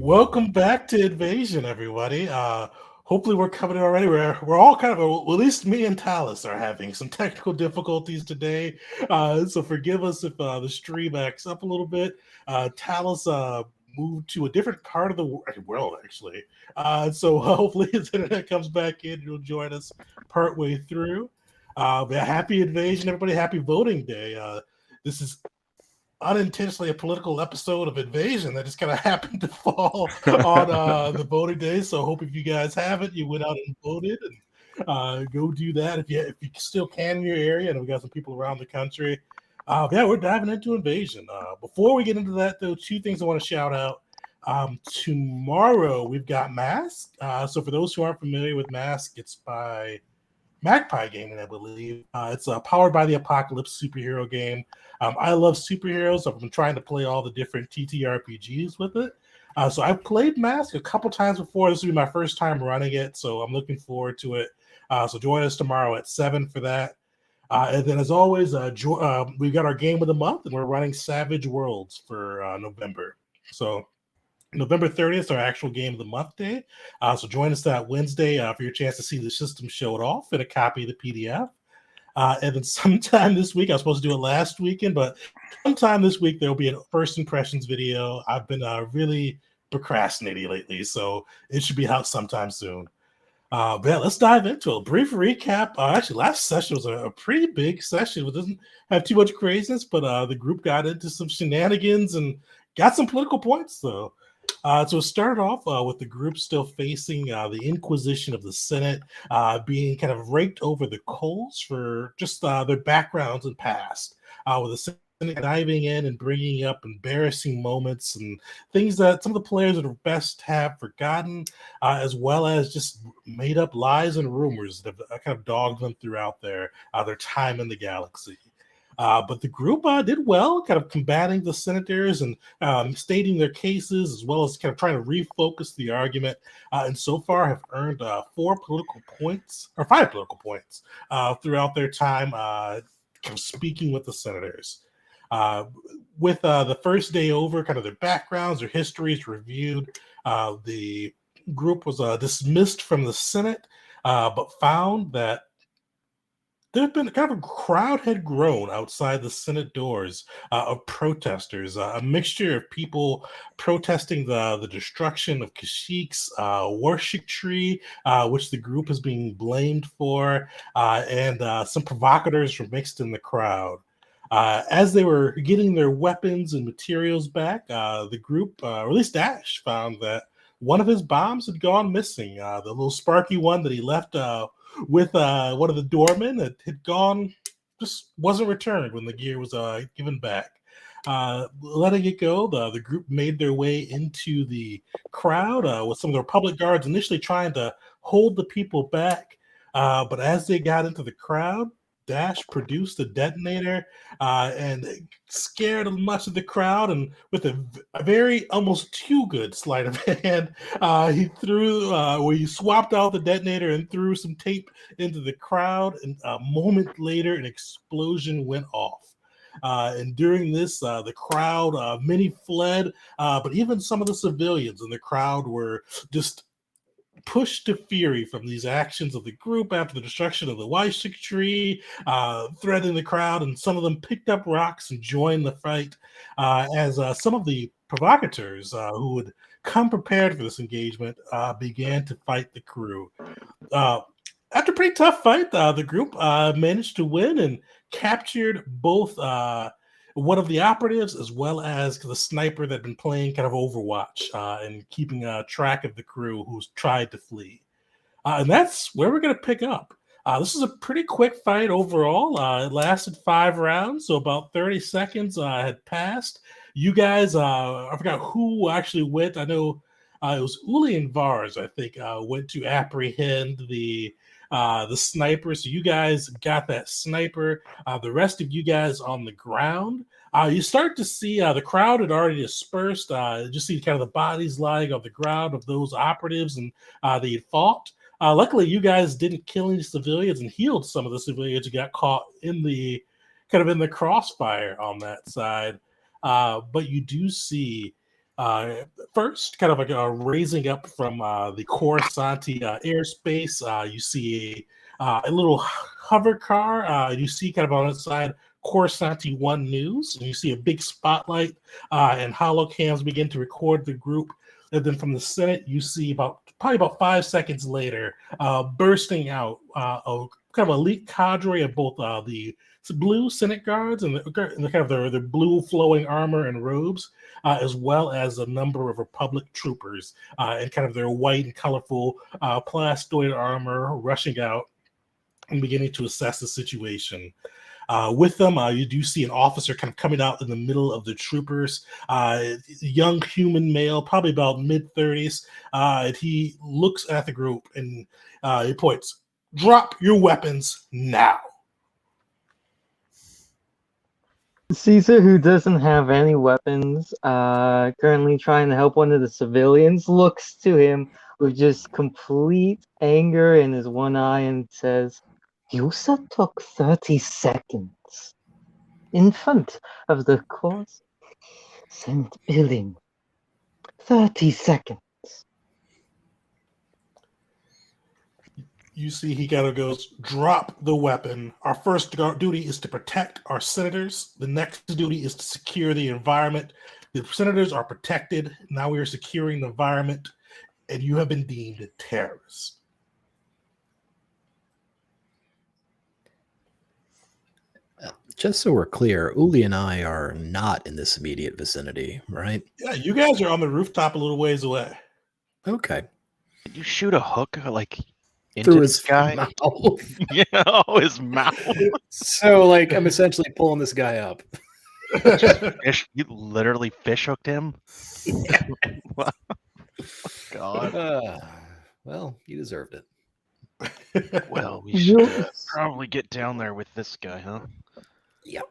Welcome back to Invasion, everybody. Hopefully we're coming in already. We're all kind of, well, at least me and Talus are having some technical difficulties today. So forgive us if the stream acts up a little bit. Talus moved to a different part of the world, actually. So hopefully his internet comes back in. He'll join us partway through. But happy Invasion, everybody. Happy voting day. This is unintentionally a political episode of Invasion that just kind of happened to fall on the voting day. So I hope if you guys haven't, you went out and voted and go do that if you still can in your area. And we got some people around the country. Yeah, we're diving into Invasion. Before we get into that, though, two things I want to shout out. Tomorrow we've got Mask. So for those who aren't familiar with Mask, it's by Magpie Gaming, I believe. It's powered by the Apocalypse superhero game. I love superheroes. So I've been trying to play all the different TTRPGs with it. So I've played Mask a couple times before. This will be my first time running it, so I'm looking forward to it. So join us tomorrow at 7 for that. And then, as always, we've got our game of the month, and we're running Savage Worlds for November. So November 30th, our actual game of the month day. So join us that Wednesday for your chance to see the system show it off and a copy of the PDF. And then sometime this week, I was supposed to do it last weekend, but sometime this week, there'll be a first impressions video. I've been really procrastinating lately, so it should be out sometime soon. But yeah, let's dive into it. Brief recap. Actually, last session was a pretty big session. It doesn't have too much craziness, but the group got into some shenanigans and got some political points, though. So it started off with the group still facing the Inquisition of the Senate, being kind of raked over the coals for just their backgrounds and past, with the Senate diving in and bringing up embarrassing moments and things that some of the players would best have forgotten, as well as just made up lies and rumors that have kind of dogged them throughout their time in the galaxy. But the group did well, kind of combating the senators and stating their cases, as well as kind of trying to refocus the argument. And so far, have earned 5 political points throughout their time kind of speaking with the senators. Uh, with the first day over, kind of their backgrounds, their histories reviewed, the group was dismissed from the Senate, but found that there had been kind of a crowd had grown outside the Senate doors of protesters, a mixture of people protesting the destruction of Kashik's worship tree, which the group is being blamed for, and some provocateurs were mixed in the crowd. As they were getting their weapons and materials back, the group, or at least Dash, found that one of his bombs had gone missing. The little sparky one that he left with one of the doormen had gone, just wasn't returned when the gear was given back. Letting it go, the group made their way into the crowd with some of the Republic guards initially trying to hold the people back. But as they got into the crowd, Dash produced a detonator and scared much of the crowd. And with a very almost too good sleight of hand, he threw, where he swapped out the detonator and threw some tape into the crowd. And a moment later, an explosion went off. And during this, the crowd, many fled, but even some of the civilians in the crowd were just pushed to fury from these actions of the group after the destruction of the Wyshik tree, threatening the crowd, and some of them picked up rocks and joined the fight as some of the provocateurs who had come prepared for this engagement began to fight the crew. Uh, After a pretty tough fight, the group managed to win and captured both one of the operatives as well as the sniper that had been playing kind of Overwatch and keeping track of the crew who's tried to flee. And that's where we're going to pick up. This is a pretty quick fight overall. It lasted 5 rounds, so about 30 seconds had passed. You guys, I forgot who actually went. I know it was Uli and Vars, I think, went to apprehend the sniper. So you guys got that sniper. The rest of you guys on the ground. You start to see the crowd had already dispersed. Just see kind of the bodies lying on the ground of those operatives and they had fought. Luckily, you guys didn't kill any civilians and healed some of the civilians who got caught in the kind of in the crossfire on that side. But you do see Uh, First, kind of like raising up from the Coruscanti airspace, you see a little hover car. You see kind of on the side Coruscanti One News, and you see a big spotlight and holocams begin to record the group. And then from the Senate, you see probably about 5 seconds later, bursting out a kind of elite cadre of both the blue Senate guards and the kind of their blue flowing armor and robes, as well as a number of Republic troopers in kind of their white and colorful plastoid armor rushing out and beginning to assess the situation. With them, you do see an officer kind of coming out in the middle of the troopers, young human male, probably about mid-30s. And he looks at the group and he points, "Drop your weapons now." Caesar, who doesn't have any weapons, currently trying to help one of the civilians, looks to him with just complete anger in his one eye and says, "You said took 30 seconds in front of the course. Senate building. 30 seconds." You see, he kind of goes, "Drop the weapon. Our first duty is to protect our senators. The next duty is to secure the environment. The senators are protected. Now we are securing the environment, and you have been deemed terrorists." Just so we're clear, Uli and I are not in this immediate vicinity, right? Yeah, you guys are on the rooftop a little ways away. Okay. Did you shoot a hook like into Through this his guy? mouth. Yeah, oh, his mouth. So, like, I'm essentially pulling this guy up. You literally fish hooked him? God. Well, you deserved it. Well, we should probably get down there with this guy, huh? Yep.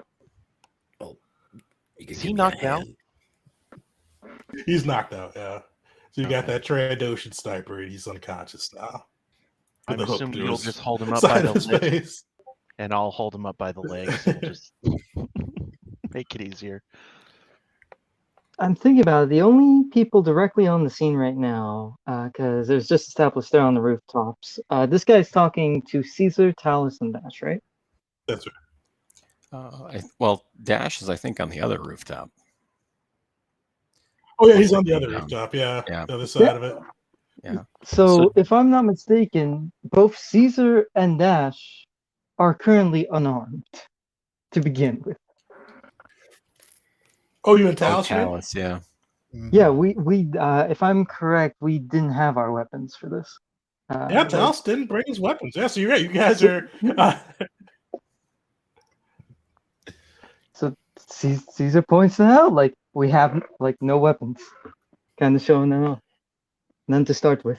Well, you can Is give he me a knocked out? hand. He's knocked out, yeah. So you got Okay. that Trandoshan sniper, and he's unconscious now. I'm With the hook assuming through you'll his just hold him up by side the of his legs, face. and I'll hold him up by the legs. We'll just make it easier. I'm thinking about it. The only people directly on the scene right now, because there's just established they're on the rooftops. This guy's talking to Caesar, Talus, and Dash, right? That's right. Well, Dash is, I think, on the other rooftop. Oh yeah, Once he's they on the come other down. rooftop. Yeah, Yeah. the other side of it. Yeah. So, So- if I'm not mistaken, both Caesar and Dash are currently unarmed to begin with. Oh, you and Oh, Talus? Talus, yeah. Yeah, we if I'm correct, we didn't have our weapons for this. Yeah, Talus didn't bring his weapons. Yeah, so you're right. You guys are. So Caesar points it out, like we have like no weapons, kind of showing them off. None to start with.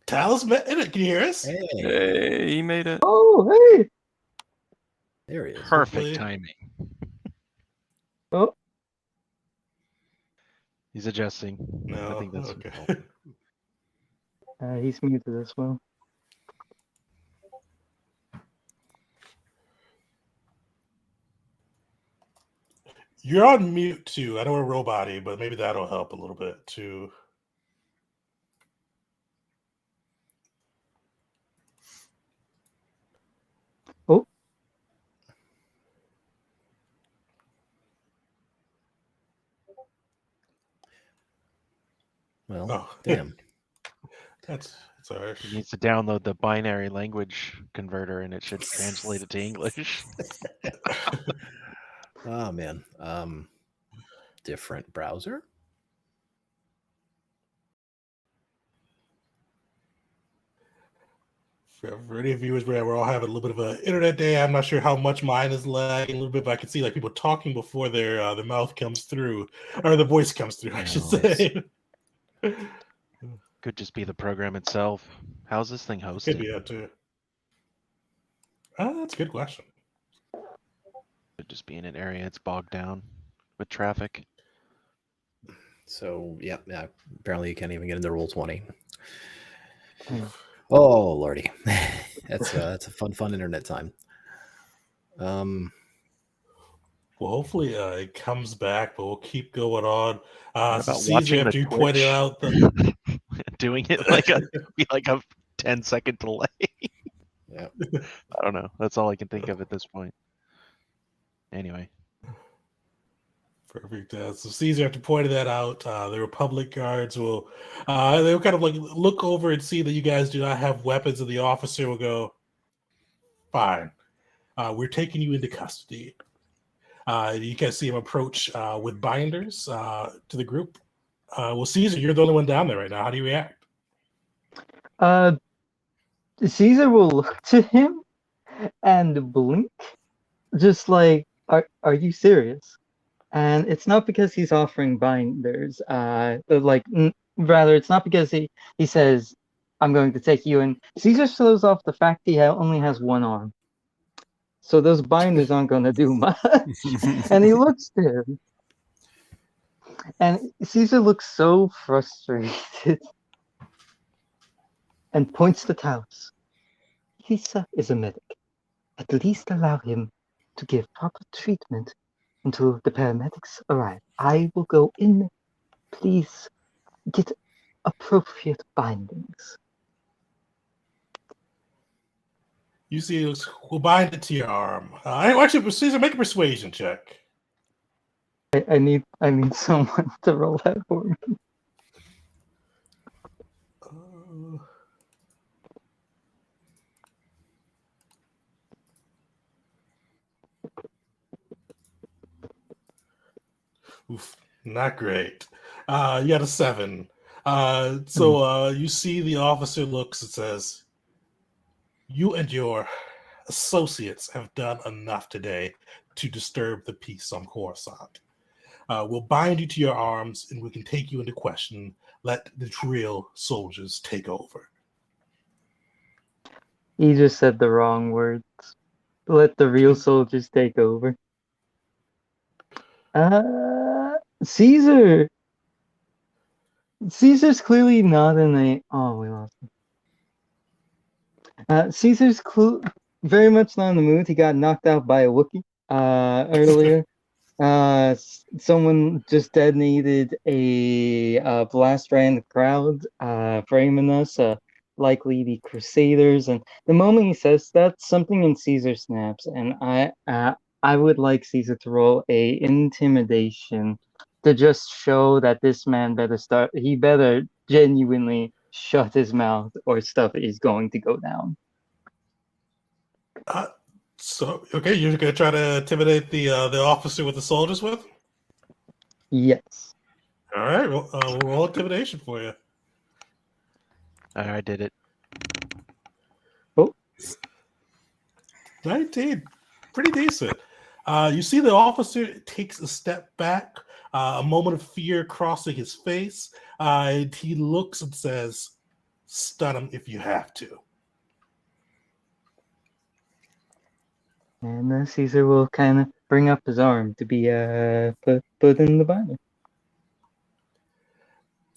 Talus, can you hear us? Hey, Hey, he made it. Oh, hey! there he is. Perfect Hopefully. timing. Oh, He's adjusting. I No. think that's Okay. he's muted as well. You're on mute too. I know we're robot-y, but maybe that'll help a little bit too. Oh, Well, Oh. damn. That's all right. He needs to download the binary language converter, and it should translate it to English. Oh, man. Different browser? For any viewers, we're all having a little bit of an internet day. I'm not sure how much mine is lagging a little bit, but I can see like people talking before their mouth comes through, or the voice comes through, I should say. Could just be the program itself. How's this thing Could be hosted? that too. That's a good question. Could just be in an area it's bogged down with traffic. So, yeah. Apparently you can't even get into Roll20. Hmm. Oh, lordy. That's a fun internet time. Well, hopefully it comes back, but we'll keep going on. What So about Caesar, watching the after you pointed Twitch? out the Doing it like a 10-second delay. Yeah. I don't know. That's all I can think of at this point. Anyway. perfect. So Caesar, after pointing that out, the Republic guards will they'll kind of like look over and see that you guys do not have weapons, and the officer will go, "Fine, we're taking you into custody." You can see him approach with binders to the group. Well, Caesar, you're the only one down there right now. How do you react? Uh, Caesar will look to him and blink, just like, are you serious? And it's not because he's offering binders. Rather, it's not because he says, "I'm going to take you in." Caesar shows off the fact he only has one arm, so those binders aren't going to do much. And he looks to him, and Caesar looks so frustrated, and points to Talos. Lisa is a medic. At least allow him to give proper treatment until the paramedics arrive. I will go in. Please get appropriate bindings. You see, we'll bind it to your arm. Actually, Caesar, make a persuasion check. I need someone to roll that for me. Uh, oof, not great. You got a 7. So you see the officer looks and says, "You and your associates have done enough today to disturb the peace on Coruscant. We'll bind you to your arms and we can take you into question. Let the real soldiers take over." He just said the wrong words. Let the real soldiers take over. Caesar. Caesar's clearly not in a. Oh, we lost him. Caesar's very much not in the mood. He got knocked out by a Wookiee earlier. Someone just detonated a blast right in the crowd, framing us. Likely the Crusaders. And the moment he says that, something in Caesar snaps, and I would like Caesar to roll a intimidation to just show that this man he better genuinely shut his mouth or stuff is going to go down. So, okay, you're going to try to intimidate the officer with the soldiers with? Yes. All right, we'll roll intimidation for you. I did it. Oh, 19, pretty decent. You see the officer takes a step back, a moment of fear crossing his face, and he looks and says, "Stun him if you have to." and Caesar will kind of bring up his arm to be put in the binder.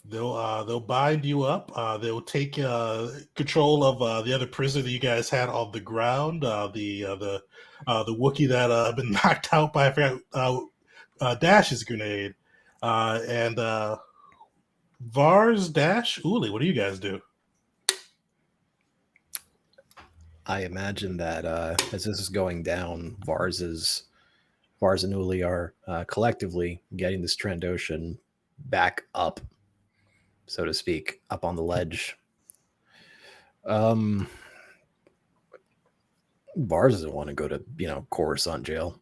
They'll bind you up. They'll take control of the other prisoner that you guys had on the ground. The Wookiee that had been knocked out by, I forgot, Dash's grenade. And Vars, Dash, Uli, what do you guys do? I imagine that as this is going down, Vars and Uli are collectively getting this Trandoshan back up, so to speak, up on the ledge. Vars doesn't want to go to, Coruscant jail.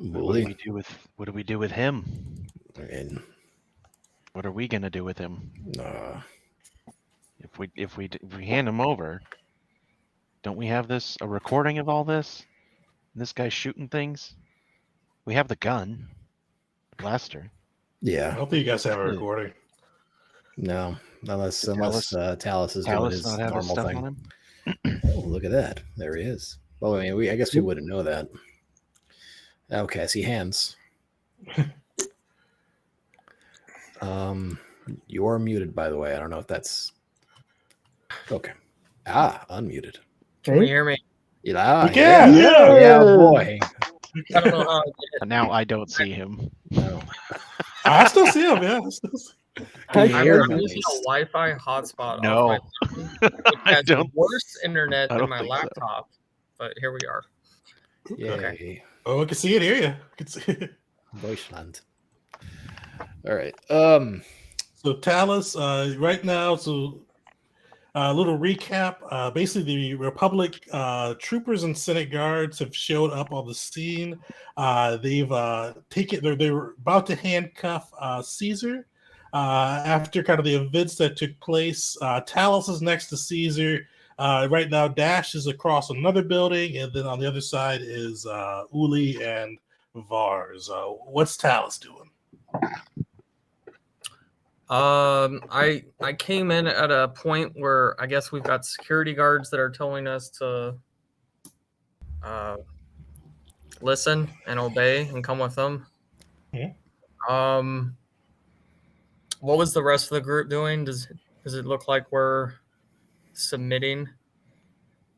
What do we do with him? I mean, what are we gonna do with him? If we hand him over, don't we have a recording of all this? This guy's shooting things. We have the gun, blaster. yeah. I don't think you guys have a recording. No, unless Talos is doing Talos his not have his normal stuff thing. on him. Oh, look at that! There he is. Well, I mean, I guess we wouldn't know that. Okay, I see hands. You're muted, by the way. I don't know if that's okay. Unmuted. Can you hear me? Yeah, We can, yeah, yeah. boy. I don't know how I did it. And now I don't see him. No. I still see him. Yeah, I still see Can you I hear I'm him at using a least? Wi-Fi hotspot off my No, phone, which I has don't. worse internet I than don't my think so. laptop. But here we are. Yay. Oh, I can see it, hear you. I can see it. Deutschland. All right. So Talus, right now, so a little recap. Basically, the Republic troopers and Senate guards have showed up on the scene. They've taken. They were about to handcuff Caesar after kind of the events that took place. Talus is next to Caesar. Right now, Dash is across another building, and then on the other side is Uli and Vars. What's Talus doing? I came in at a point where I guess we've got security guards that are telling us to listen and obey and come with them. Yeah. What was the rest of the group doing? Does it look like we're submitting?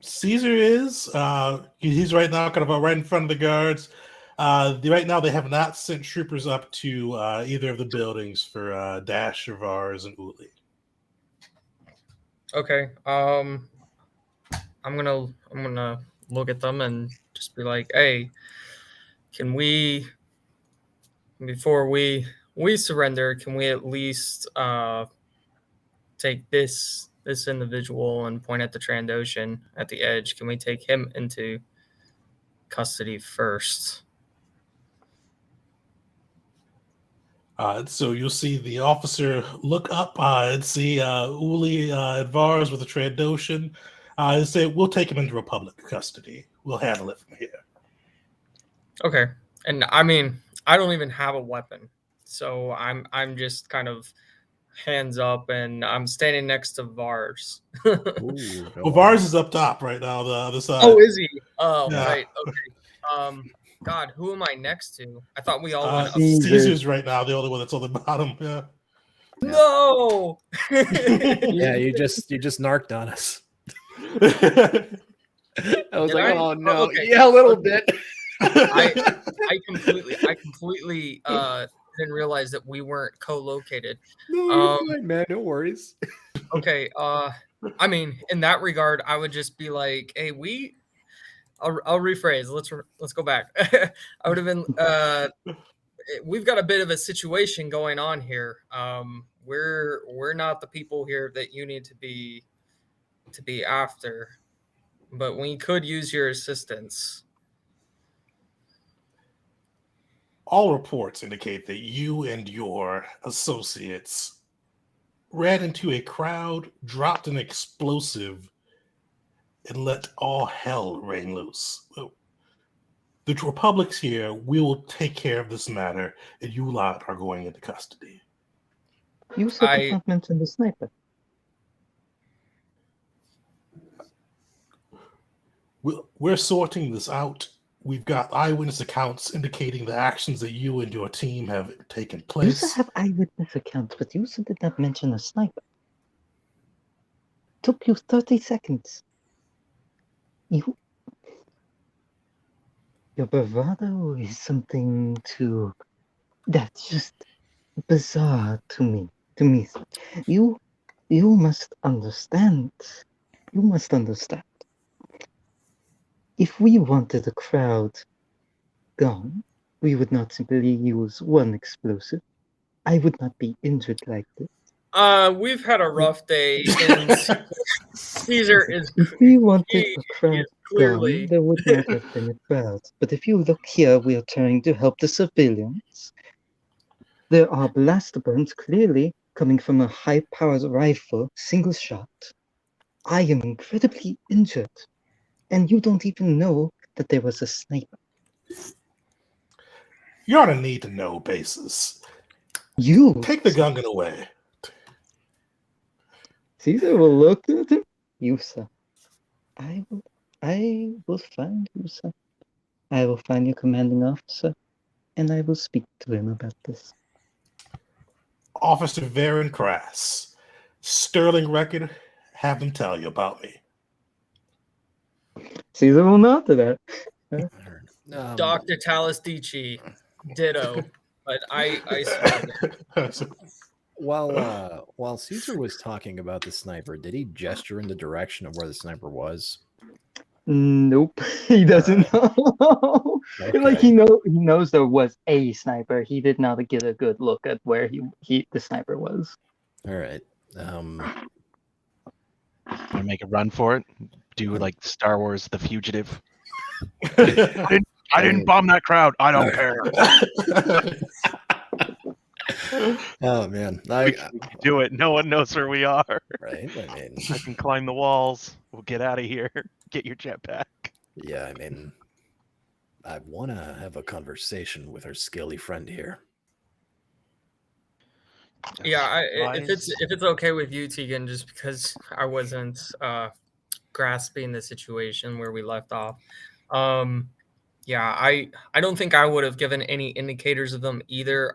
Caesar is. He's right now kind of right in front of the guards. Right now, they have not sent troopers up to either of the buildings for Dash, Vars, and Uli. Okay. I'm gonna look at them and just be like, hey, can we, before we surrender, can we at least take this individual and point at the Trandoshan at the edge? Can we take him into custody first? So you'll see the officer look up and see Uli and Vars with a Trandoshan and say, "We'll take him into Republic custody. We'll handle it from here." Okay. And I mean, I don't even have a weapon, so I'm just kind of hands up, and I'm standing next to Vars. Ooh, go Well, on. Vars is up top right now, the other side. Oh, is he? Oh, Yeah. right. Okay. God, who am I next to? I thought we all went up. Caesar. Caesar's right now the only one that's on the bottom. Yeah. No. Yeah, you just narked on us. I was Did like, I? oh no, Oh, okay. yeah, a little bit. I completely didn't realize that we weren't co-located. No, you're fine, man. No worries. Okay. I mean, in that regard, I would just be like, hey, I'll rephrase. Let's go back. I would have been we've got a bit of a situation going on here. We're not the people here that you need to be after, but we could use your assistance. All reports indicate that you and your associates ran into a crowd, dropped an explosive, and let all hell rain loose. The Republic's here. We will take care of this matter, and you lot are going into custody. You said did not mention the sniper. We're sorting this out. We've got eyewitness accounts indicating the actions that you and your team have taken You place. said have eyewitness accounts, but you said did not mention a sniper. Took you 30 seconds. Your bravado is something that's just bizarre to me. You must understand. You must understand. If we wanted the crowd gone, we would not simply use one explosive. I would not be injured like this. We've had a rough day, and Caesar is. If we wanted he the crowd is clearly. gone, there would not have been a crowd. But if you look here, we are trying to help the civilians. There are blast burns clearly coming from a high-powered rifle, single shot. I am incredibly injured, and you don't even know that there was a sniper. You're on a need-to-know basis. You Take the gun away. Caesar will look at him. You, sir. I will find you, sir. I will find your commanding officer, and I will speak to him about this. Officer Varen Crass. Sterling record. Have them tell you about me. Caesar will nod to that. Dr. Talasdici, ditto. But I support it. While Caesar was talking about the sniper, did he gesture in the direction of where the sniper was? Nope, he doesn't know. Like Okay. he knows there was a sniper. He did not get a good look at where the sniper was. All right. Want to make a run for it? Do like Star Wars: The Fugitive. I didn't bomb that crowd. I don't care. Oh man, We can do it. No one knows where we are. right. I mean, I can climb the walls. We'll get out of here. Get your jetpack. yeah. I mean, I want to have a conversation with our skilly friend here. Yeah, if Wise. it's okay with you, Tegan, just because I wasn't grasping the situation where we left off. Yeah, I don't think I would have given any indicators of them either.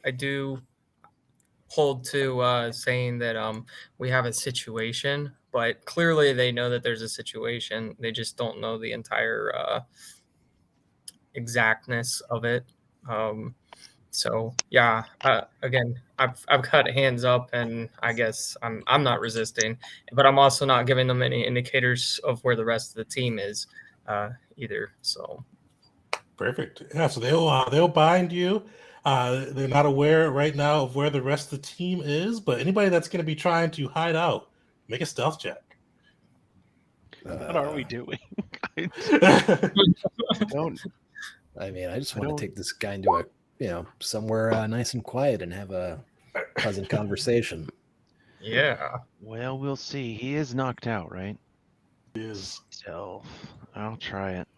I do hold to saying that we have a situation, but clearly they know that there's a situation. They just don't know the entire exactness of it. So yeah, again, I've got hands up, and I guess I'm not resisting, but I'm also not giving them any indicators of where the rest of the team is either. So Perfect. Yeah, so they'll bind you. They're not aware right now of where the rest of the team is, but anybody that's going to be trying to hide out, make a stealth check. What are we doing? Don't. I mean, I just I want don't- to take this guy into a somewhere nice and quiet and have a pleasant conversation. yeah, Well, we'll see. He is knocked out, right? Is Stealth. I'll try it.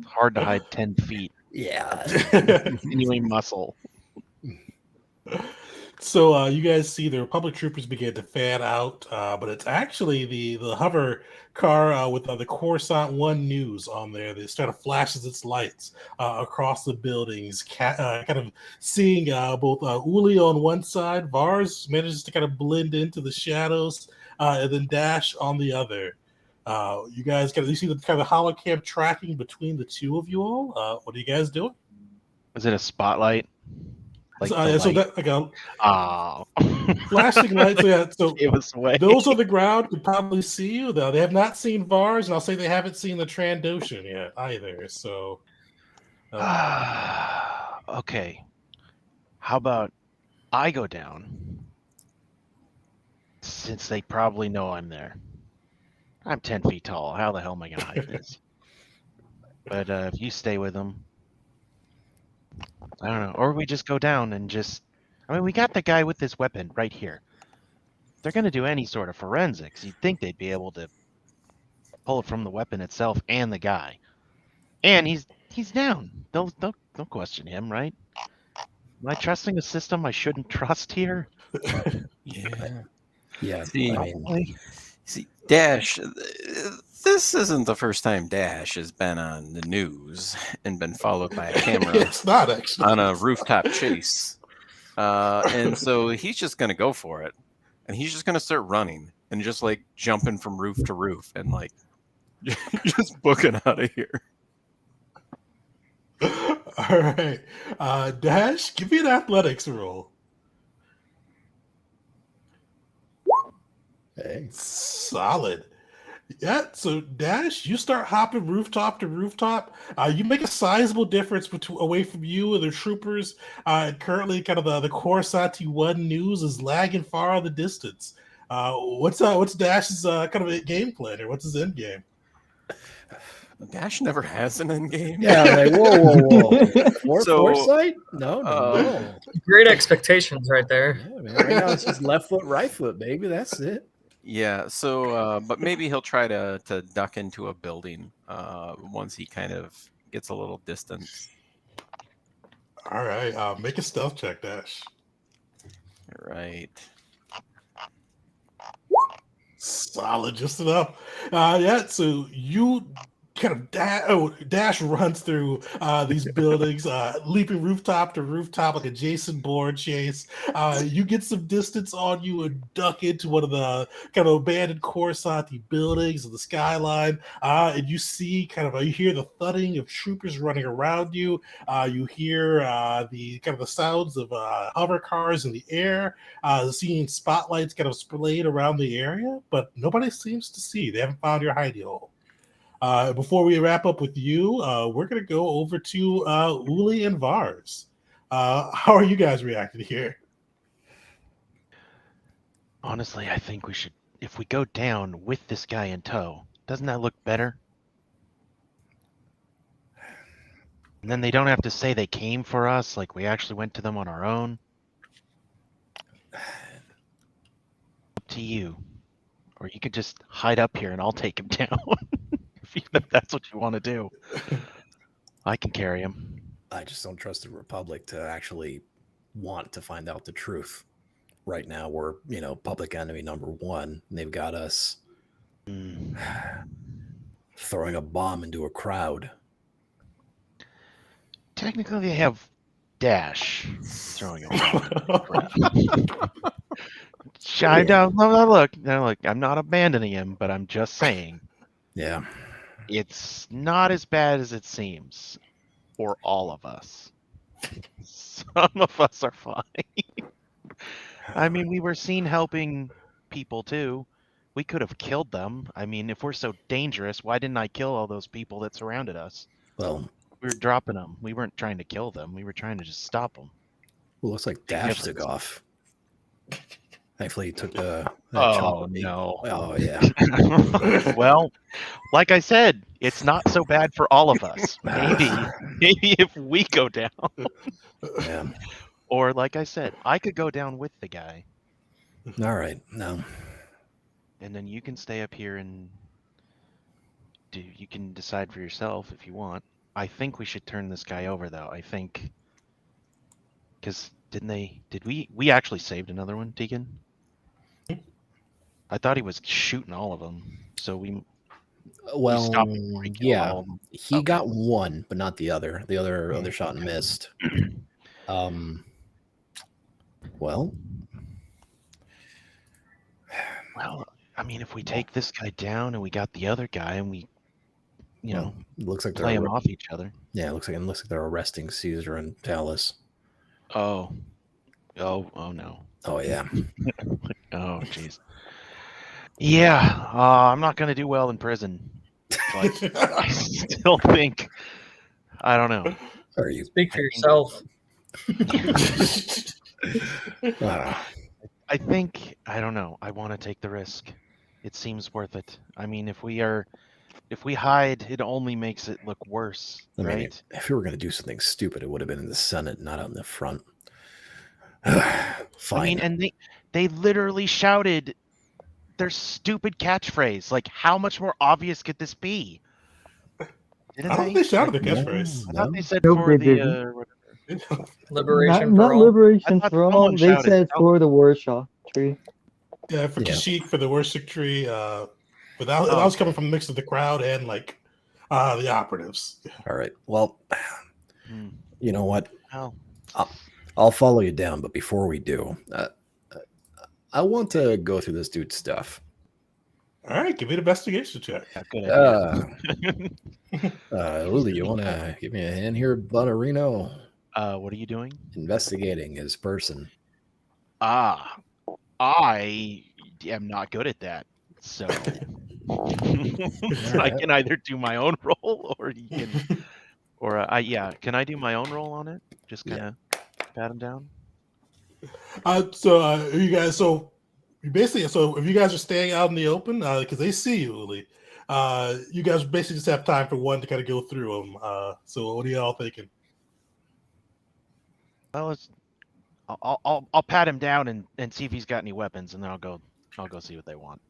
Hard to hide 10 feet. Yeah. Continuing muscle. So you guys see the Republic troopers begin to fan out, but it's actually the hover car with the Coruscant One news on there. That kind of flashes its lights across the buildings, kind of seeing both Uli on one side. Vars manages to kind of blend into the shadows, and then Dash on the other. You guys you see the kind of holocam tracking between the two of you all. What are you guys doing? Is it a spotlight? Like So that like a oh. flashing lights. So yeah, so Gave us away. those on the ground could probably see you, though. They have not seen Vars, and I'll say they haven't seen the Trandoshan yet either. So, Okay. How about I go down? Since they probably know I'm there. I'm 10 feet tall. How the hell am I going to hide this? But if you stay with them, I don't know. Or we just go down and just... I mean, we got the guy with this weapon right here. If they're going to do any sort of forensics, you'd think they'd be able to pull it from the weapon itself and the guy. And he's down. Don't question him, right? Am I trusting a system I shouldn't trust here? Yeah. Yeah. See, I mean, Probably. See, Dash, this isn't the first time Dash has been on the news and been followed by a camera it's not actually on a rooftop chase. And so he's just going to go for it. And he's just going to start running and just like jumping from roof to roof and like just booking out of here. All right, Dash, give me an athletics roll. hey. Solid. Yeah, so Dash, you start hopping rooftop to rooftop. You make a sizable difference away from you and the troopers. Currently, kind of the Coruscant One news is lagging far in the distance. What's Dash's kind of game plan, or what's his end game? Dash never has an end game. Yeah, I'm like, whoa. So, Foresight? No. great expectations right there. Yeah, man, right now it's just left foot, right foot, baby. That's it. Yeah, so but maybe he'll try to duck into a building once he kind of gets a little distance. All right, make a stealth check, Dash. Right. Solid, just enough. Yeah, so you kind of Dash runs through these buildings, leaping rooftop to rooftop like a Jason Bourne chase. You get some distance on you and duck into one of the kind of abandoned Coruscant buildings of the skyline, and you see you hear the thudding of troopers running around you. You hear the kind of the sounds of hover cars in the air, seeing spotlights kind of splayed around the area, but nobody seems to see. They haven't found your hidey hole. Before we wrap up with you, we're going to go over to Uli and Vars. How are you guys reacting here? Honestly, I think we should, if we go down with this guy in tow, doesn't that look better? And then they don't have to say they came for us, like we actually went to them on our own. Up to you. Or you could just hide up here and I'll take him down. If that's what you want to do. I can carry him. I just don't trust the Republic to actually want to find out the truth. Right now, we're, public enemy number one. And they've got us throwing a bomb into a crowd. Technically, they have Dash throwing a bomb. No, look, I'm not abandoning him, but I'm just saying. Yeah. It's not as bad as it seems for all of us. Some of us are fine. I mean, we were seen helping people too. We could have killed them. I mean, if we're so dangerous, why didn't I kill all those people that surrounded us? Well, we were dropping them. We weren't trying to kill them. We were trying to just stop them. Well, looks like Dash took off. Thankfully, he took the. Oh, no. Oh, yeah. Well, like I said, it's not so bad for all of us. Maybe if we go down. Yeah. Or, like I said, I could go down with the guy. All right. No. And then you can stay up here and you can decide for yourself if you want. I think we should turn this guy over, though. I think. Because did we actually saved another one, Deacon? I thought he was shooting all of them, so we stopped before he killed all of them. He got one, but not the other. The other shot and missed. Well, I mean, if we take this guy down and we got the other guy and we, it looks like play them off each other. Yeah, it looks like they're arresting Caesar and Talus. Oh no. Oh yeah. Oh jeez. Yeah, I'm not gonna do well in prison. Like, I still think. I don't know. Are you? Speak for yourself. I think, I don't know. I want to take the risk. It seems worth it. I mean, if we hide, it only makes it look worse, right? Mean, if we were going to do something stupid, it would have been in the Senate, not out in the front. Fine. I mean, and they literally shouted their stupid catchphrase. Like, how much more obvious could this be? I don't think they shouted the catchphrase. I thought they said Nope, for they the Liberation not for all. liberation I thought for all. someone They shouted, said for the workshop tree. Yeah, for Kashyyyk, for the worship tree. But that was coming from a mix of the crowd and the operatives. All right. Well, you know what? Oh. I'll follow you down, but before we do, I want to go through this dude's stuff. All right, give me an investigation check. Uli, you want to give me a hand here, Bonarino? What are you doing? Investigating his person. I am not good at that. So I can either do my own roll or you can, can I do my own roll on it? Just kind of pat him down. You guys, if you guys are staying out in the open, because they see you, Uli, you guys basically just have time for one to kind of go through them. So what are y'all thinking? Well, I'll pat him down and see if he's got any weapons, and then I'll go see what they want.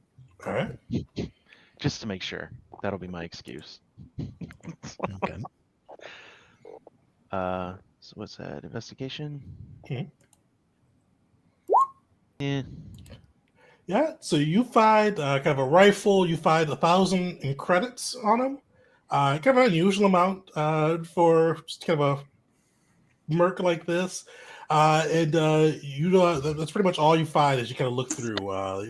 All right. Just to make sure. That'll be my excuse. Okay. So what's that? Investigation? Mm-hmm. Yeah. Yeah. So you find kind of a rifle. You find 1,000 in credits on him. kind of an unusual amount for just kind of a merc like this. And you know that's pretty much all you find as you kind of look through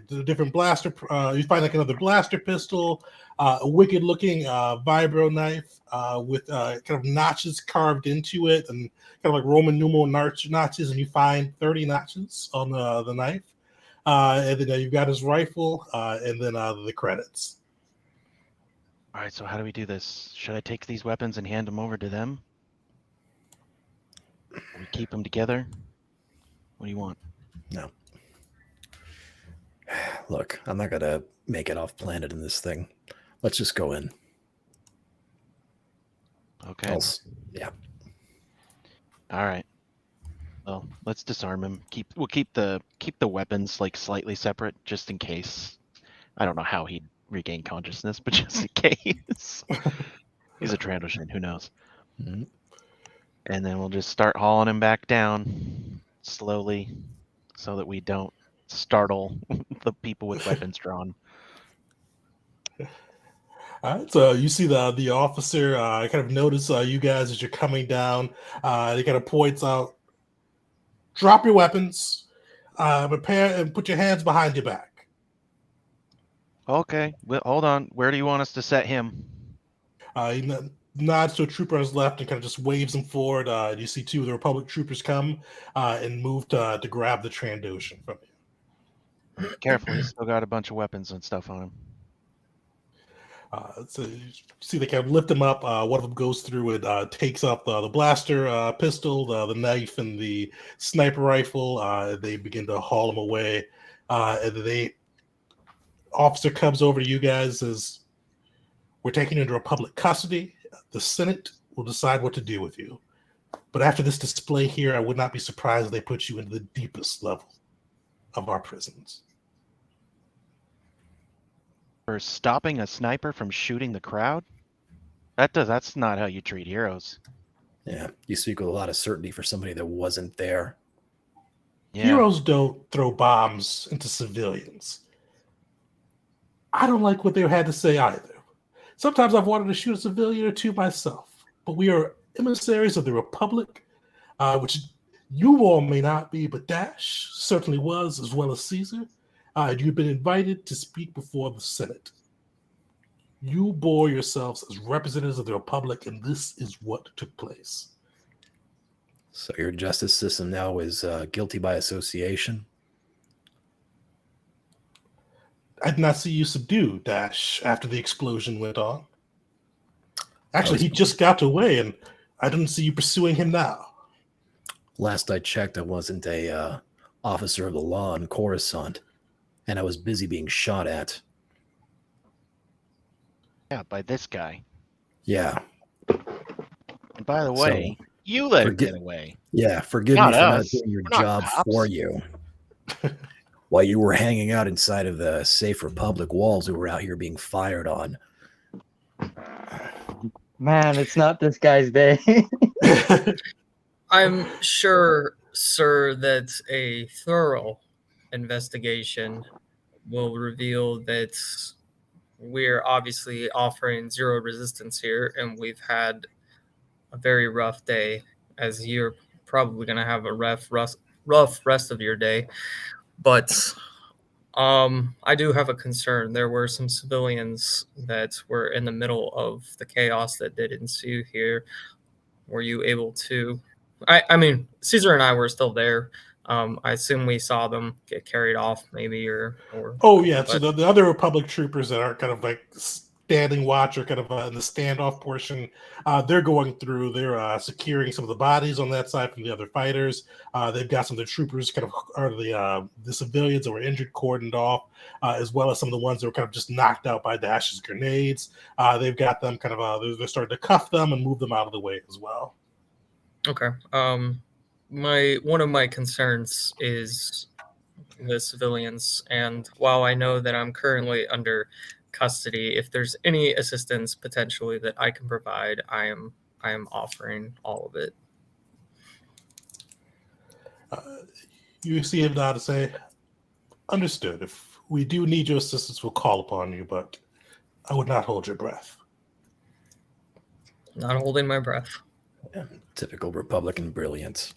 the different blaster. You find like another blaster pistol, a wicked-looking vibro knife with kind of notches carved into it, and kind of like Roman numeral notches. And you find 30 notches on the knife. And then you've got his rifle, and then the credits. All right, so how do we do this? Should I take these weapons and hand them over to them? We keep them together? What do you want? No. Look, I'm not gonna make it off planet in this thing. Let's just go in. Okay. Yeah. All right. Well, let's disarm him. We'll keep the weapons like slightly separate just in case. I don't know how he'd regain consciousness, but just in case. He's a Trandoshan, who knows? Mm-hmm. And then we'll just start hauling him back down slowly so that we don't startle the people with weapons drawn. All right, so you see the officer kind of notice you guys as you're coming down. He kind of points out, drop your weapons, prepare and put your hands behind your back. Okay, well, hold on. Where do you want us to set him? He nods to a trooper on his left and kind of just waves him forward. You see two of the Republic troopers come and move to grab the Trandoshan from you. Careful, he's still got a bunch of weapons and stuff on him. So you see they kind of lift him up. One of them goes through and takes up the blaster pistol, the knife, and the sniper rifle. They begin to haul him away. And the officer comes over to you guys as we're taking you into Republic custody. The Senate will decide what to do with you. But after this display here, I would not be surprised if they put you into the deepest level of our prisons. For stopping a sniper from shooting the crowd? That's not how you treat heroes. Yeah, you speak with a lot of certainty for somebody that wasn't there. Yeah. Heroes don't throw bombs into civilians. I don't like what they had to say either. Sometimes I've wanted to shoot a civilian or two myself, but we are emissaries of the Republic, which you all may not be, but Dash certainly was, as well as Caesar. You've been invited to speak before the Senate. You bore yourselves as representatives of the Republic, and this is what took place. So your justice system now is guilty by association? I did not see you subdue Dash after the explosion went on. Actually, he just got away, and I didn't see you pursuing him now. Last I checked, I wasn't a officer of the law in Coruscant, and I was busy being shot at. Yeah, by this guy. Yeah. And by the way, you let him get away. Yeah, forgive Not me for not us. doing your We're not job cops. for you. While you were hanging out inside of the safe Republic walls, we were out here being fired on. Man, it's not this guy's day. I'm sure, sir, that a thorough investigation will reveal that we're obviously offering zero resistance here, and we've had a very rough day, as you're probably going to have a rough rest of your day. But I do have a concern. There were some civilians that were in the middle of the chaos that did ensue here. Were you able to? I mean, Caesar and I were still there. I assume we saw them get carried off, maybe, or. Oh yeah, so the other Republic troopers that are kind of like standing watch or kind of in the standoff portion, they're going through. They're securing some of the bodies on that side from the other fighters. They've got some of the troopers kind of, or the civilians that were injured, cordoned off, as well as some of the ones that were kind of just knocked out by Dash's grenades. They've got them kind of they're starting to cuff them and move them out of the way as well. Okay. One of my concerns is the civilians, and while I know that I'm currently under custody, if there's any assistance potentially that I can provide, I am offering all of it. You see him now to say, understood. If we do need your assistance, we'll call upon you, but I would not hold your breath. Not holding my breath. Typical Republican brilliance.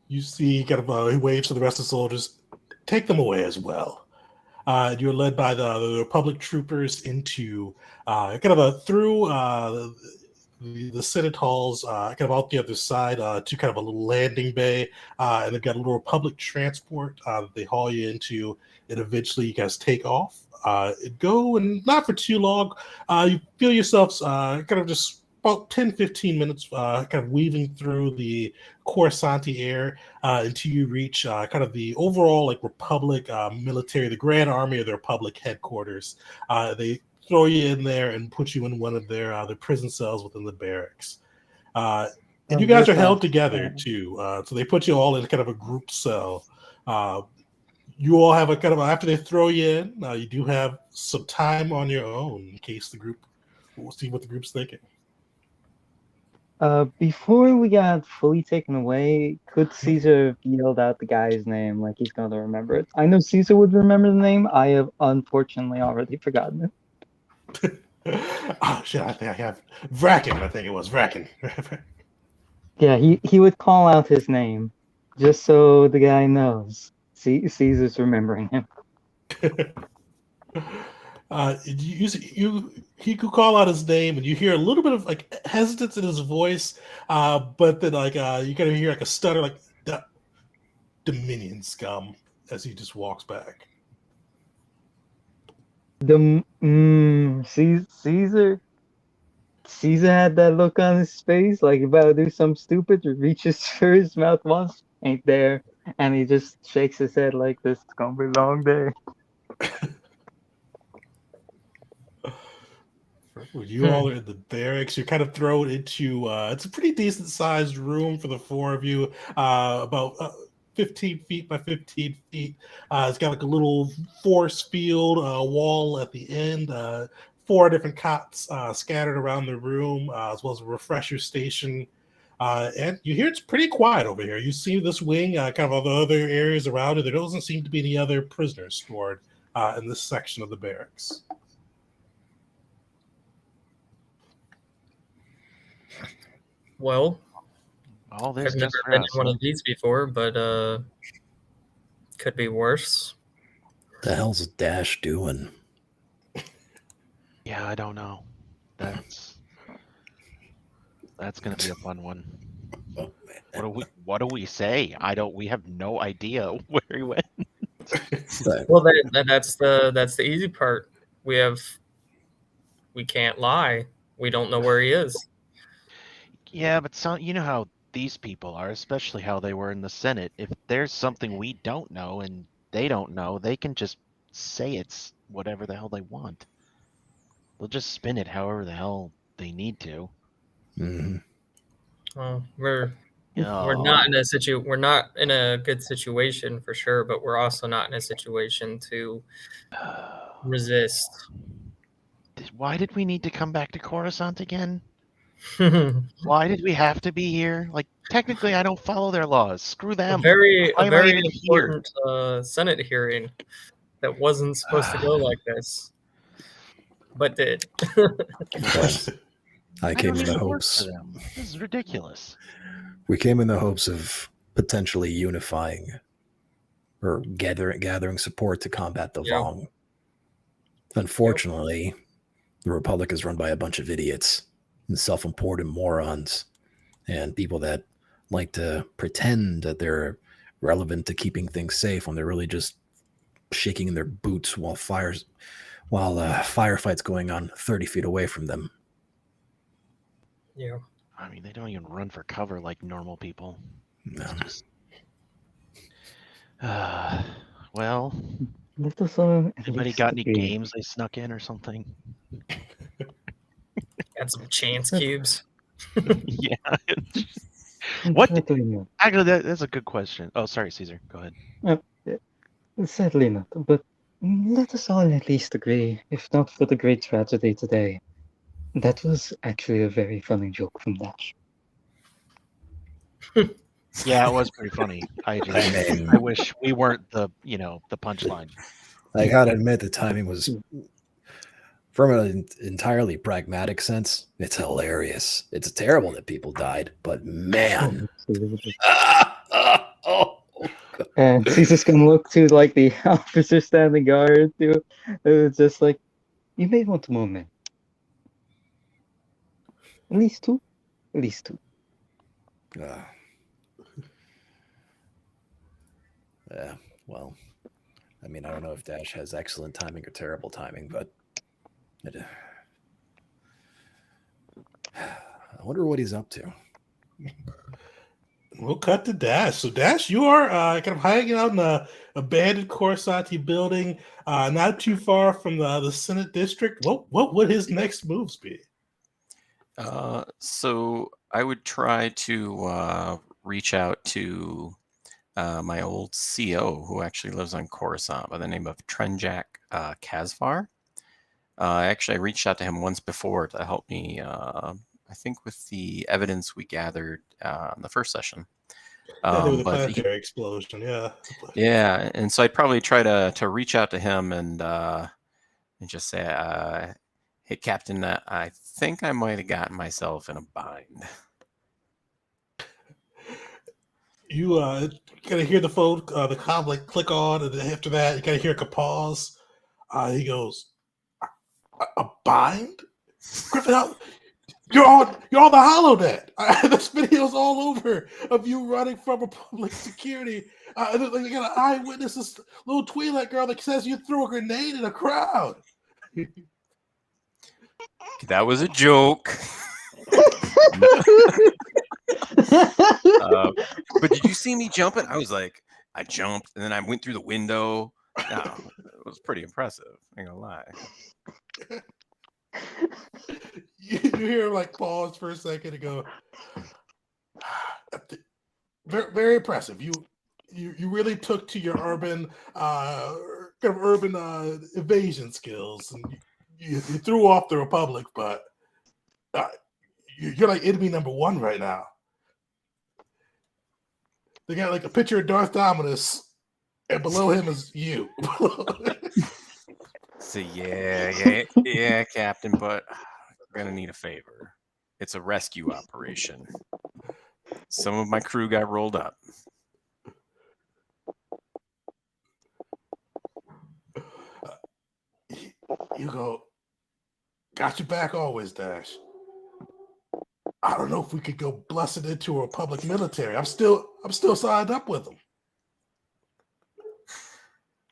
You see, kind of he waves to the rest of the soldiers. Take them away as well. You're led by the Republic troopers into kind of through the Senate halls, kind of out the other side to kind of a little landing bay, and they've got a little Republic transport that they haul you into, and eventually you guys take off. Go and not for too long. You feel yourselves kind of just about 10-15 minutes kind of weaving through the Coruscanti air until you reach kind of the overall like Republic military, the Grand Army of the Republic headquarters. They throw you in there and put you in one of their prison cells within the barracks. And you guys are held together too. So they put you all in kind of a group cell. You all have a kind of after they throw you in, you do have some time on your own in case the group. We'll see what the group's thinking. Before we got fully taken away, could Caesar have yelled out the guy's name like he's going to remember it? I know Caesar would remember the name. I have unfortunately already forgotten it. Oh shit! I think I have Vraken. I think it was Vraken. Yeah, he would call out his name just so the guy knows. Caesar's remembering him. He could call out his name, and you hear a little bit of like hesitance in his voice, but then like you kind of hear like a stutter, like Dominion scum, as he just walks back. Caesar had that look on his face, like about to do something stupid. Reaches for his mouth once, ain't there, and he just shakes his head like this. It's gonna be a long day. You all are in the barracks. You're kind of thrown into it's a pretty decent sized room for the four of you, about 15 feet by 15 feet. It's got like a little force field wall at the end. Four different cots scattered around the room, as well as a refresher station. And you hear it's pretty quiet over here. You see this wing, kind of all the other areas around it. There doesn't seem to be any other prisoners stored in this section of the barracks. Well, All this I've never just for been us, in one huh? of these before, but could be worse. The hell's Dash doing? Yeah, I don't know. That's gonna be a fun one. Oh, What do we say? We have no idea where he went. Well, that's the easy part. We can't lie. We don't know where he is. Yeah, but you know how these people are, especially how they were in the Senate. If there's something we don't know and they don't know, they can just say it's whatever the hell they want. They'll just spin it however the hell they need to. Mm-hmm. Well, we're not in a good situation for sure, but we're also not in a situation to resist. Why did we need to come back to Coruscant again? Why did we have to be here? Like, technically, I don't follow their laws. Screw them. A very Why am I even important Senate hearing that wasn't supposed to go like this, but did. I came in the even work hopes. for them. This is ridiculous. We came in the hopes of potentially unifying or gathering support to combat the Yep. Vong. Unfortunately, the Republic is run by a bunch of idiots and self-important morons and people that like to pretend that they're relevant to keeping things safe when they're really just shaking in their boots while firefights going on 30 feet away from them. Yeah. I mean, they don't even run for cover like normal people. No. It's just, well, Let us all at anybody least got any agree. games they snuck in or something? Got some chance cubes. Yeah. What? Certainly not. Actually, that's a good question. Oh, sorry, Caesar. Go ahead. Sadly not. But let us all at least agree, if not for the great tragedy today. That was actually a very funny joke from Dash. Yeah, it was pretty funny. I mean- wish we weren't the punchline. I gotta admit, the timing was From an entirely pragmatic sense, it's hilarious. It's terrible that people died, but man. God. And Caesar's gonna look to like the officer standing guard too. It's just like, you may want to move in. At least two. At least two. Yeah, well, I mean, I don't know if Dash has excellent timing or terrible timing, but I wonder what he's up to. We'll cut to Dash. So, Dash, you are kind of hanging out in a abandoned Corsati building, not too far from the Senate district. What would his next moves be? So I would try to reach out to my old CO, who actually lives on Coruscant, by the name of Trenjak Kazvar. Actually, I reached out to him once before to help me, I think, with the evidence we gathered in the first session. Yeah, there was a But planetary explosion. Yeah. yeah, and so I'd probably try to reach out to him and just say, "Hey, Captain, I think I might have gotten myself in a bind." You gotta hear the phone, the comm like click on, and then after that, you gotta hear a pause. He goes, "A bind, Griffin? You're on the holonet. This video's all over of you running from a public security. You got an eyewitness, this little Twi'lek girl that says you threw a grenade in a crowd." That was a joke. But did you see me jumping? I was like, I jumped and then I went through the window. No, it was pretty impressive. I ain't gonna lie. You hear him like pause for a second and go, very, very impressive. You really took to your urban evasion skills, and you threw off the Republic, but you're like enemy number one right now. They got like a picture of Darth Dominus, and below him is you. So yeah, Captain, but I'm gonna need a favor. It's a rescue operation. Some of my crew got rolled up. You go, got your back always, Dash. I don't know if we could go blessed into a Republic military. I'm still signed up with them.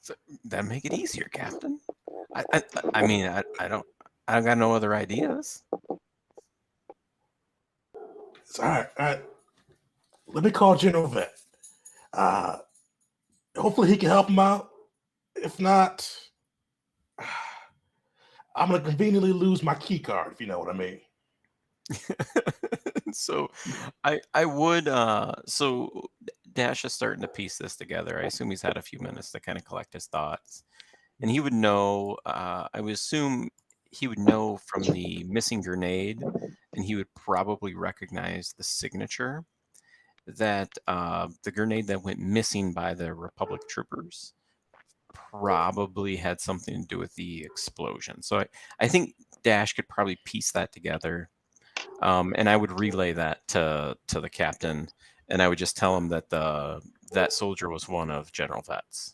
So that make it easier, Captain. I mean, I don't got no other ideas. It's all right. Let me call General Vet. Hopefully he can help him out. If not, I'm gonna conveniently lose my key card, if you know what I mean. So I would so Dash is starting to piece this together. I assume he's had a few minutes to kind of collect his thoughts. And he would know, I would assume he would know from the missing grenade, and he would probably recognize the signature that the grenade that went missing by the Republic troopers probably had something to do with the explosion. So I think Dash could probably piece that together. And I would relay that to the captain, and I would just tell him that that soldier was one of General Vet's.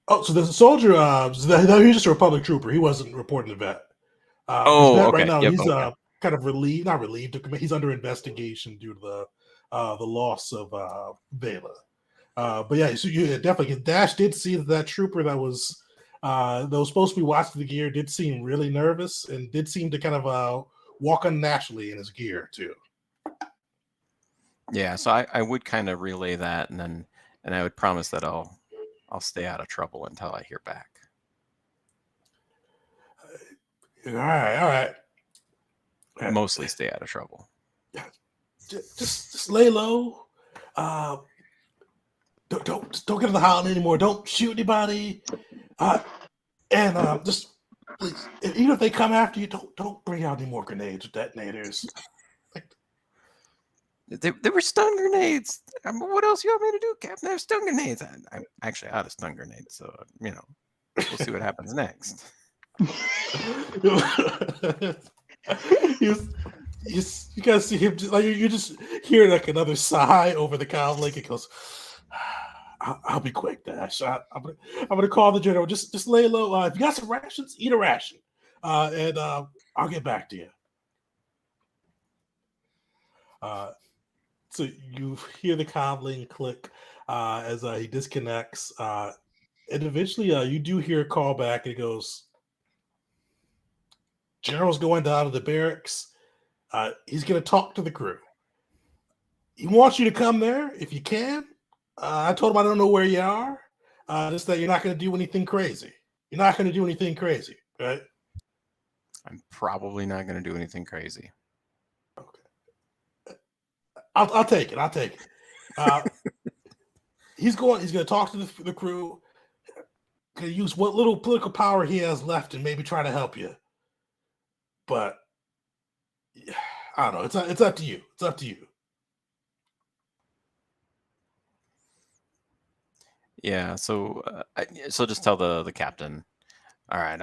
Oh, so there's a soldier. He's just a Republic trooper. He wasn't reporting to Vet. Vet okay. right now, Yep, he's okay. kind of relieved. Not relieved. He's under investigation due to the loss of Vela. But yeah, so you definitely Dash did see that trooper that was supposed to be watching the gear did seem really nervous and did seem to kind of walk unnaturally in his gear too. Yeah, so I would kind of relay that, and I would promise that I'll stay out of trouble until I hear back. All right. Mostly stay out of trouble. Just lay low. Don't get in the house anymore. Don't shoot anybody. And just please, even if they come after you, don't bring out any more grenades or detonators. They were stun grenades. What else you want me to do, Captain? I have stun grenades. I'm actually out of stun grenades, so you know. We'll see what happens next. You guys see him like you just hear like another sigh over the cow lake. It goes, I'll be quick, Dash. I'm gonna call the general. Just lay low. If you got some rations, eat a ration, and I'll get back to you. So you hear the cobling click as he disconnects, and eventually you do hear a call back. And it goes, General's going down to the barracks. He's going to talk to the crew. He wants you to come there if you can. I told him I don't know where you are. Just that you're not going to do anything crazy. You're not going to do anything crazy, right? I'm probably not going to do anything crazy. Okay. I'll take it. I'll take it. He's going to talk to the crew. Going to use what little political power he has left and maybe try to help you. But I don't know. It's up to you. It's up to you. Yeah. So just tell the captain. All right.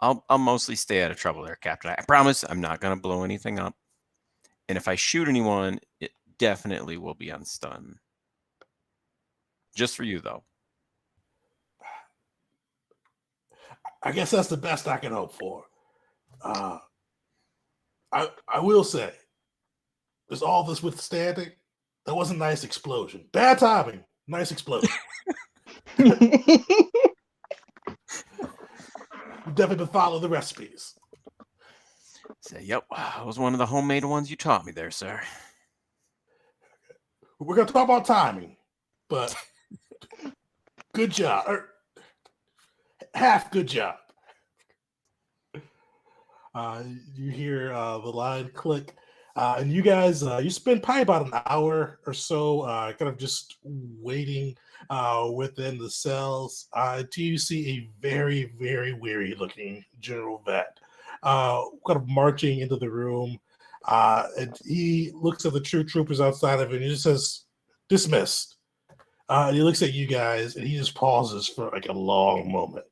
I'll mostly stay out of trouble there, Captain. I promise I'm not going to blow anything up. And if I shoot anyone, it definitely will be on stun. Just for you, though. I guess that's the best I can hope for. I will say, there's all this withstanding. That was a nice explosion. Bad timing. Nice explosion. You've definitely been following the recipes. Say, yep, that was one of the homemade ones you taught me there, sir. We're going to talk about timing, but good job. Or half good job. You hear the line click, and you guys, you spend probably about an hour or so kind of just waiting within the cells until you see a very, very weary looking General Vet kind of marching into the room. And he looks at the troopers outside of it and he just says, dismissed. And he looks at you guys and he just pauses for like a long moment.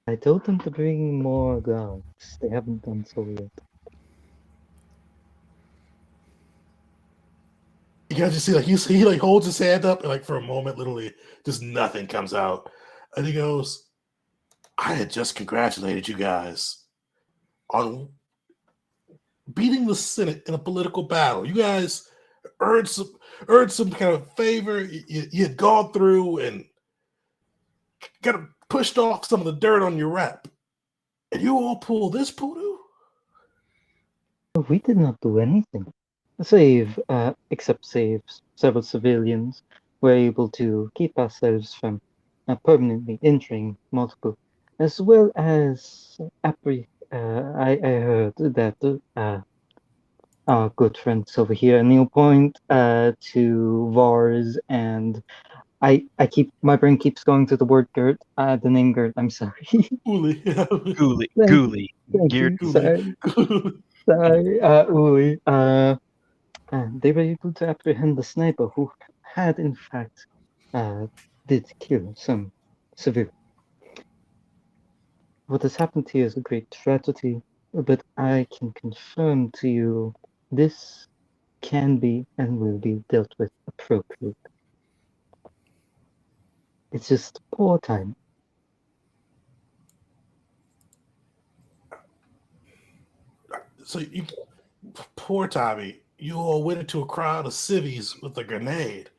I told them to bring more guards. They haven't done so yet. You guys just see like he like holds his hand up and like for a moment, literally just nothing comes out. And he goes, I had just congratulated you guys on beating the Senate in a political battle. You guys earned some kind of favor. You had gone through and kind of pushed off some of the dirt on your rep. And you all pull this poodoo? We did not do anything. Except save several civilians. We're able to keep ourselves from permanently injuring multiple, as well as I heard that our good friends over here, Neil Point, to Vars, and my brain keeps going to the word Gert, the name Gert. I'm sorry. Uli. Gooly. Thank Geared. you. Sorry, Uli. And they were able to apprehend the sniper who had, in fact, did kill some civilians. What has happened here is a great tragedy, but I can confirm to you this can be and will be dealt with appropriately. It's just poor time. So you, poor Tommy, you all went into a crowd of civvies with a grenade,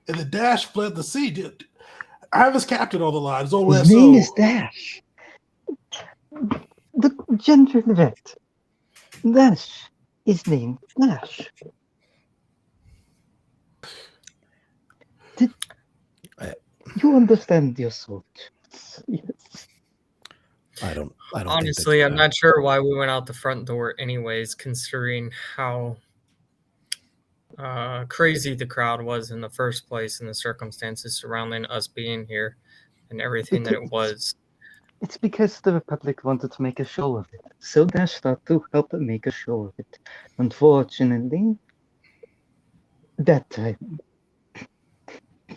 and the Dash fled the sea. I have his captain on the line. His old His name is SO. Dash. The gentle vet. Dash is named Dash. Did you understand your soldiers? Yes. I don't Honestly, think I'm not sure why we went out the front door anyways, considering how crazy the crowd was in the first place and the circumstances surrounding us being here and everything that it was. It's because the Republic wanted to make a show of it. So Dash thought to help them make a show of it. Unfortunately, that time.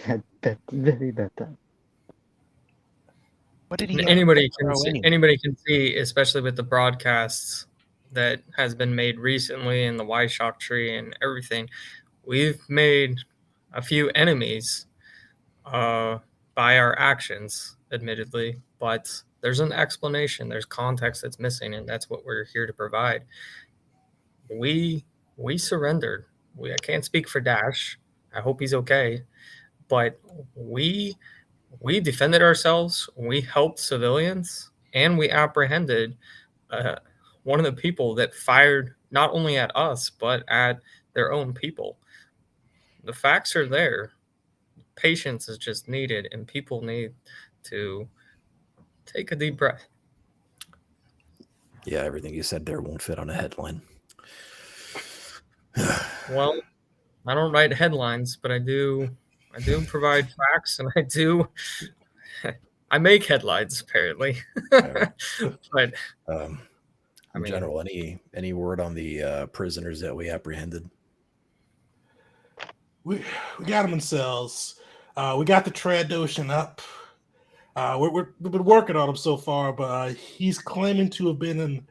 That very bad time. What did he? And have anybody to can throw see, anyway? anybody can see, especially with the broadcasts that has been made recently and the Y Shock tree and everything. We've made a few enemies by our actions, admittedly, but there's an explanation. There's context that's missing, and that's what we're here to provide. We surrendered. I can't speak for Dash. I hope he's okay, but we defended ourselves. We helped civilians, and we apprehended uh, one of the people that fired not only at us but at their own people. The facts are there. Patience is just needed, and people need to take a deep breath. Yeah, everything you said there won't fit on a headline. Well, I don't write headlines, but I do provide facts, and I make headlines apparently. But Um, I in mean, general, any word on the prisoners that we apprehended? We got them in cells. We got the Trandoshan up. We've been working on him so far, but he's claiming to have been an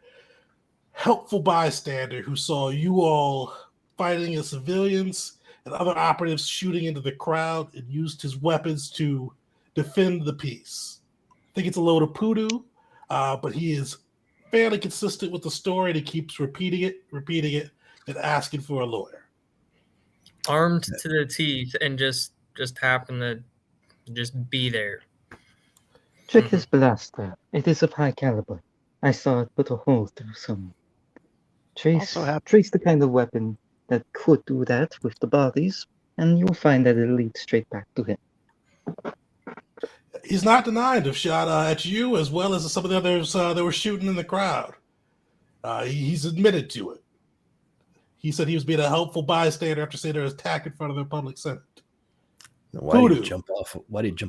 helpful bystander who saw you all fighting as civilians and other operatives shooting into the crowd and used his weapons to defend the peace. I think it's a load of poodoo, but he is fairly consistent with the story and he keeps repeating it, and asking for a lawyer. armed to the teeth and just happen to just be there. Check his blaster. It is of high caliber. I saw it put a hole through someone. Trace the kind of weapon that could do that with the bodies, and you'll find that it'll lead straight back to him. He's not denying to have shot at you as well as some of the others that were shooting in the crowd. He's admitted to it. He said he was being a helpful bystander after seeing their attack in front of the public senate. Why did he jump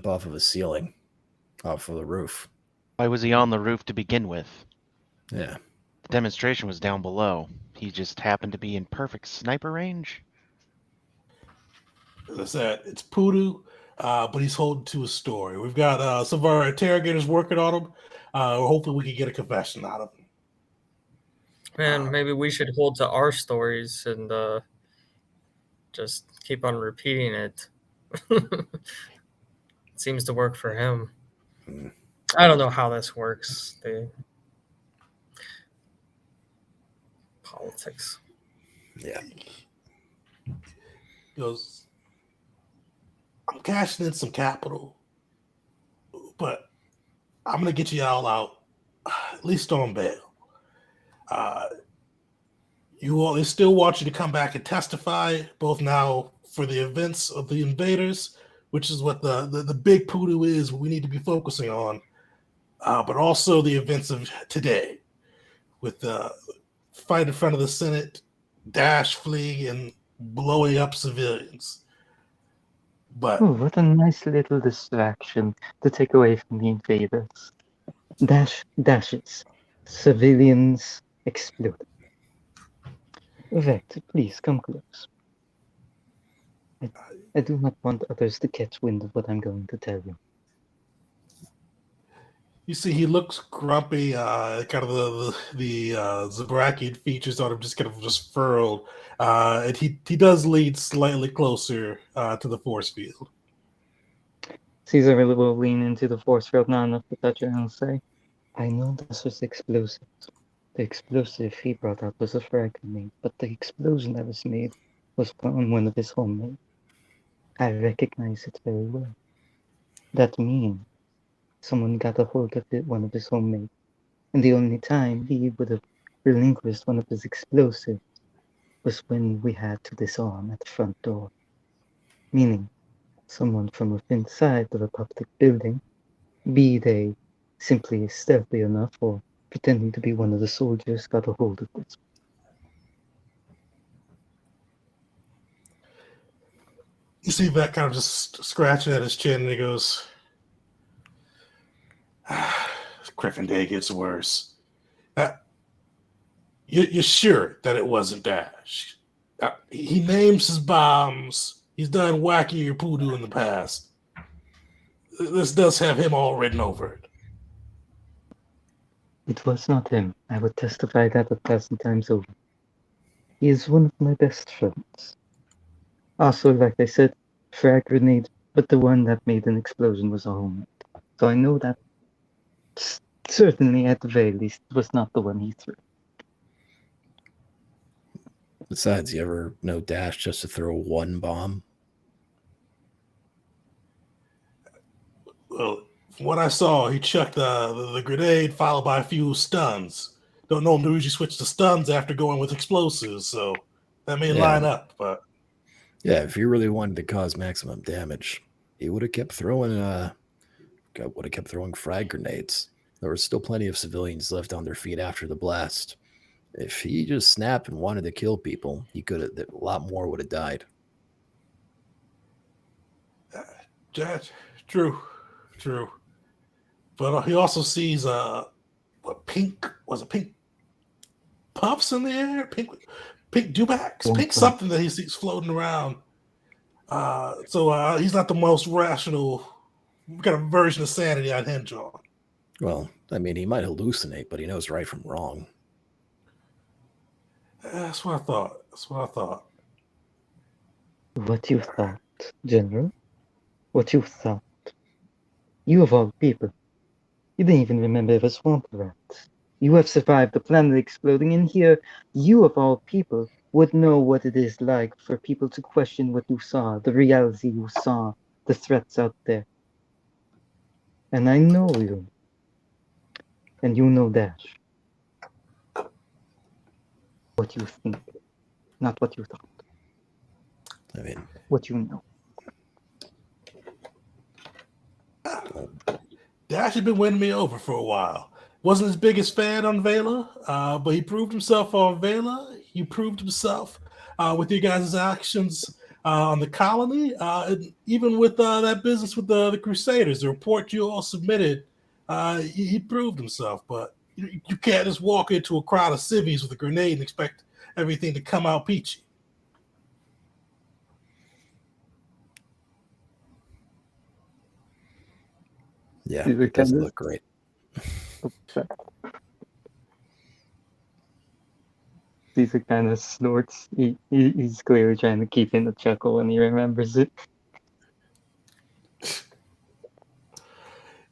off of a ceiling, off of the roof? Why was he on the roof to begin with? Yeah. The demonstration was down below. He just happened to be in perfect sniper range. As I said, it's Poodoo, but he's holding to his story. We've got some of our interrogators working on him. Hopefully we can get a confession out of him. Man, maybe we should hold to our stories and just keep on repeating it. It seems to work for him. I don't know how this works. The politics. Yeah. He goes, I'm cashing in some capital, but I'm going to get you all out, at least on bail. They still want you to come back and testify, both now for the events of the invaders, which is what the big poodoo is we need to be focusing on, but also the events of today with the fight in front of the Senate, Dash fleeing and blowing up civilians. But Oh, what a nice little distraction to take away from the invaders. Dashes. Civilians explode. Vect, please come close. I do not want others to catch wind of what I'm going to tell you. you see, he looks grumpy. Kind of the Zabrakian features on him just furrowed, and he does lean slightly closer to the force field. Caesar will lean into the force field, not enough to touch it, and say, I know this was explosive. The explosive he brought out was a frag grenade, but the explosion that was made was on one of his homemade. I recognize it very well. That means someone got a hold of it, one of his homemade, and the only time he would have relinquished one of his explosives was when we had to disarm at the front door. Meaning, someone from within inside of a public building, be they simply stealthy enough or pretending to be one of the soldiers, got a hold of this. You see that kind of just scratching at his chin, and he goes, Griffin Day gets worse. You're sure that it wasn't Dash? He names his bombs. He's done wackier poodoo in the past. This does have him all written over it. It was not him. I would testify that 1,000 times over. He is one of my best friends. Also, like I said, frag grenade, but the one that made an explosion was a homemade. So I know that certainly, at the very least, it was not the one he threw. Besides, you ever know Dash just to throw one bomb? Well, from what I saw, he chucked the grenade followed by a few stuns. Don't know him to usually switch to stuns after going with explosives, so that may Yeah. line up. But Yeah, if he really wanted to cause maximum damage, he would have kept throwing frag grenades. There were still plenty of civilians left on their feet after the blast. If he just snapped and wanted to kill people, he could have. A lot more would have died. true. But he also sees pink puffs in the air, pink dewbacks, pink something that he sees floating around. So he's not the most rational kind of version of sanity I'd hinge on. Well, I mean, he might hallucinate, but he knows right from wrong. That's what I thought. What you thought, General? What you thought? You of all people. You didn't even remember the swamp rat. You have survived the planet exploding, and here, you of all people would know what it is like for people to question what you saw, the reality you saw, the threats out there. And I know you. And you know Dash. What you think, not what you thought. I mean, what you know. Dash had been winning me over for a while. Wasn't his biggest fan on Vela, but he proved himself on Vela. He proved himself with you guys' actions on the colony, and even with that business with the Crusaders, the report you all submitted, he proved himself. But you can't just walk into a crowd of civvies with a grenade and expect everything to come out peachy. Yeah, it doesn't look great. Caesar kind of snorts. He's clearly trying to keep in a chuckle when he remembers it.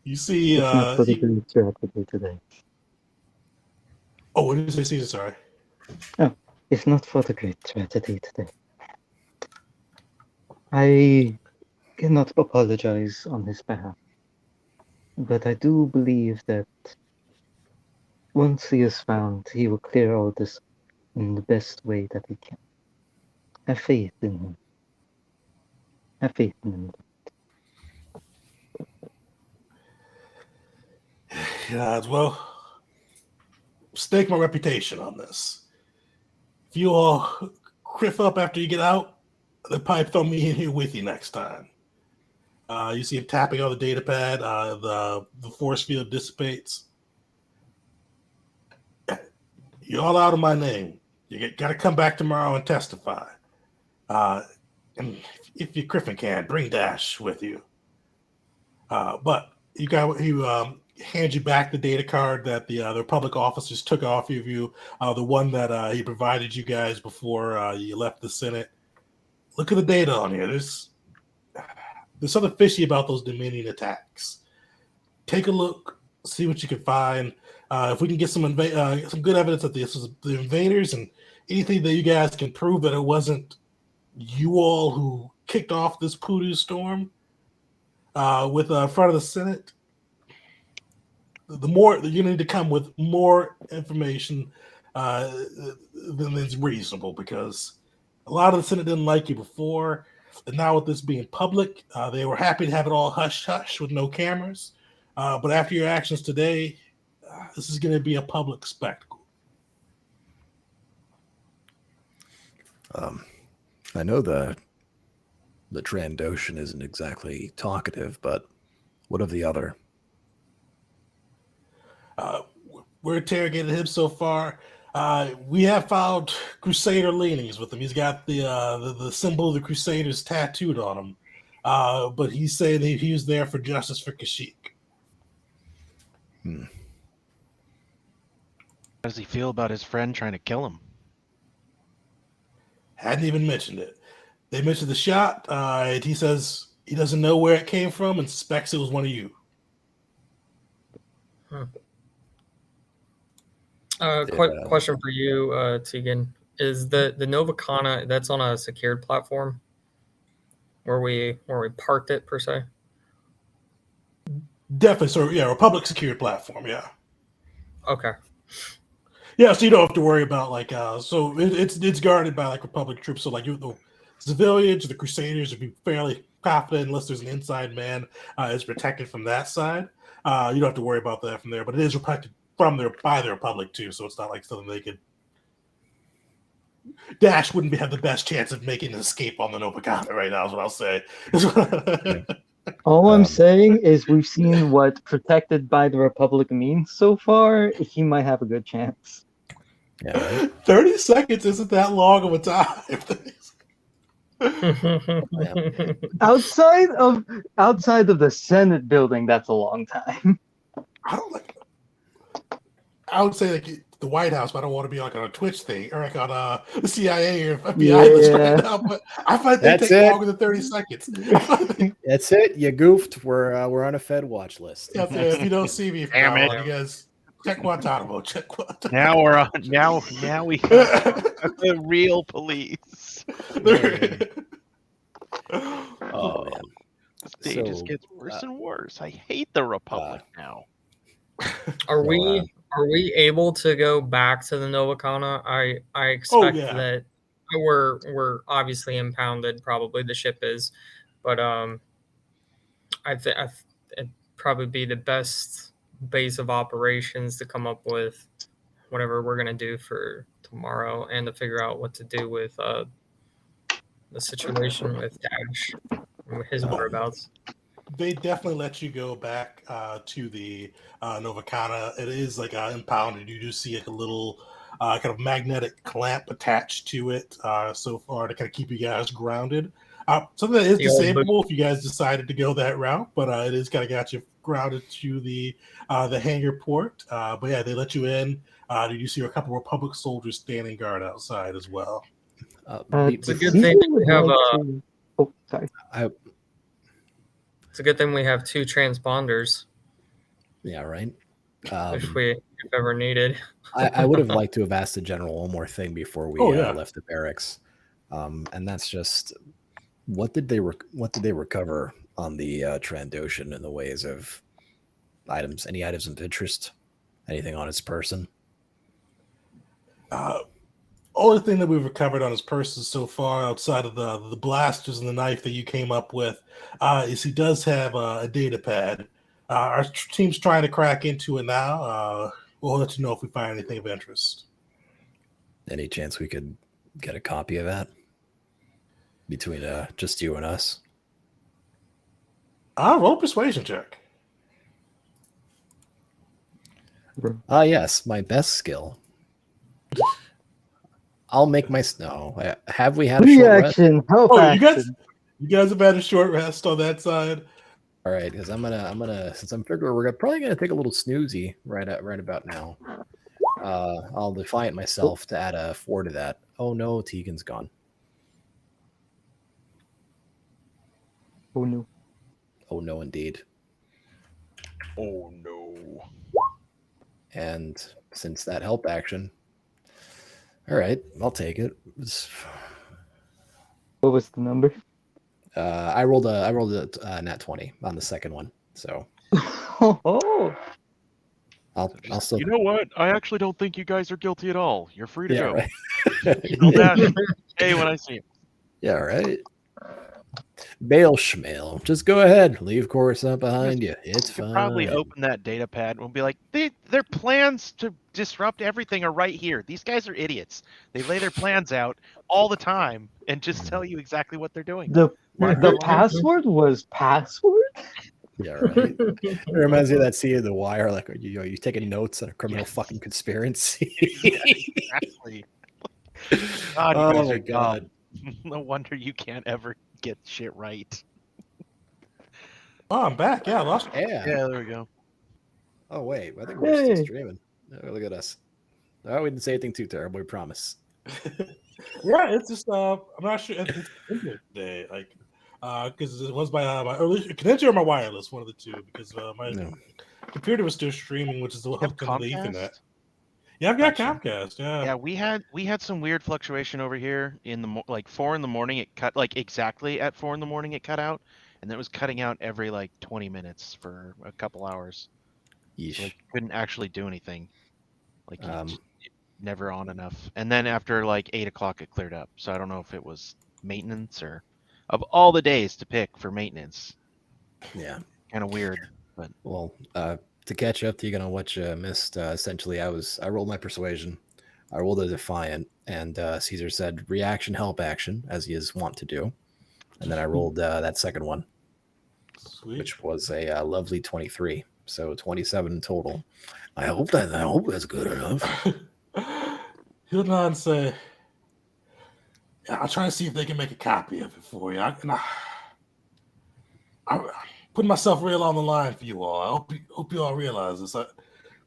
You see, it's not for the great tragedy today. Oh, what did you say, Caesar? Sorry. Oh, it's not for the great tragedy today. I cannot apologize on his behalf, but I do believe that once he is found, he will clear all this in the best way that he can. Have faith in him. Have faith in him. Yeah, well, stake my reputation on this. If you all criff up after you get out, then probably throw me in here with you next time. You see him tapping on the data pad. The force field dissipates. You're all out of my name. You got to come back tomorrow and testify. And if you Griffin can, bring Dash with you. But he hands you back the data card that the Republic officers took off of you, the one that he provided you guys before you left the Senate. Look at the data on here. There's something fishy about those Dominion attacks. Take a look, see what you can find. If we can get some good evidence that this was the invaders and anything that you guys can prove that it wasn't you all who kicked off this poodoo storm with front of the Senate, the more you need to come with more information than is reasonable, because a lot of the Senate didn't like you before, and now with this being public, they were happy to have it all hush hush with no cameras. But after your actions today, this is going to be a public spectacle. I know the Trandoshan isn't exactly talkative, but what of the other? We're interrogating him so far. We have found Crusader leanings with him. He's got the symbol of the Crusaders tattooed on him. But he's saying that he was there for justice for Kashyyyk. How does he feel about his friend trying to kill him? Hadn't even mentioned it. They mentioned the shot, and he says he doesn't know where it came from and suspects it was one of you. Question for you, Tegan. Is the Novacana that's on a secured platform where we parked it per se? Definitely, so yeah, a public secured platform, yeah. Okay. Yeah, so you don't have to worry about so it's guarded by like Republic troops. So like the civilians, the Crusaders would be fairly confident unless there's an inside man is protected from that side. You don't have to worry about that from there, but it is protected from there by the Republic too. So it's not like something they could. Dash wouldn't have the best chance of making an escape on the Novacana right now. Is what I'll say. All I'm saying is we've seen what protected by the Republic means so far. He might have a good chance. Yeah, right. 30 seconds isn't that long of a time. Outside of the Senate building, that's a long time. I don't like. I would say like the White House, but I don't want to be like on a Twitch thing or like on the CIA or FBI list right now. But I find they That's take it. longer than 30 seconds. That's it. You goofed. We're on a Fed watch list. That's it. If you don't see me, from Damn now it. on, you guys check Guantanamo. Check Guantanamo. Now we're on. Now we have the real police. Oh man. This day just So, gets worse and worse. I hate the Republic now. Are So, we able to go back to the Novacana? I expect yeah. that we're obviously impounded. Probably the ship is, but I think it'd probably be the best base of operations to come up with whatever we're gonna do for tomorrow and to figure out what to do with the situation with Dash and his whereabouts. They definitely let you go back to the Novacana. It is like impounded. You do see like a little kind of magnetic clamp attached to it so far to kind of keep you guys grounded. Something that is disableable if you guys decided to go that route, but it is kind of got you grounded to the hangar port. But yeah, they let you in. You see a couple of Republic soldiers standing guard outside as well. It's a good thing we have. Oh, sorry. It's a good thing we have 2 transponders. Yeah, right. If ever needed. I would have liked to have asked the general one more thing before we left the barracks, and that's just what did they recover on the Trandoshan in the ways of items? Any items of interest? Anything on his person? Only thing that we've recovered on his person so far, outside of the blasters and the knife that you came up with, is he does have a data pad. Our team's trying to crack into it now. We'll let you know if we find anything of interest. Any chance we could get a copy of that between just you and us? Roll a persuasion check. Yes, my best skill. I'll make my no. Have we had a short rest? Reaction. Help action. You guys have had a short rest on that side. All right, because I'm gonna since I'm figuring we're probably gonna take a little snoozy right about now. I'll defiant myself to add a 4 to that. Oh no, Tegan's gone. Oh no. Oh no, indeed. Oh no. And since that help action, all right, I'll take it. What was the number? I rolled a nat 20 on the second one, so Oh. I'll still. You know what? I actually don't think you guys are guilty at all. You're free to go. Right. I'll dash. Hey, when I see him. Yeah, right. Bail schmail. Just go ahead. Leave Coruscant behind you. It's fine. Probably open that data pad and we'll be like, their plans to disrupt everything are right here. These guys are idiots. They lay their plans out all the time and just tell you exactly what they're doing. The password was password? Yeah, right. It reminds me of that scene of The Wire, like you taking notes on a criminal fucking conspiracy. Exactly. God, you Oh guys my are God. dumb. No wonder you can't ever get shit right. Oh, I'm back. Yeah, I lost. Yeah. Yeah, there we go. Oh wait, I think we're still Hey. streaming. Oh, look at us. Oh, we didn't say anything too terrible. We promise. Yeah, it's just I'm not sure it's internet today, like because it was my early connection or my wireless, one of the two, because my No. computer was still streaming, which is You have hooked into the Ethernet. Comcast? Yeah, I've got Gotcha. Comcast. Yeah, Yeah, we had some weird fluctuation over here in the like 4 in the morning. It cut like exactly at 4 in the morning. It cut out, and then it was cutting out every like 20 minutes for a couple hours. So Yeesh. like couldn't actually do anything. Like Um, just never on enough. And then after like 8 o'clock, it cleared up. So I don't know if it was maintenance or of all the days to pick for maintenance. Yeah. Kind of weird, but Well, to catch up to you on what you missed, essentially, I rolled my persuasion. I rolled a defiant, and Caesar said reaction, help action, as he is wont to do. And then I rolled that second one, sweet. which was a lovely 23. So 27 in total. I hope that's good enough. He'll nod and say, yeah, I'll try to see if they can make a copy of it for you. I'm putting myself real on the line for you all. I hope you all realize this.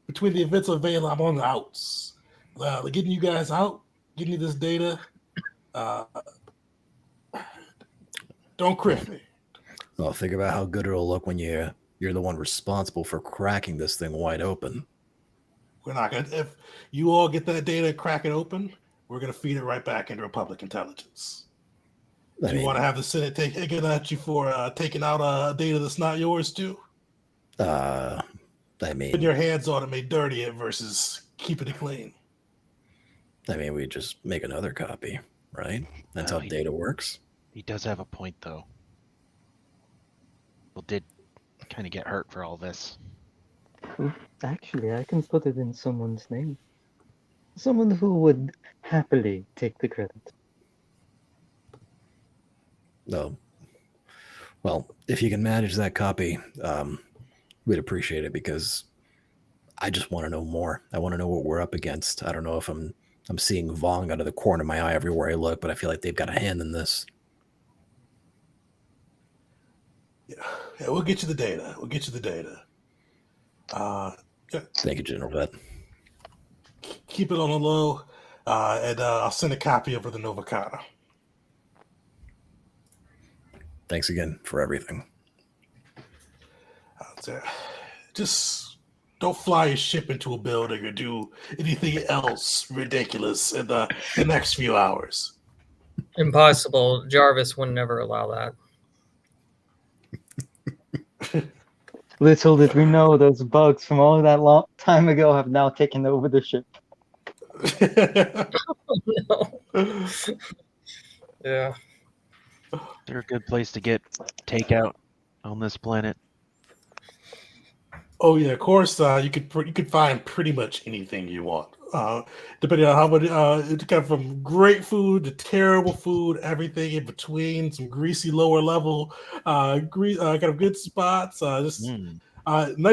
Between the events of Vela, I'm on the outs. Getting you guys out, getting you this data. Don't criff me. Well, think about how good it'll look when you're the one responsible for cracking this thing wide open. We're not gonna. If you all get that data, crack it open, we're gonna feed it right back into Republic intelligence. Do you want to have the Senate taking at you for taking out data that's not yours too? I Putting mean, your hands on it may dirty it versus keeping it clean. we just make another copy, right? That's Well, how data works. he does have a point though. Well, did kind of get hurt for all this. Actually, I can put it in someone's name. Someone who would happily take the credit. No. Well, if you can manage that copy, we'd appreciate it, because I just want to know more. I want to know what we're up against. I don't know if I'm seeing Vong out of the corner of my eye everywhere I look, but I feel like they've got a hand in this. Yeah, we'll get you the data. Thank you, General Vet. Keep it on the low, and I'll send a copy over the Novacana. Thanks again for everything. Just don't fly your ship into a building or do anything else ridiculous in the next few hours. Impossible. Jarvis would never allow that. Little did we know those bugs from all that long time ago have now taken over the ship. No. Yeah. They're a good place to get takeout on this planet. Oh yeah, of course. You could find pretty much anything you want, depending on how much. It's kind of from great food to terrible food, everything in between. Some greasy lower level, kind of good spots. Nice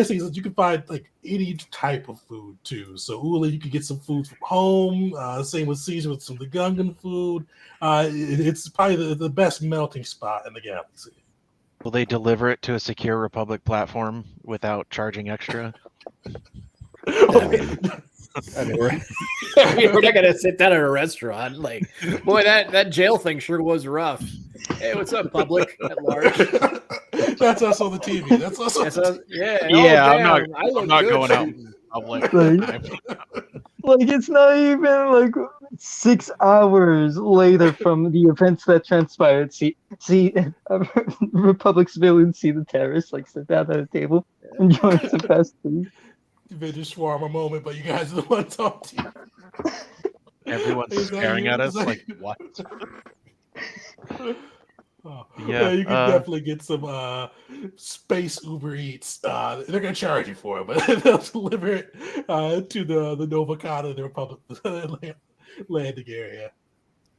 thing is that you can find like any type of food too. So Uli, you can get some food from home. Same with Caesar with some of the Gungan food. It's probably the best melting spot in the galaxy. Will they deliver it to a secure Republic platform without charging extra? I mean, we're not gonna sit down at a restaurant. Like, boy, that jail thing sure was rough. Hey, what's up, public at large? That's us on the TV. That's us. Yeah, damn, I'm not going out in public. Like it's not even like 6 hours later from the events that transpired. See, Republic civilians see the terrorists like sit down at a table, enjoying some fast food. Vintage shawarma moment, but you guys are the ones on TV. Everyone's staring at us like, what? Yeah, you can definitely get some space Uber Eats. They're gonna charge you for it, but they'll deliver it to the Novacana, the Republic landing area.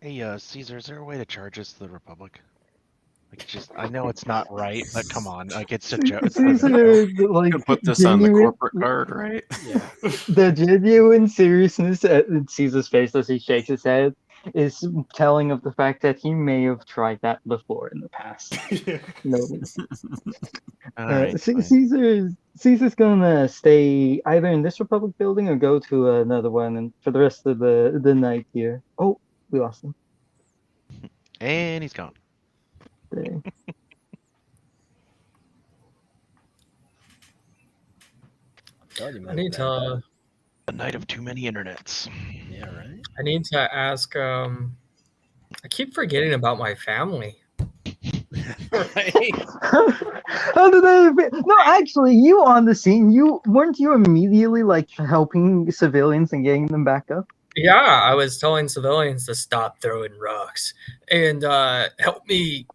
Hey, Caesar, is there a way to charge us to the Republic? Like, just I know it's not right, but come on, like it's a joke. Caesar, like, You can put this on the corporate card, right? Yeah. The genuine seriousness in Caesar's face as he shakes his head is telling of the fact that he may have tried that before in the past. No. All right. fine. Caesar's gonna stay either in this Republic building or go to another one, and for the rest of the night here. Oh, we lost him. And he's gone. Dang. Thought you might I have need backed to. up. A night of too many internets. Yeah, right. I need to ask. I keep forgetting about my family. Right. How did No, actually, you on the scene. You weren't you immediately like helping civilians and getting them back up? Yeah, I was telling civilians to stop throwing rocks and help me.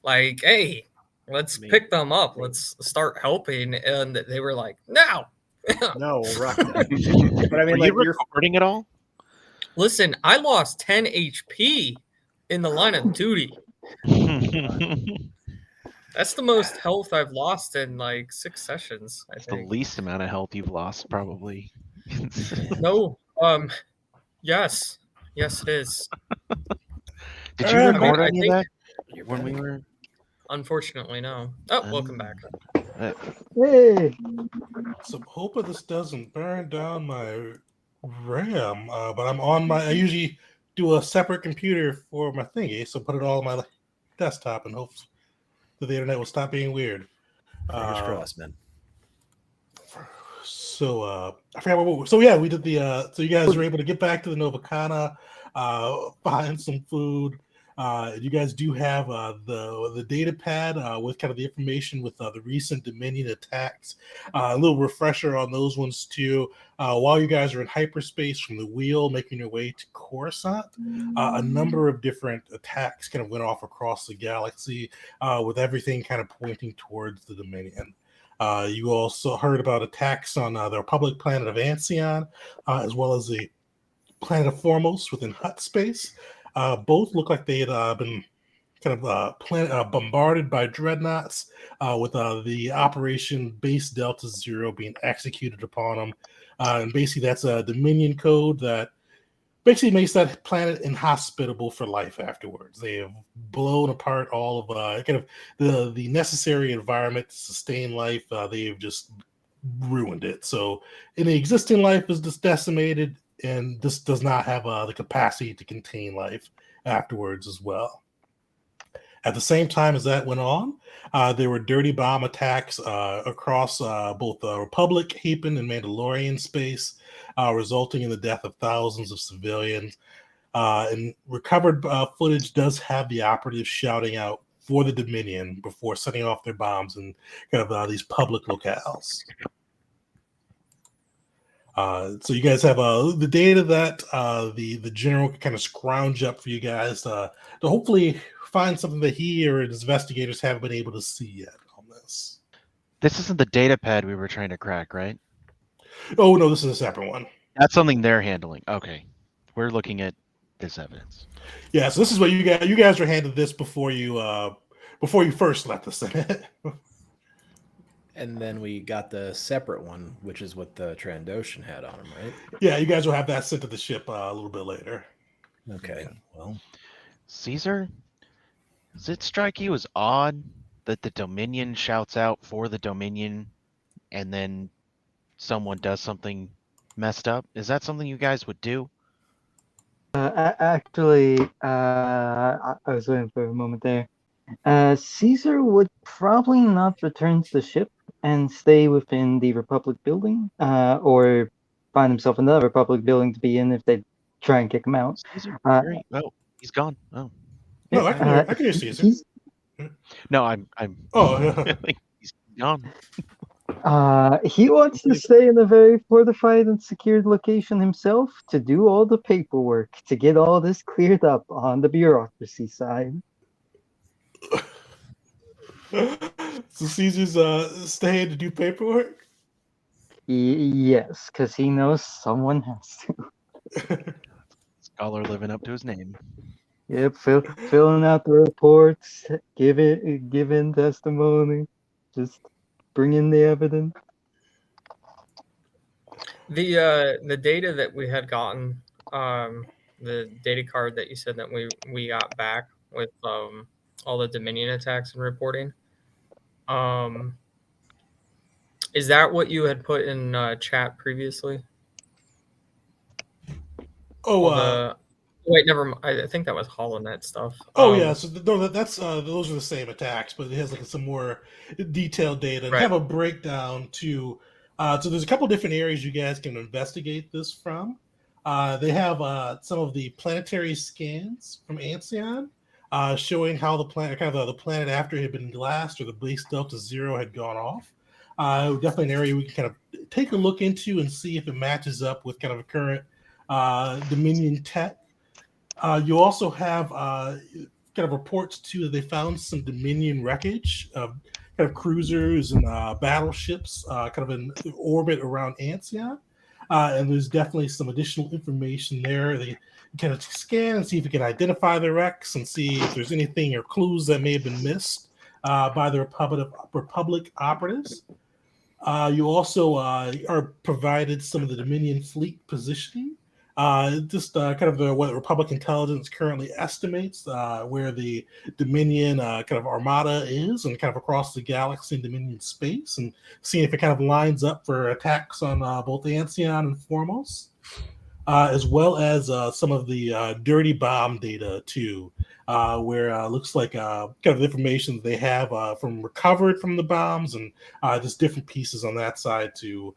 Like, hey, let's Me. pick them up. Let's start helping. And they were like, no. No, we'll rock that. But I mean, Were like, you you're recording it all? Listen, I lost 10 HP in the line of duty. That's the most health I've lost in like 6 sessions, I It's the think. least amount of health you've lost, probably. No, yes, it is. Did you I record I any of think- that you're when we back. were? Unfortunately, no. Oh, welcome back. Hey, So I'm hoping this doesn't burn down my RAM, but I'm on my. I usually do a separate computer for my thingy, so put it all on my desktop and hope that the internet will stop being weird. Fingers crossed, man. So I forgot what. So yeah, we did the. So you guys were able to get back to the Novacana, find some food. You guys do have the data pad with kind of the information with the recent Dominion attacks. A little refresher on those ones too. While you guys are in hyperspace from the wheel, making your way to Coruscant, a number of different attacks kind of went off across the galaxy, with everything kind of pointing towards the Dominion. You also heard about attacks on the Republic planet of Ancion, as well as the planet of Formos within Hut space. Both look like they had been kind of bombarded by dreadnoughts, with the Operation Base Delta Zero being executed upon them. And basically, that's a Dominion code that basically makes that planet inhospitable for life afterwards. They have blown apart all of kind of the necessary environment to sustain life. They have just ruined it. So any existing life is just decimated, and this does not have the capacity to contain life afterwards as well. At the same time as that went on, there were dirty bomb attacks across both Republic, Hapen, and Mandalorian space, resulting in the death of thousands of civilians. And recovered footage does have the operatives shouting out for the Dominion before setting off their bombs in kind of these public locales. So you guys have the data that the general can kind of scrounge up for you guys to hopefully find something that he or his investigators haven't been able to see yet on this. This isn't the data pad we were trying to crack, right? Oh no, this is a separate one. That's something they're handling. Okay, we're looking at this evidence. Yeah, so this is what you guys were handed this before you first left the Senate. And then we got the separate one, which is what the Trandoshan had on him, right? Yeah, you guys will have that sent to the ship a little bit later. Okay, well, Caesar, does it strike you as odd that the Dominion shouts out for the Dominion and then someone does something messed up? Is that something you guys would do? actually, I was waiting for a moment there. Caesar would probably not return to the ship and stay within the Republic building, or find himself another Republic building to be in if they try and kick him out. Caesar? Uh, Great. Oh, he's gone. Oh. No, I can hear he- Caesar. he's- No, I'm Oh, yeah. he's gone. he wants to stay in a very fortified and secured location himself to do all the paperwork to get all this cleared up on the bureaucracy side. So Caesar's staying to do paperwork. Yes, because he knows someone has to. Scholar living up to his name. Yep, filling out the reports, giving testimony, just bringing the evidence. The data that we had gotten the data card that you said that we got back with all the Dominion attacks and reporting. Is that what you had put in chat previously? Oh, All the wait, never mind. I think that was HoloNet stuff. Oh yeah, so that's those are the same attacks, but it has like some more detailed data and Right. have a breakdown to. So there's a couple different areas you guys can investigate this from. They have some of the planetary scans from Ancyon, showing how the planet, kind of the planet after it had been glassed or the base delta zero had gone off. Definitely an area we can kind of take a look into and see if it matches up with kind of a current Dominion tech. You also have kind of reports too that they found some Dominion wreckage of kind of cruisers and battleships kind of in orbit around Ancyon. And there's definitely some additional information there. They kind of scan and see if you can identify the wrecks and see if there's anything or clues that may have been missed by the Republic operatives. You also are provided some of the Dominion fleet positioning. Just kind of what Republic intelligence currently estimates where the Dominion kind of armada is and kind of across the galaxy in Dominion space, and seeing if it kind of lines up for attacks on both Ancyon and Formos, as well as some of the dirty bomb data too, where looks like kind of the information they have from recovered from the bombs and just different pieces on that side to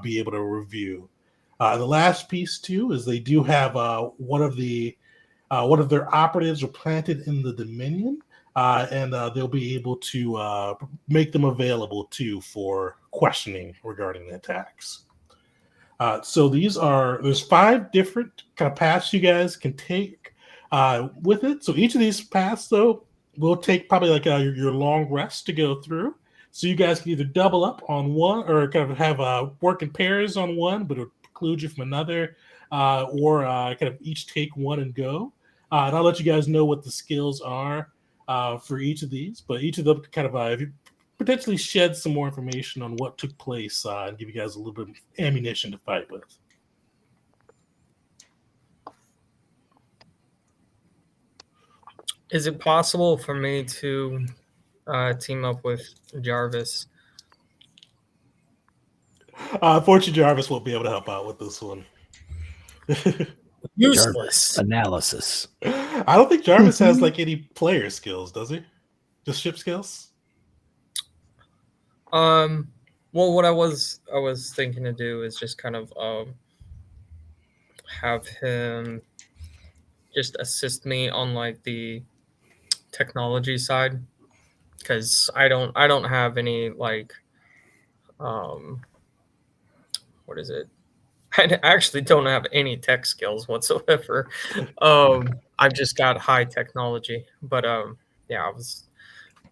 be able to review. The last piece too is they do have one of their operatives are planted in the Dominion, and they'll be able to make them available too for questioning regarding the attacks. So there's 5 different kind of paths you guys can take with it. So each of these paths though will take probably like your long rest to go through. So you guys can either double up on one or kind of have work in pairs on one, but it'll preclude you from another, or kind of each take one and go. And I'll let you guys know what the skills are for each of these, but each of them kind of if you potentially shed some more information on what took place and give you guys a little bit of ammunition to fight with. Is it possible for me to team up with Jarvis? Unfortunately, Jarvis won't be able to help out with this one. Useless. Analysis. I don't think Jarvis has like any player skills, does he? Just ship skills? Well, what I was thinking to do is just kind of have him just assist me on like the technology side, because I don't have any like what is it? I actually don't have any tech skills whatsoever. I've just got high technology, but yeah, I was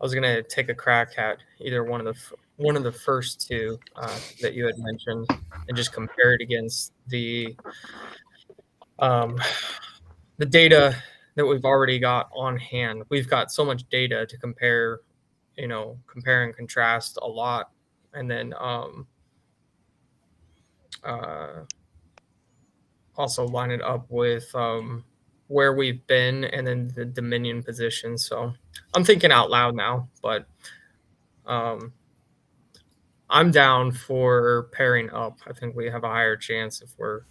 gonna take a crack at either one of the first two that you had mentioned, and just compare it against the data that we've already got on hand. We've got so much data to compare, compare and contrast a lot, and then also line it up with where we've been and then the Dominion position. So I'm thinking out loud now, but I'm down for pairing up. I think we have a higher chance if we're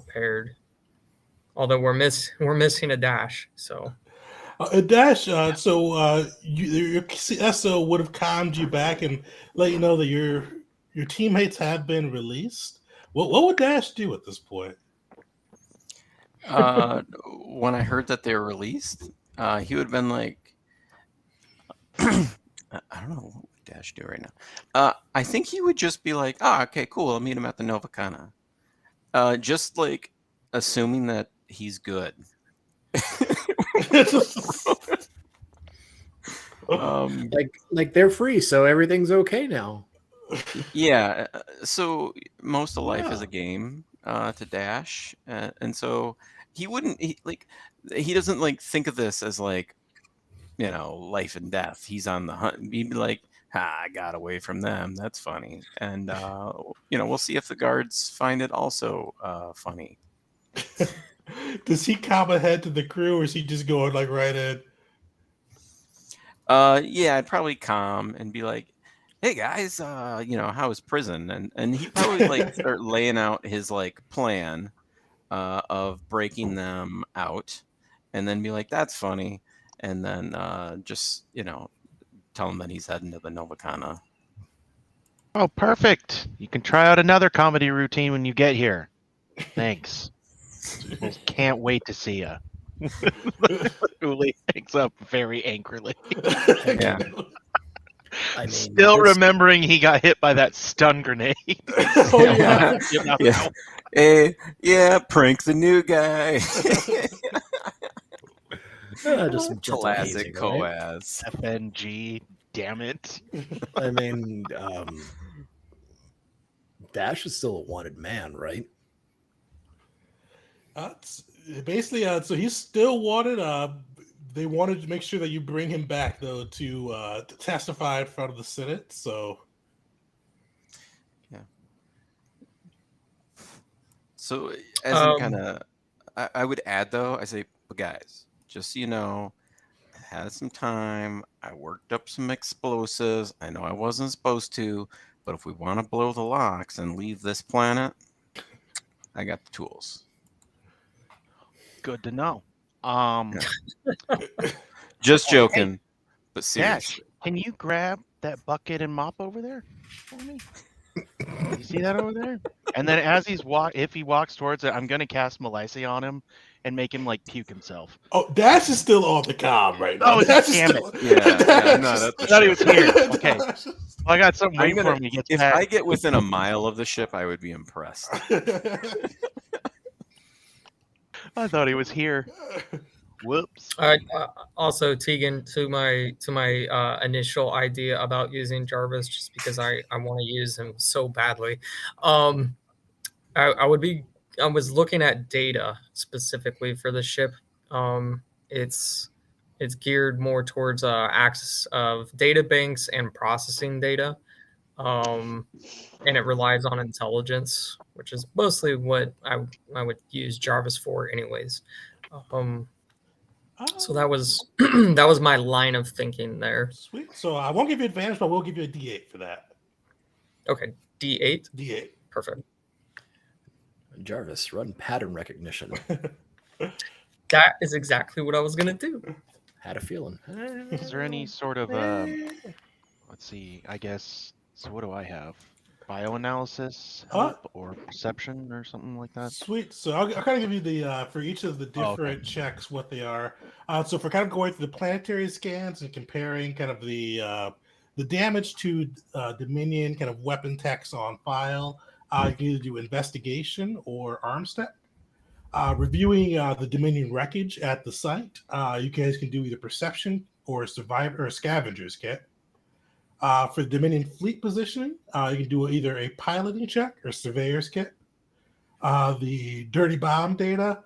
paired. Although we're missing a dash, so. Dash, your SO would have calmed you back and let you know that your teammates have been released. What would Dash do at this point? When I heard that they were released, he would have been like, I don't know what would Dash do right now. I think he would just be like, okay, cool. I'll meet him at the Novacana. Just like assuming that he's good. Like they're free, so everything's okay now. Yeah. So most of life is a game to Dash, and so he wouldn't he doesn't like think of this as like life and death. He's on the hunt. He'd be like, I got away from them. That's funny. And we'll see if the guards find it also funny. Does he come ahead to the crew, or is he just going like right in? Yeah, I'd probably calm and be like, "Hey guys, how was prison?" And he'd probably like start laying out his like plan of breaking them out, and then be like, "That's funny," and then just tell him that he's heading to the Novacana. Oh, perfect. You can try out another comedy routine when you get here. Thanks. Well, can't wait to see ya. Uli hangs up very angrily. Yeah. I mean, Still this- remembering he got hit by that stun grenade. Oh yeah. Yeah, prank the new guy. just some gentle Classic hazing, right? Coaz. FNG, damn it. I mean, Dash is still a wanted man, right? Basically, so he's still wanted. They wanted to make sure that you bring him back though to testify in front of the Senate. So So as in kind of, I would add though, I say, but guys, just so you know, I had some time. I worked up some explosives. I know I wasn't supposed to, but if we want to blow the locks and leave this planet, I got the tools. Good to know. Just Hey, joking, but Dash, seriously. can you grab that bucket and mop over there for me? You see that over there? And then as if he walks towards it, I'm gonna cast Melissa on him and make him like puke himself. Dash is still on the comm right now. Oh, Dash is damn still, it. Yeah, I'm not Dash at the I thought he was ship. here. is- Okay. Dash is- Well, I got something I'm waiting for gonna, him when he gets if back. I get within a mile of the ship, I would be impressed. I thought he was here. Whoops. Also, Tegan, to my initial idea about using Jarvis, just because I want to use him so badly. I was looking at data specifically for the ship. It's geared more towards access of data banks and processing data, and it relies on intelligence, which is mostly what I would use Jarvis for, anyways. So that was that was my line of thinking there. Sweet. So I won't give you advantage, but we'll give you a D8 for that. Okay, D8, D8. perfect. Jarvis, run pattern recognition. That is exactly what I was gonna do. Had a feeling. Is there any sort of let's see, I guess, so what do I have? Bioanalysis help or perception or something like that? Sweet. So I'll kind of give you the for each of the different okay. checks what they are. So for kind of going through the planetary scans and comparing kind of the damage to Dominion kind of weapon techs on file, you can either do investigation or arms tech. Reviewing the Dominion wreckage at the site, you guys can do either perception or survivor or scavenger's kit. For the Dominion fleet positioning, you can do either a piloting check or surveyor's kit. The dirty bomb data,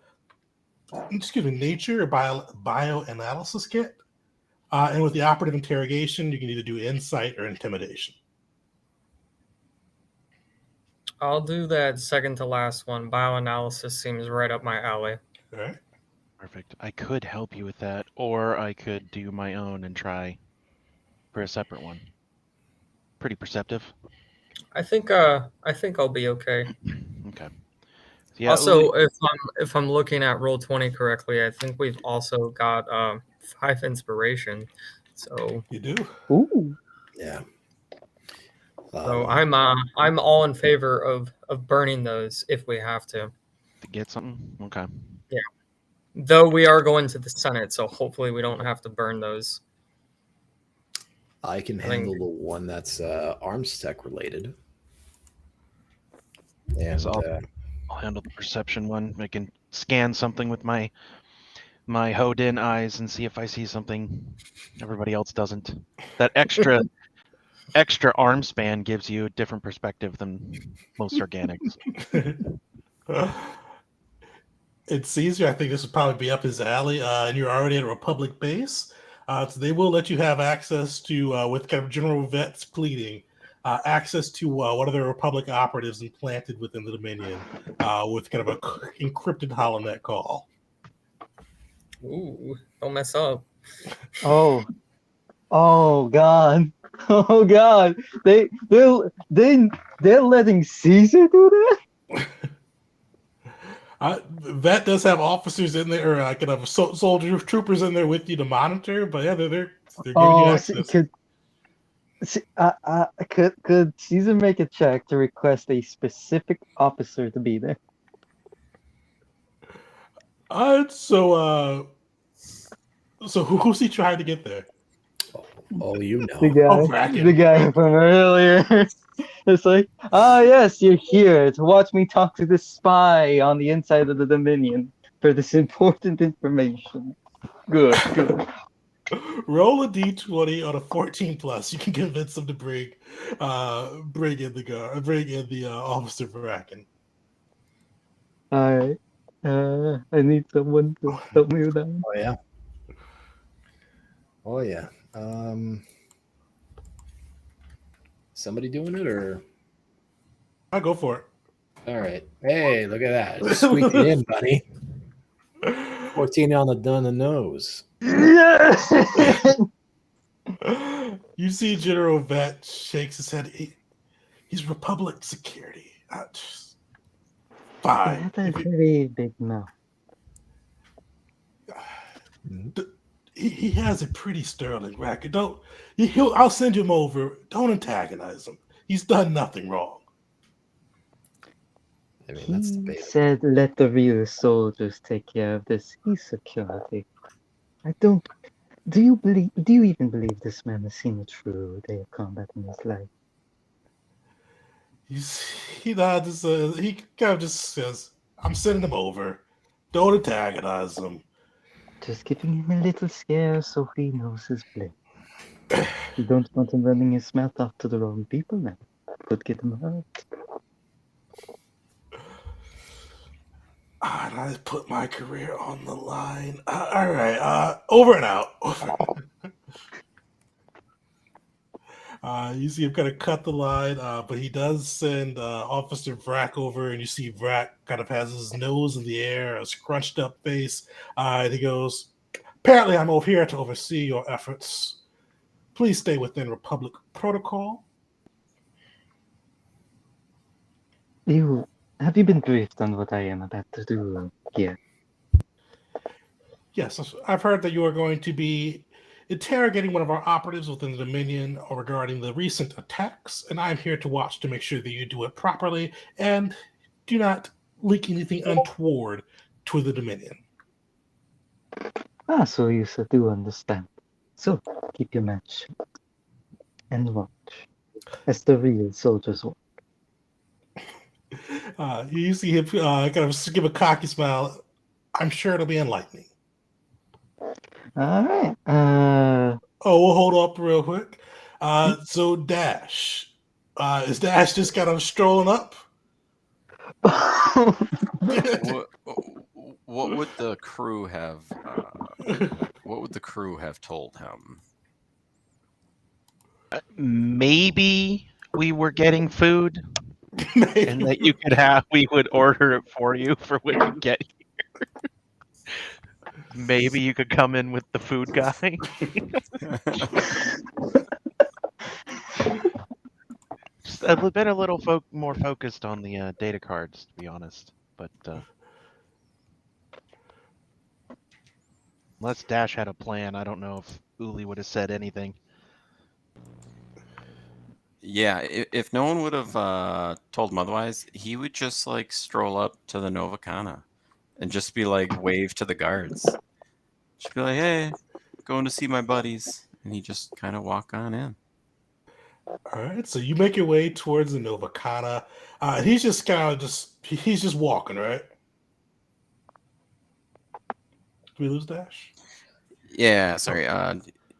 nature or bioanalysis kit. And with the operative interrogation, you can either do insight or intimidation. I'll do that second to last one. Bioanalysis seems right up my alley. All right. Perfect. I could help you with that, or I could do my own and try for a separate one. Pretty perceptive. I think I'll be okay. Okay. Yeah, Also, if I'm looking at Roll20 correctly, I think we've also got 5 inspiration. So You do. Ooh. Yeah. so I'm all in favor of burning those if we have to. to get something. Okay. Though we are going to the Senate, so hopefully we don't have to burn those. I can I think- handle the one that's arms tech related. Yes, And I'll handle the perception one. I can scan something with my Hodin eyes and see if I see something everybody else doesn't. That extra arm span gives you a different perspective than most organics. It's Caesar. I think this would probably be up his alley. And you're already at a Republic base. So they will let you have access to, with kind of General Vets pleading, access to one of the Republic operatives implanted within the Dominion with kind of a encrypted holonet call. Ooh, don't mess up. Oh, oh God, oh God! They're letting Caesar do that. That does have officers in there, or kind of soldier troopers in there with you to monitor. But yeah, they're giving you Oh, access. could Caesar make a check to request a specific officer to be there? So who's he trying to get there? Oh, you The know. Oh, guy, Bracken. the guy from earlier. It's like, yes, you're here to watch me talk to this spy on the inside of the Dominion for this important information. Good, good. Roll a d20 on a 14 plus. You can convince him to bring in the officer Bracken. All right. I need someone to help me with that one. Oh yeah. Oh yeah. Somebody doing it or? I go for it. All right. Hey, look at that! Just squeaked it in, buddy. 14 on the nose. You see General Vet shakes his head. He's Republic security. Fine. That's a very big mouth. He has a pretty sterling record. I'll send him over. Don't antagonize him. He's done nothing wrong. I mean, that's He debatable. said, "Let the real soldiers take care of this. He's security." I don't. Do you even believe this man has seen a true day of combat in his life? He kind of just says, "I'm sending him over. Don't antagonize him." Just giving him a little scare so he knows his place. You don't want him running his mouth off to the wrong people now. Could get him hurt. And I put my career on the line. All right. Over and out. You see him kind of cut the line, but he does send Officer Vrack over, and you see Vrack kind of has his nose in the air, a scrunched up face, and he goes, "Apparently, I'm over here to oversee your efforts. Please stay within Republic protocol." Have you been briefed on what I am about to do here? Yes, I've heard that you are going to be interrogating one of our operatives within the Dominion regarding the recent attacks, and I'm here to watch to make sure that you do it properly and do not leak anything untoward to the Dominion. So you do understand. So keep your mouth shut and watch as the real soldiers walk. You see him kind of give a cocky smile. I'm sure it'll be enlightening. All right. Oh, we'll hold up real quick. So Dash. Is Dash just kind of strolling up? What would the crew have? What would the crew have told him? Maybe we were getting food, and that we would order it for you for when you get here. Maybe you could come in with the food guy. Just a little more focused on the data cards, to be honest. But unless Dash had a plan, I don't know if Uli would have said anything. Yeah, if no one would have told him otherwise, he would just like stroll up to the Novacana and just be like wave to the guards. Just be like, "Hey, going to see my buddies," and he just kind of walk on in. All right, so you make your way towards the Novacana. He's just he's just walking, right? Did we lose Dash? Yeah, sorry.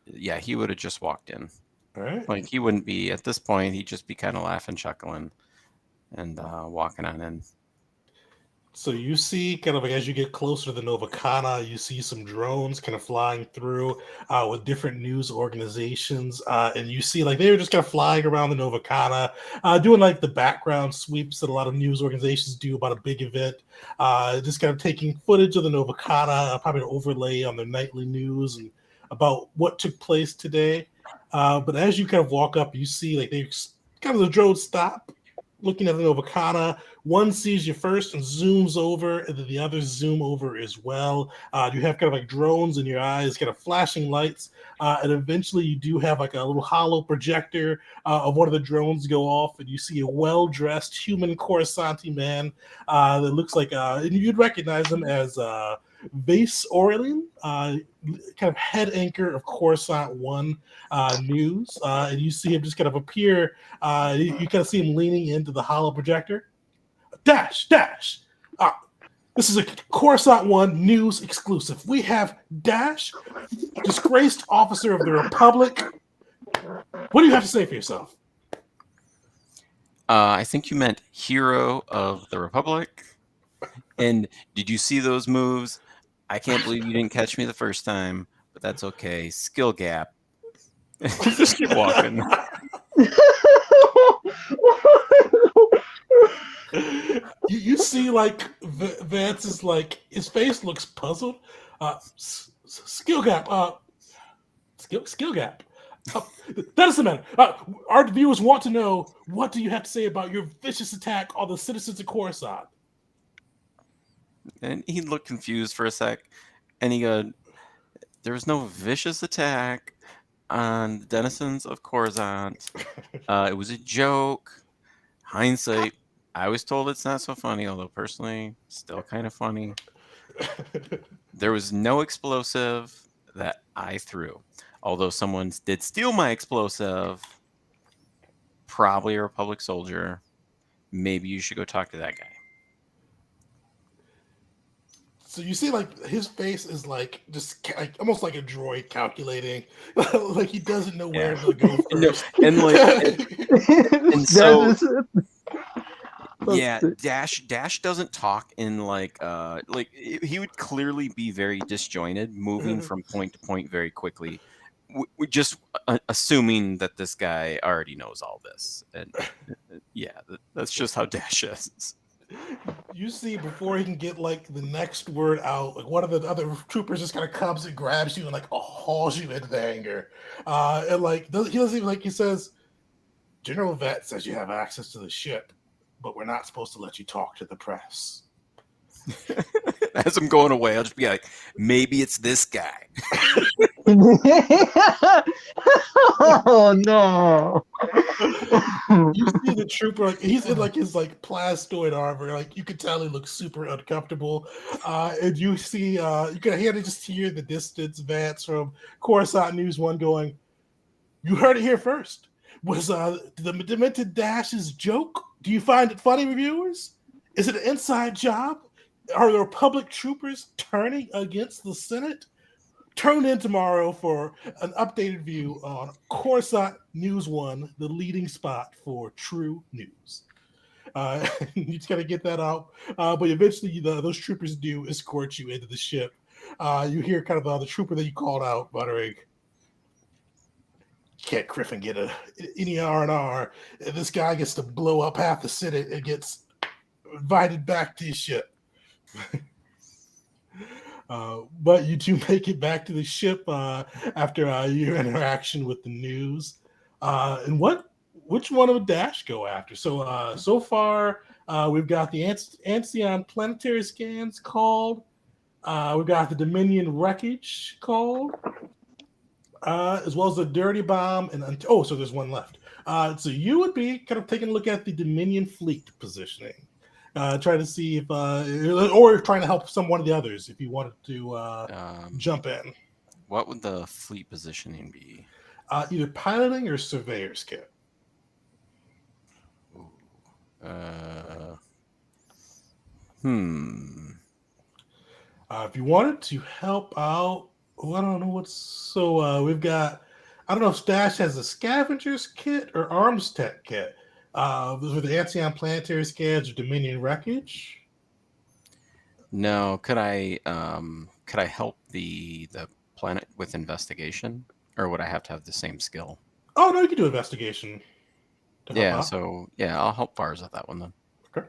Yeah, he would have just walked in. All right. Like he wouldn't be at this point. He'd just be kind of laughing, chuckling, and walking on in. So you see, kind of like as you get closer to the Novacana, you see some drones kind of flying through with different news organizations, and you see like they're just kind of flying around the Novacana, doing like the background sweeps that a lot of news organizations do about a big event. Just kind of taking footage of the Novacana, probably an overlay on their nightly news and about what took place today. But as you kind of walk up, you see like they kind of the drones stop, looking at the Novacana. One sees you first and zooms over, and then the others zoom over as well. You have kind of like drones in your eyes, kind of flashing lights, and eventually you do have like a little hollow projector of one of the drones go off, and you see a well-dressed human Coruscanti man that looks like, and you'd recognize him as Vase Aurelian, kind of head anchor of Coruscant One News, and you see him just kind of appear. You kind of see him leaning into the hollow projector. Dash, Dash. This is a Coruscant One News exclusive. We have Dash, disgraced officer of the Republic. What do you have to say for yourself? I think you meant hero of the Republic. And did you see those moves? I can't believe you didn't catch me the first time, but that's okay. Skill gap. Just keep walking. You see, like Vance is like his face looks puzzled. Skill gap. Skill gap. That doesn't matter. Our viewers want to know, what do you have to say about your vicious attack on the citizens of Coruscant? And he looked confused for a sec, and he go, "There was no vicious attack on the denizens of Coruscant. It was a joke. Hindsight, I was told it's not so funny, although personally, still kind of funny. There was no explosive that I threw. Although someone did steal my explosive, probably a Republic soldier. Maybe you should go talk to that guy." So you see, like his face is like just like, almost like a droid calculating, like he doesn't know where to go No, first. and and so yeah, That's Dash doesn't talk in like he would clearly be very disjointed, moving from point to point very quickly. We just assuming that this guy already knows all this, and yeah, that's just how Dash is. You see, before he can get like the next word out, like one of the other troopers just kind of comes and grabs you and like hauls you into the hangar, and like he doesn't even, like he says, General Vet says you have access to the ship, but we're not supposed to let you talk to the press. As I'm going away, I'll just be like, maybe it's this guy. Oh no! You see the trooper, like he's in like his like plastoid armor, like you can tell he looks super uncomfortable. And you see, you can just hear the distance Vance from Coruscant News One going, "You heard it here first. Was the demented Dash's joke? Do you find it funny, reviewers? Is it an inside job? Are the Republic troopers turning against the Senate? Tune in tomorrow for an updated view on Coruscant News One, the leading spot for true news." You just got to get that out. But eventually, those troopers do escort you into the ship. You hear kind of the trooper that you called out muttering, "Can't Griffin get any R&R? This guy gets to blow up half the Senate and gets invited back to his ship." But you do make it back to the ship after your interaction with the news. And which one would Dash go after? So far, we've got the Ancient planetary scans called. We've got the Dominion wreckage called, as well as the Dirty Bomb. So there's one left. So you would be kind of taking a look at the Dominion fleet positioning. Trying to see if, or trying to help one of the others if you wanted to jump in. What would the fleet positioning be? Either piloting or surveyor's kit. If you wanted to help out, I don't know what's we've got. I don't know if Stash has a scavenger's kit or arms tech kit. Those are the Ancient planetary scans or Dominion wreckage. No, could I help the planet with investigation, or would I have to have the same skill? Oh no, you can do investigation to help Yeah, out. so yeah, I'll help Vars with that one then. Okay.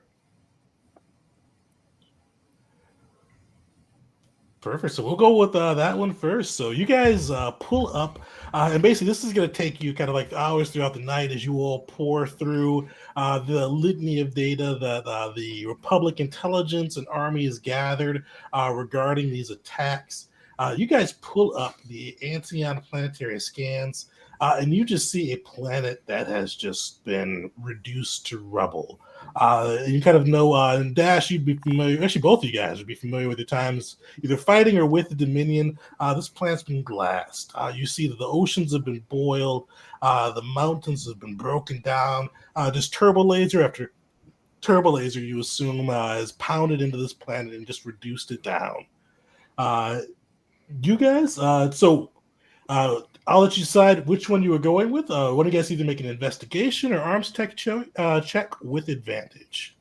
Perfect. So we'll go with that one first. So you guys pull up, and basically this is going to take you kind of like hours throughout the night as you all pour through the litany of data that the Republic intelligence and army has gathered regarding these attacks. You guys pull up the Ancient planetary scans, and you just see a planet that has just been reduced to rubble. You kind of know, and Dash, you'd be familiar. Actually, both of you guys would be familiar with the times either fighting or with the Dominion. This planet's been glassed. You see that the oceans have been boiled, the mountains have been broken down. Just turbo laser after turbo laser, you assume, has pounded into this planet and just reduced it down. You guys, I'll let you decide which one you were going with. One of you guys either make an investigation or arms tech check with advantage.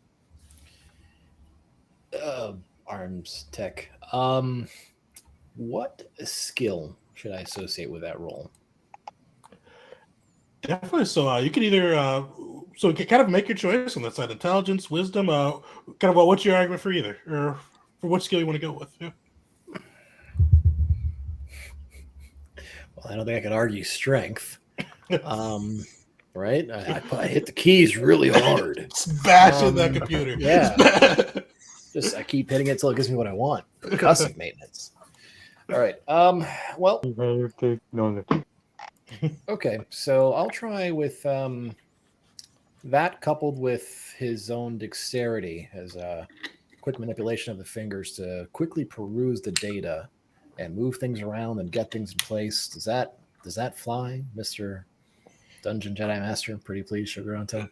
Arms tech. What skill should I associate with that role? Definitely. So you can either so you can kind of make your choice on that side: intelligence, wisdom. Kind of what's your argument for either, or for what skill you want to go with? Yeah. Well, I don't think I can argue strength. Right? I hit the keys really hard. Smashing that computer. Yeah. Just I keep hitting it till it gives me what I want. Percussive maintenance. All right. Well. Okay, so I'll try with that coupled with his own dexterity as a quick manipulation of the fingers to quickly peruse the data and move things around and get things in place. Does that fly, Mr. Dungeon Jedi Master? Pretty please, sugar on top.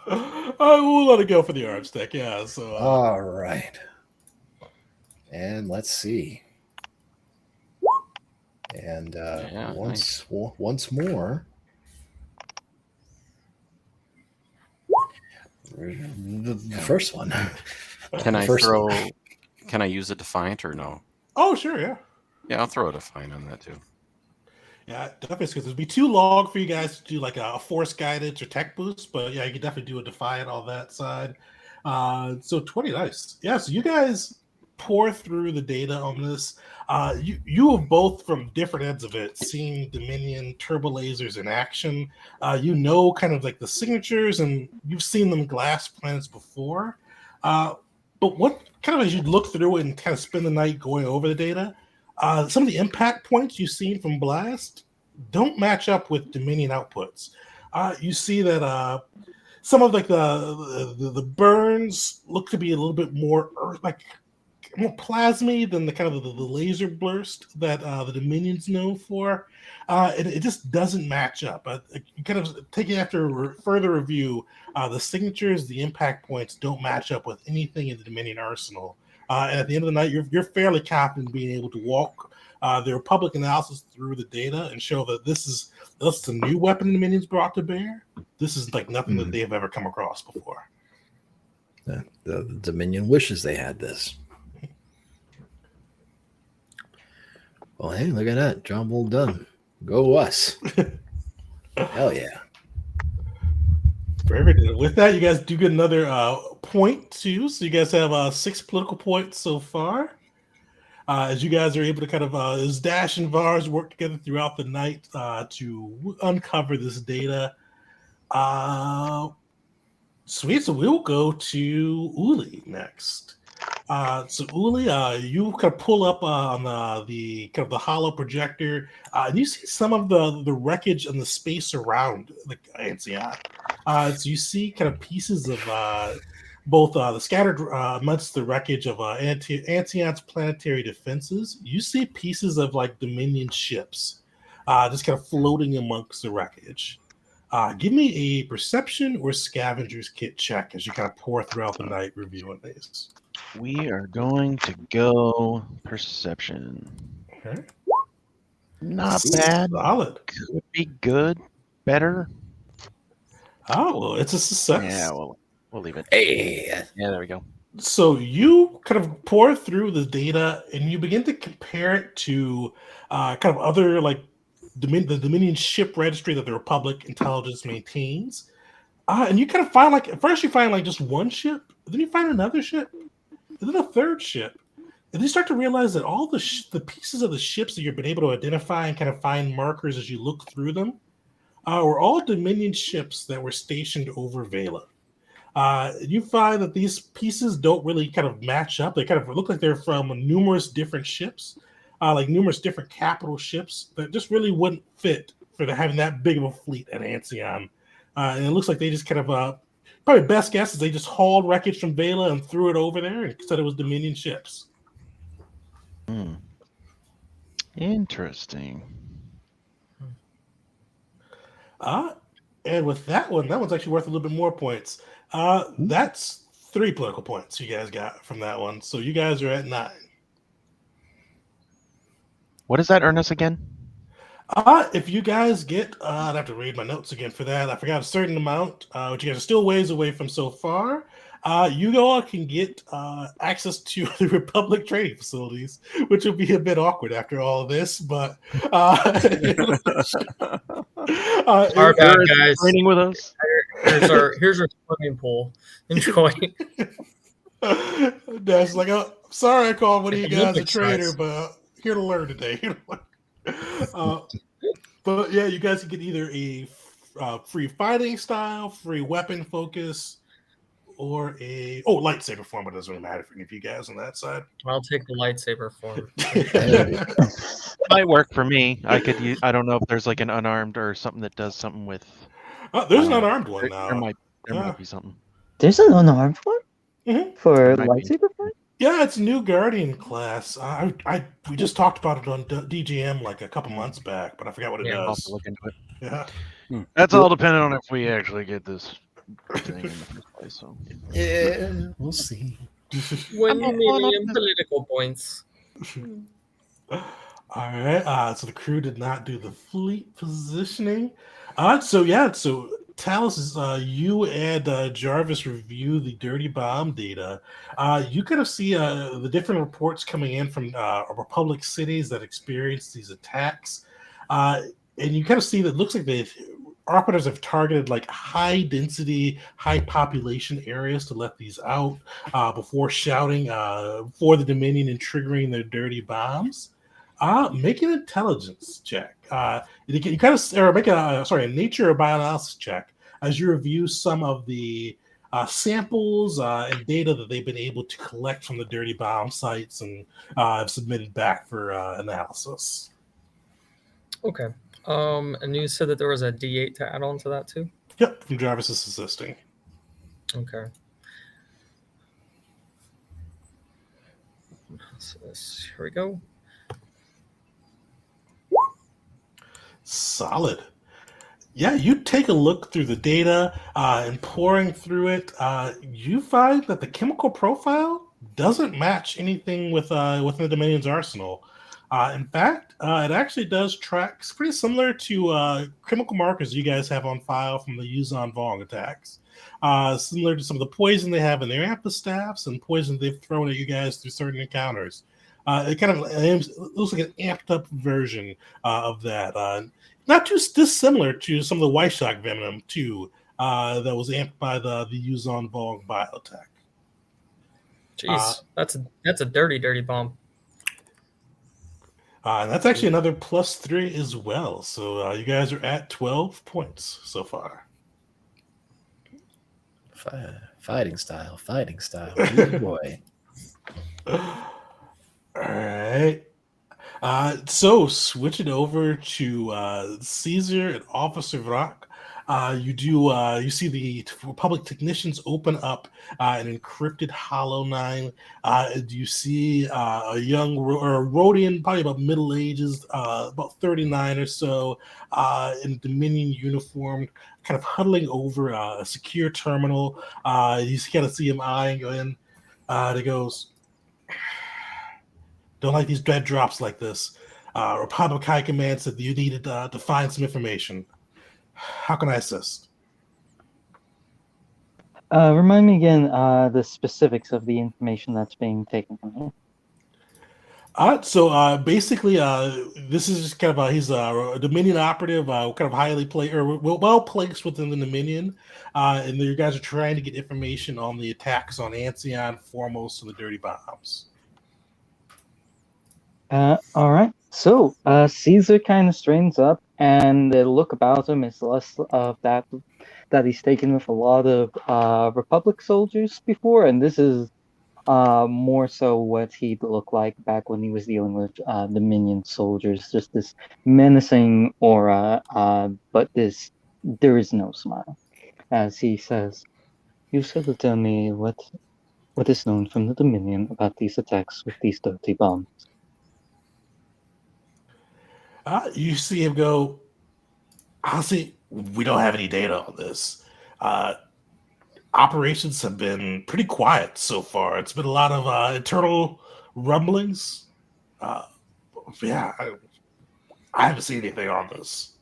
I will let it go for the arms tech. Yeah. So. All right. And let's see. And once more, the first one. Can I use a defiant or no? Oh, sure. Yeah. Yeah, I'll throw a defiant on that too. Yeah, definitely, because it'd be too long for you guys to do like a force guidance or tech boost. But yeah, you can definitely do a defiant on that side. So 20, nice. Yeah, so you guys pour through the data on this. You have both from different ends of it seen Dominion turbo lasers in action. You know kind of like the signatures, and you've seen them glass planets before. But what kind of as you look through it and kind of spend the night going over the data, some of the impact points you've seen from Blast don't match up with Dominion outputs. You see that some of like the burns look to be a little bit more more plasmy than the kind of the laser burst that the Dominion's known for. It just doesn't match up. You kind of take it after further review. The signatures, the impact points don't match up with anything in the Dominion arsenal. And at the end of the night, you're fairly confident in being able to walk the Republic analysis through the data and show that this is a new weapon the Dominions brought to bear. This is like nothing that they've ever come across before. The Dominion wishes they had this. Well, hey, look at that. Job well done. Go us. Hell yeah. Perfect. With that, you guys do get another point too. So you guys have 6 political points so far. As you guys are able to kind of, as Dash and Vars work together throughout the night to uncover this data. Sweet. So we'll go to Uli next. So Uli, you kind of pull up on the kind of the hollow projector, and you see some of the wreckage and the space around the Ancient. So you see kind of pieces of both the scattered amongst the wreckage of Ancient's planetary defenses. You see pieces of like Dominion ships, just kind of floating amongst the wreckage. Give me a perception or scavenger's kit check as you kind of pour throughout the night reviewing these. We are going to go perception. Okay. Not bad. Solid. Could be good. Better. Oh, well, it's a success. Yeah, we'll leave it. Hey. Yeah, there we go. So you kind of pour through the data and you begin to compare it to kind of other like the Dominion ship registry that the Republic intelligence maintains. And you kind of find like at first you find like just one ship, then you find another ship, and then a third ship. And you start to realize that all the pieces of the ships that you've been able to identify and kind of find markers as you look through them were all Dominion ships that were stationed over Vela. You find that these pieces don't really kind of match up. They kind of look like they're from numerous different ships, like numerous different capital ships that just really wouldn't fit for having that big of a fleet at Ancion. And it looks like they just kind of, probably best guess is they just hauled wreckage from Vela and threw it over there and said it was Dominion ships. Interesting. And with that one's actually worth a little bit more points. That's 3 political points you guys got from that one. So you guys are at 9. What does that earn us again? If you guys get, I'd have to read my notes again for that. I forgot a certain amount, which you guys are still ways away from so far. You all can get access to the Republic trading facilities, which will be a bit awkward after all of this. But Our bad, guys. Training with us. Here's our swimming pool. Enjoy. That's like, oh, sorry, I called one of you guys a Olympic trader, size. but here to learn today. But yeah, you guys can get either a free fighting style, free weapon focus, or a lightsaber form, but it doesn't really matter for any of you guys on that side. I'll take the lightsaber form. Might work for me. I could use. I don't know if there's like an unarmed or something that does something with. There's an unarmed one There now. might be something. There's an unarmed one for There might be. lightsaber fight? Yeah, it's new Guardian class. We just talked about it on DGM like a couple months back, but I forgot what it Yeah, I'll have to does. look into it. Yeah. That's all dependent on if we actually get this thing in the first place. So Yeah, we'll see. 1 million political points. All right. So the crew did not do the fleet positioning. So Talos, you and Jarvis review the dirty bomb data. You kind of see the different reports coming in from Republic cities that experienced these attacks, and you kind of see that it looks like the operatives have targeted like high density, high population areas to let these out before shouting for the Dominion and triggering their dirty bombs. Make an intelligence check. You kind of or make a nature or bioanalysis check as you review some of the samples and data that they've been able to collect from the dirty bomb sites and have submitted back for analysis. Okay. And you said that there was a D8 to add on to that too? Yep, from Jarvis is assisting. Okay. So here we go. Solid. Yeah, you take a look through the data and pouring through it, you find that the chemical profile doesn't match anything within the Dominion's arsenal. In fact, it actually does track pretty similar to chemical markers you guys have on file from the Yuzon Vong attacks. Similar to some of the poison they have in their amphistaffs and poison they've thrown at you guys through certain encounters. It kind of looks like an amped up version of that. Not too dissimilar to some of the Weishak venom too, that was amped by the Yuzon Vong biotech. Jeez, that's a dirty bomb. And that's actually another +3 as well. So you guys are at 12 points so far. Fighting style. Good boy. All right. So switch it over to Caesar and Officer Vrak. You see the Republic technicians open up an encrypted Hollow 9. You see a young Rhodian, probably about middle ages, about 39 or so, in Dominion uniform, kind of huddling over a secure terminal. You kind of see him eyeing in. He goes, "Don't like these dread drops like this. Republic High Command said that you needed to find some information. How can I assist?" Remind me again the specifics of the information that's being taken from here. Basically, this is just kind of he's a Dominion operative, kind of highly placed or well placed within the Dominion, and you guys are trying to get information on the attacks on Ancion, Foremost, and the Dirty Bombs. All right. So, Caesar kind of straightens up, and the look about him is less of that he's taken with a lot of Republic soldiers before, and this is more so what he'd look like back when he was dealing with Dominion soldiers, just this menacing aura, but there is no smile. As he says, "You shall tell me what is known from the Dominion about these attacks with these dirty bombs." You see him go. Honestly, we don't have any data on this. Operations have been pretty quiet so far. It's been a lot of internal rumblings. Uh, yeah, I haven't seen anything on this.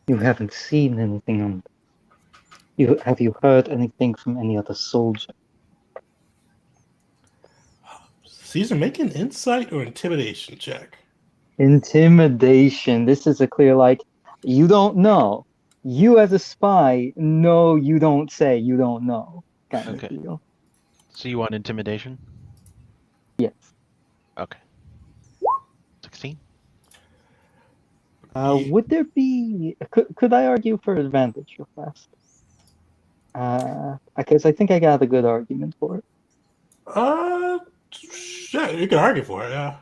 You haven't seen anything on. Have you heard anything from any other soldier? Caesar, make an insight or intimidation check. Intimidation. This is a clear you don't know. You as a spy know you don't say you don't know kind Okay. of deal. So you want intimidation? Yes. Okay. 16. Would there be? Could I argue for advantage real fast? Because I think I got a good argument for it. Yeah, you can argue for it. Yeah.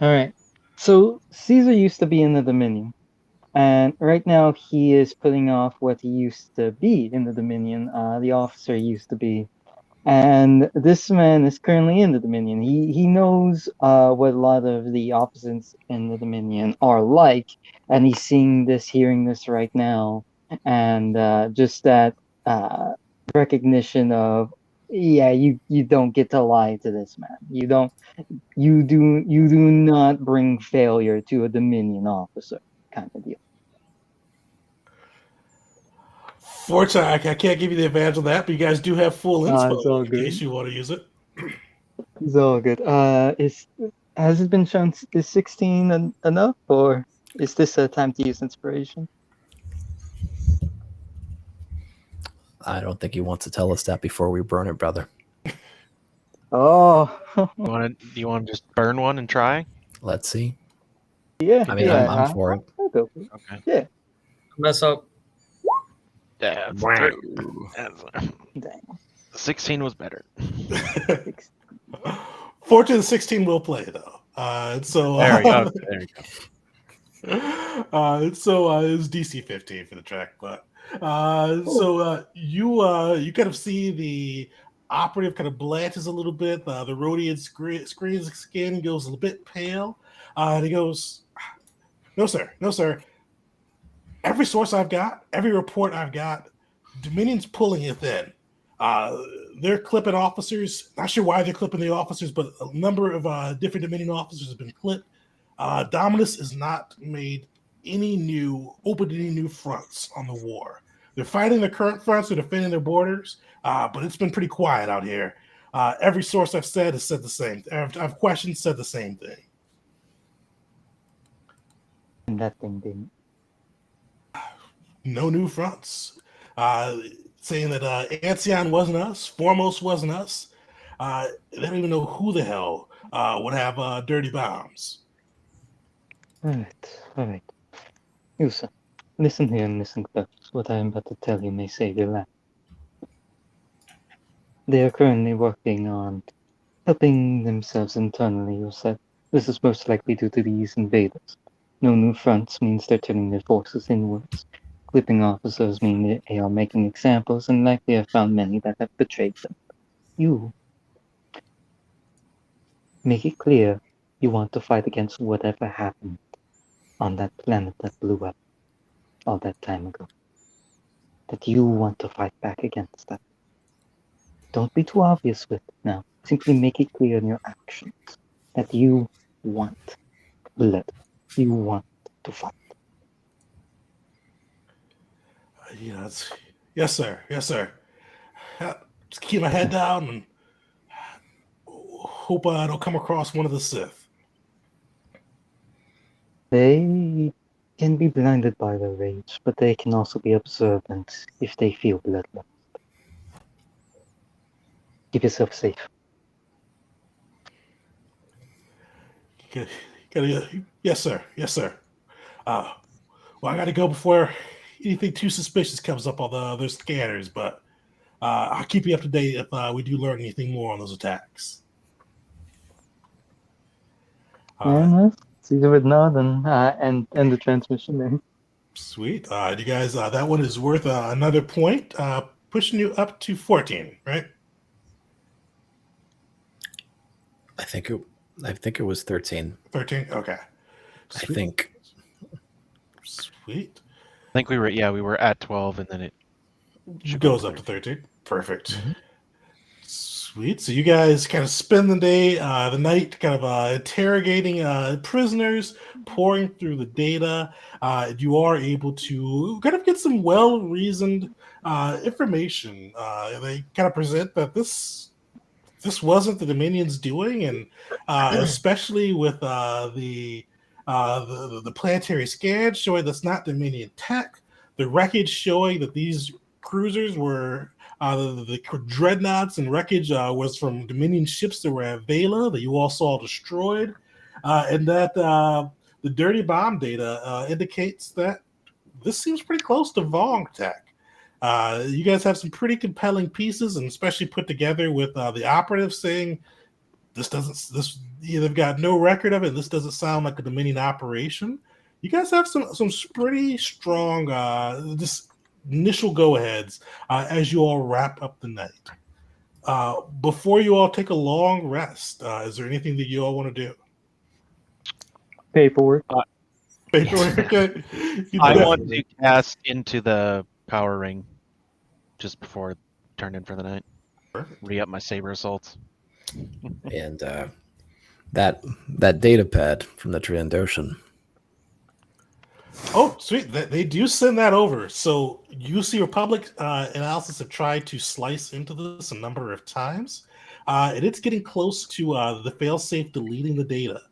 All right. So Caesar used to be in the Dominion, and right now he is putting off what he used to be in the Dominion. The officer he used to be, and this man is currently in the Dominion. He knows what a lot of the officers in the Dominion are like, and he's seeing this, hearing this right now, and just that recognition of, yeah, you don't get to lie to this man. You do not bring failure to a Dominion officer kind of deal. Fortunately, I can't give you the advantage on that, but you guys do have full inspo It's all in good. case you want to use it. It's all good. Has it been shown is 16 enough, or is this a time to use inspiration? I don't think he wants to tell us that before we burn it, brother. Oh, Do you want to just burn one and try? Let's see. yeah. I mean, yeah, I'm for it. I'll go for it. Okay. Yeah. Mess up. Yeah, Ooh. 16 was better. Fortunately, 16 will play though. There we go. There you go. It's DC 15 for the track, but you kind of see the operative kind of blanches a little bit. The Rhodian screen's skin goes a little bit pale, and he goes, "No, sir, no, sir. Every source I've got, every report I've got, Dominion's pulling it in. They're clipping officers. Not sure why they're clipping the officers, but a number of different Dominion officers have been clipped. Dominus has not opened any new fronts on the war. They're fighting the current fronts, they're defending their borders, but it's been pretty quiet out here. Every source I've said has said the same. I've questioned, said the same thing. And that thing didn't. No new fronts. Saying that Ancion wasn't us, Foremost wasn't us. They don't even know who the hell would have dirty bombs. All right. You, sir, listen here and listen close. What I am about to tell you may save your life. They are currently working on helping themselves internally, you said. This is most likely due to these invaders. No new fronts means they're turning their forces inwards. Clipping officers mean that they are making examples, and likely have found many that have betrayed them. You make it clear you want to fight against whatever happened on that planet that blew up all that time ago. That you want to fight back against that. Don't be too obvious with it now. Simply make it clear in your actions that you want blood. You want to fight. Yeah, Yes, sir. Yes, sir. Just keep my head down and hope I don't come across one of the Sith. They can be blinded by their rage, but they can also be observant if they feel bloodlust. Keep yourself safe. Yes, sir. Yes, sir. Well, I got to go before anything too suspicious comes up on the other scanners, but I'll keep you up to date if we do learn anything more on those attacks. And Caesar would nod and end the transmission there. Sweet. You guys, that one is worth another point, pushing you up to 14, right? I think it was 13. 13? Okay. I think. Sweet. I think we were at 12, and then it goes up to 13. Perfect. Sweet. So you guys kind of spend the night kind of interrogating prisoners, pouring through the data. You are able to kind of get some well-reasoned information. They kind of present that this wasn't the Dominions doing, and especially with the planetary scan showing that's not Dominion tech, the wreckage showing that these cruisers were the dreadnoughts and wreckage was from Dominion ships that were at Vela that you all saw destroyed, and that the dirty bomb data indicates that this seems pretty close to Vong tech. You guys have some pretty compelling pieces, and especially put together with the operative saying they've got no record of it. This doesn't sound like a Dominion operation. You guys have some pretty strong just initial go-aheads as you all wrap up the night. Before you all take a long rest, is there anything that you all want to do? Paperwork. Paperwork. Okay. I want to cast into the power ring just before it turned in for the night. Re-up my saber assaults. And that data pad from the Trandoshan. Oh, sweet. They do send that over. So UC Republic analysis have tried to slice into this a number of times. And it's getting close to the failsafe deleting the data.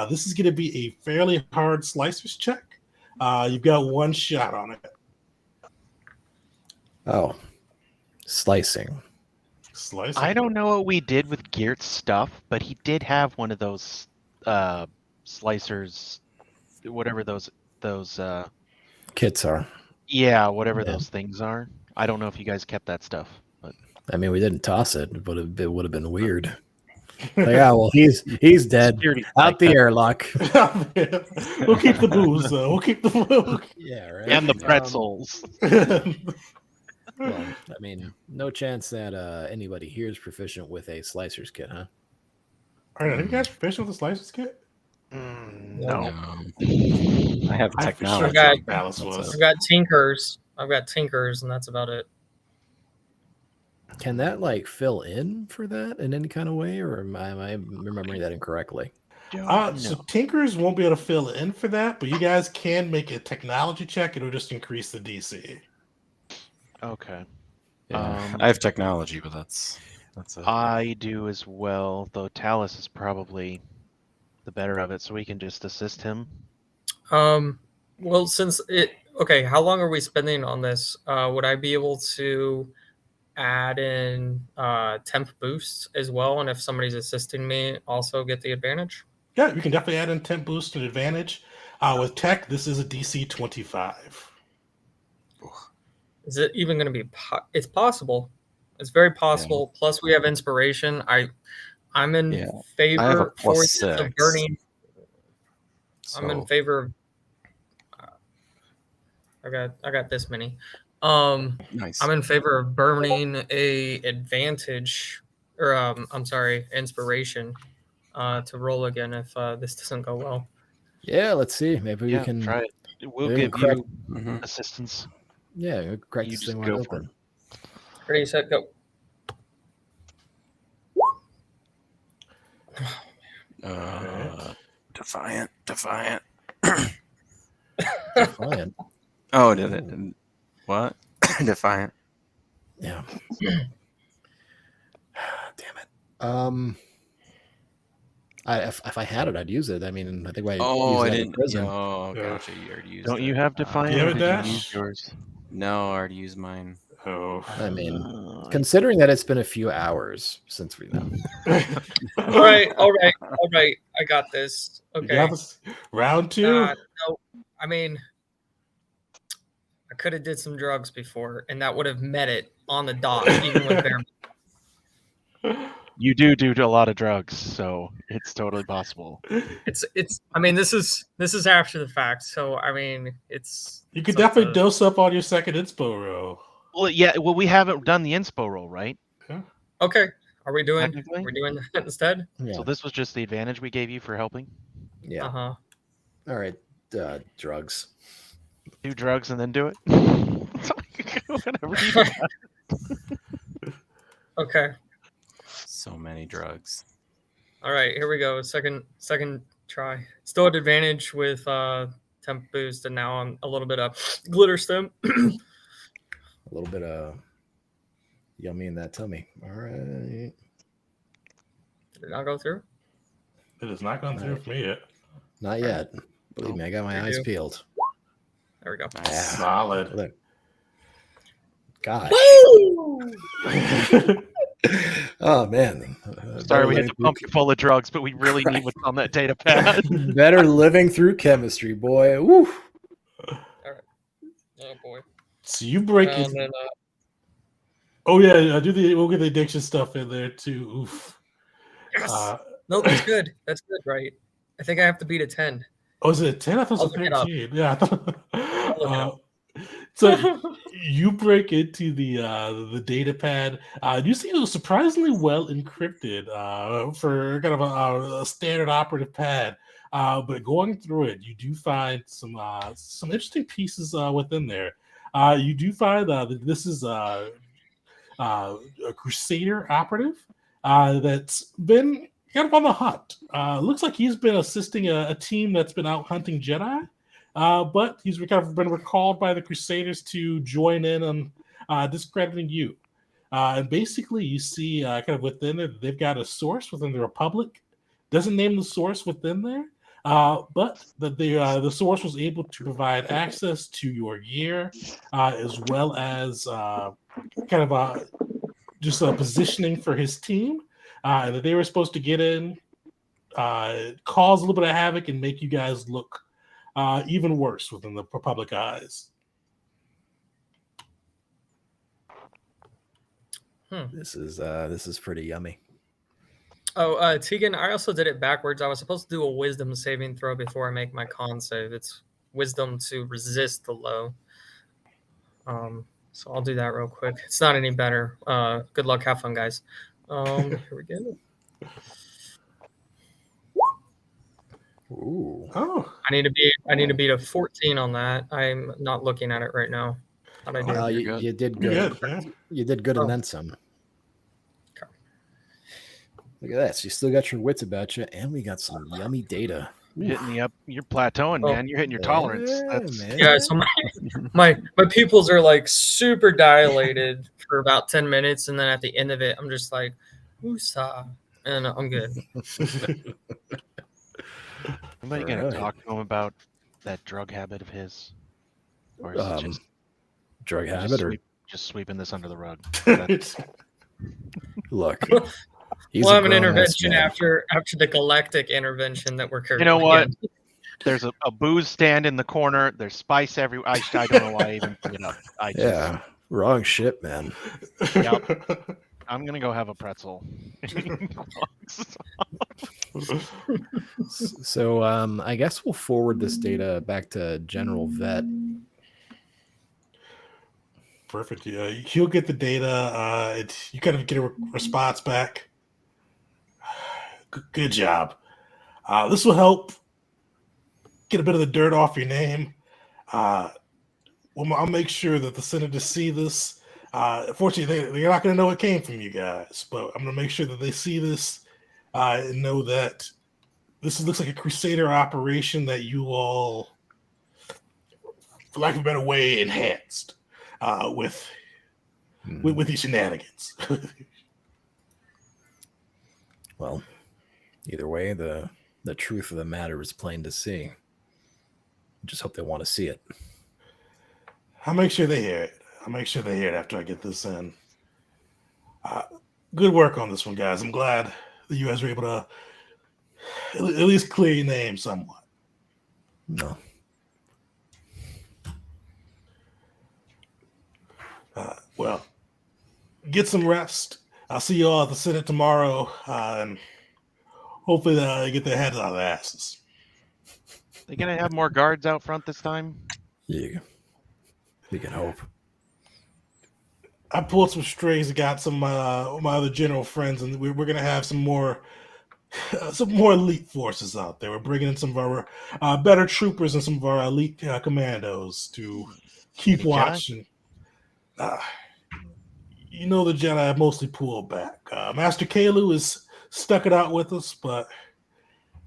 This is going to be a fairly hard slicers check. You've got one shot on it. Oh, slicing. I don't know what we did with Geert's stuff, but he did have one of those slicers, whatever those kits are. Yeah, whatever those things are. I don't know if you guys kept that stuff, but I mean, we didn't toss it, but it would have been weird. Like, yeah, well, he's dead. Security Out the airlock. We'll keep the booze, though. We'll keep the yeah, right. And the pretzels. Well, I mean, no chance that anybody here is proficient with a slicer's kit, huh? All right, are you guys proficient with the slicer's kit? No. I have technology. I've got tinkers. I've got tinkers, and that's about it. Can that like fill in for that in any kind of way, or am I remembering that incorrectly? So Tinkers won't be able to fill in for that, but you guys can make a technology check. It'll just increase the DC. Okay. Yeah, I have technology, but that's it. I do as well, though Talus is probably the better of it, so we can just assist him. Well, since okay, how long are we spending on this? Would I be able to add in temp boosts as well, and if somebody's assisting me, also get the advantage? Yeah, you can definitely add in temp boost and advantage. With tech, this is a DC 25. Is it even going to be? It's possible. It's very possible. Yeah. Plus, we have inspiration. I'm in favor for the burning. So. I'm in favor of. I got this many. Nice. I'm in favor of burning a advantage, or I'm sorry, inspiration, to roll again if this doesn't go well. Yeah, let's see. Maybe we can try it. We'll give you assistance. Yeah, we'll crack this thing wide open. Ready, set, go. Defiant. Defiant. Oh, did it? What? Defiant. Yeah. Damn it. If I had it, I'd use it. I mean, I think I Oh, use I it in didn't. prison. Oh, Yeah. gotcha. You already used Don't it. you have Do Defiant? you have Or a did you dash? use yours? No, I already used mine. Oh. I mean, Uh, considering that it's been a few hours since we know. All right, all right, all right. I got this. You Okay. got this? Round two? No, I mean, I could have did some drugs before, and that would have met it on the dot, even with bare. You do a lot of drugs, so it's totally possible. It's. I mean, this is after the fact, so I mean, it's. You could it's up definitely to- dose up on your second inspo roll. Well, yeah. Well, we haven't done the inspo roll, right? Okay. Are we doing? Technically? We're doing that instead. Yeah. So this was just the advantage we gave you for helping. Yeah. Uh-huh. All right. Drugs. Do drugs and then do it. Whatever you want. Okay. So many drugs. All right. Here we go. Second try. Still at advantage with temp boost, and now I'm a little bit of glitter stem. A little bit of yummy in that tummy. All right. Did it not go through? It has not gone through for me yet. Not yet. Believe me, I got my You eyes do. peeled. There we go. Nice. Solid. Look. Gosh. Oh man. Sorry, we had to pump you full of drugs, but we really need what's on that data pad. Better living through chemistry, boy. Woo. Oh boy. So you break it. And then, Oh yeah, we'll get the addiction stuff in there too. Oof. yes. No, that's good. That's good, right? I think I have to beat a 10. Oh, is it a 10? I thought it I'll was look a it up. 13. Yeah. I look it thought, so you break into the data pad. You see it was surprisingly well encrypted for kind of a standard operative pad. But going through it, you do find some interesting pieces within there. You do find that this is a Crusader operative that's been kind of on the hunt. Looks like he's been assisting a team that's been out hunting Jedi, but he's kind of been recalled by the Crusaders to join in on discrediting you. And basically, you see kind of within it, they've got a source within the Republic. Doesn't name the source within there, but the source was able to provide access to your gear, as well as kind of just a positioning for his team, and that they were supposed to get in, cause a little bit of havoc, and make you guys look even worse within the public eyes. This is pretty yummy. Oh, Tegan, I also did it backwards. I was supposed to do a wisdom saving throw before I make my con save. It's wisdom to resist the low. So I'll do that real quick. It's not any better. Good luck. Have fun, guys. Here we go. Ooh. Oh, I need to beat a 14 on that. I'm not looking at it right now. How'd I do? Well, you're good. you did you're good. good. Yeah. You did good Oh. and then some. Okay. Look at that. So you still got your wits about you, and we got some yummy data. You're plateauing, Oh. man. You're hitting your tolerance. Yeah, That's man. Yeah, so my pupils are like super dilated for about 10 minutes, and then at the end of it, I'm just like, "Woosah," and I'm good. Somebody gonna Alright. talk to him about that drug habit of his, or is it just Drug just, habit or just sweeping this under the rug? look. He's We'll a have an grown-ass intervention man. after the galactic intervention that we're currently. You know what? in. There's a booze stand in the corner. There's spice everywhere. I don't know why I even put it up. I just, Yeah, wrong shit, man. I'm gonna go have a pretzel. So I guess we'll forward this data back to General Vet. Perfect. Yeah, he'll get the data. You kind of get a response back. Good job. This will help get a bit of the dirt off your name. I'll make sure that the senators see this. Fortunately, they're not going to know it came from you guys, but I'm going to make sure that they see this and know that this looks like a Crusader operation that you all, for lack of a better way, enhanced with with these shenanigans. Well, either way, the truth of the matter is plain to see. Just hope they want to see it. I'll make sure they hear it. I'll make sure they hear it after I get this in. Good work on this one, guys. I'm glad that you guys were able to at least clear your name somewhat. No. Well, get some rest. I'll see you all at the Senate tomorrow, and hopefully they get their heads out of their asses. They gonna have more guards out front this time? Yeah. We can hope. I pulled some strings and got some my other general friends, and we're gonna have some more elite forces out there. We're bringing in some of our better troopers and some of our elite commandos to keep Any watch. And, you know, the Jedi mostly pull back. Master Kalu is stuck it out with us, but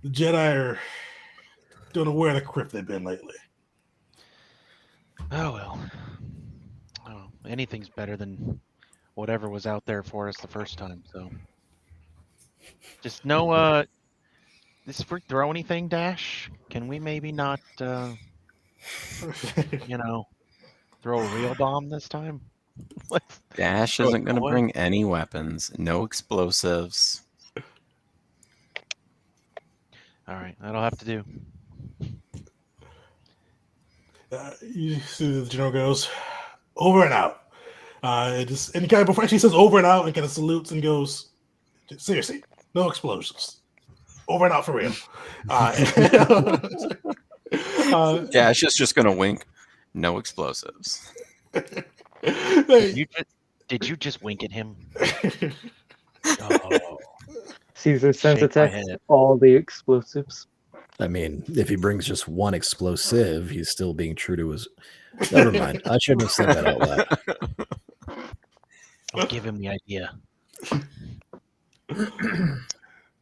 the Jedi don't know where the crypt they've been lately. Oh well. Oh, anything's better than whatever was out there for us the first time. So, just no. This throwing thing, Dash. Can we maybe not, throw a real bomb this time? Let's Dash throw a isn't going to toy. bring any weapons, no explosives. All right, that'll have to do. You see the general goes over and out. And kind of before she says over and out and kind of salutes and goes, seriously, no explosions. Over and out for real. Dash is just going to wink. No explosives. Did you just wink at him? Oh, Caesar sends a Shake my text head. all the explosives. I mean, if he brings just one explosive, he's still being true to his. Never mind. I shouldn't have said that out loud. Don't give him the idea.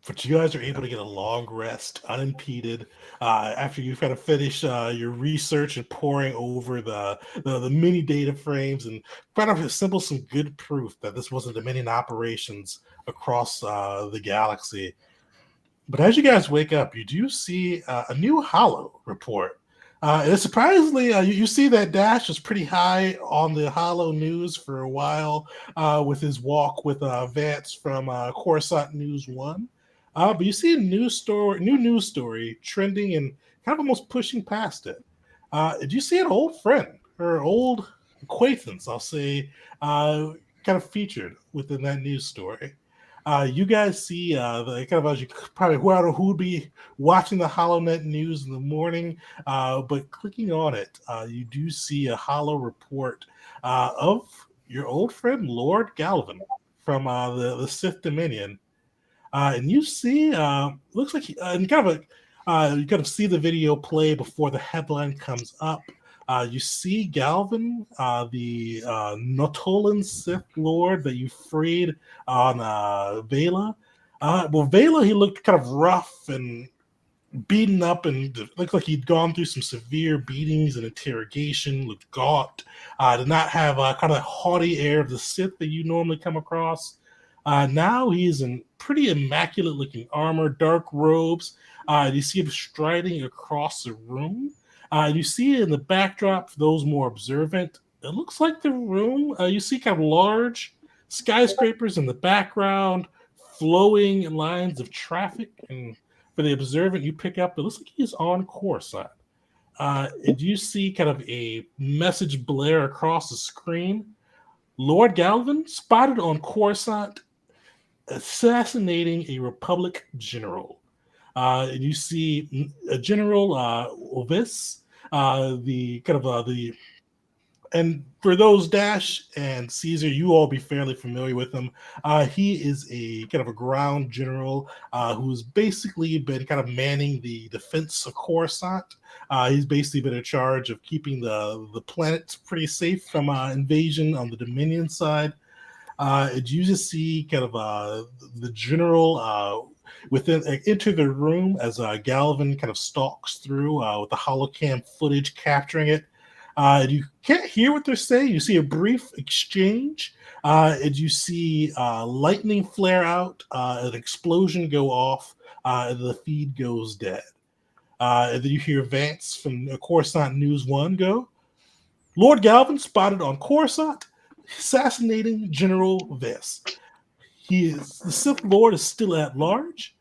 But you guys are able to get a long rest unimpeded after you've kind of finished your research and poring over the mini data frames and kind of assemble some good proof that this wasn't Dominion operations across the galaxy. But as you guys wake up, you do see a new Holo report. And surprisingly, you see that Dash was pretty high on the Holo news for a while with his walk with Vance from Coruscant News 1. But you see a new news story trending and kind of almost pushing past it. Do you see an old friend or old acquaintance, I'll say, kind of featured within that news story? You guys see the kind of as you probably who would be watching the HoloNet news in the morning, but clicking on it, you do see a Holo report of your old friend Lord Galvin from the Sith Dominion. And you see, looks like and you kind of see the video play before the headline comes up. You see Galvin, the Notolan Sith Lord that you freed on Vela. Vela, he looked kind of rough and beaten up and looked like he'd gone through some severe beatings and interrogation, looked gaunt, did not have kind of the haughty air of the Sith that you normally come across. Now he's in pretty immaculate looking armor, dark robes. You see him striding across the room. You see in the backdrop, for those more observant, it looks like the room, you see kind of large skyscrapers in the background, flowing lines of traffic. And for the observant, you pick up, it looks like he's on Coruscant. And you see kind of a message blare across the screen. Lord Galvin spotted on Coruscant assassinating a Republic general. And you see a General Ovis, and for those Dash and Caesar, you all be fairly familiar with him. He is a kind of a ground general who's basically been kind of manning the defense of Coruscant. He's basically been in charge of keeping the planet pretty safe from invasion on the Dominion side. You just see kind of the general enter the room as Galvin kind of stalks through with the holocam footage capturing it. You can't hear what they're saying. You see a brief exchange, and you see lightning flare out, an explosion go off, and the feed goes dead. And then you hear Vance from Coruscant News 1 go, Lord Galvin spotted on Coruscant, assassinating General Vess. The Sith Lord is still at large.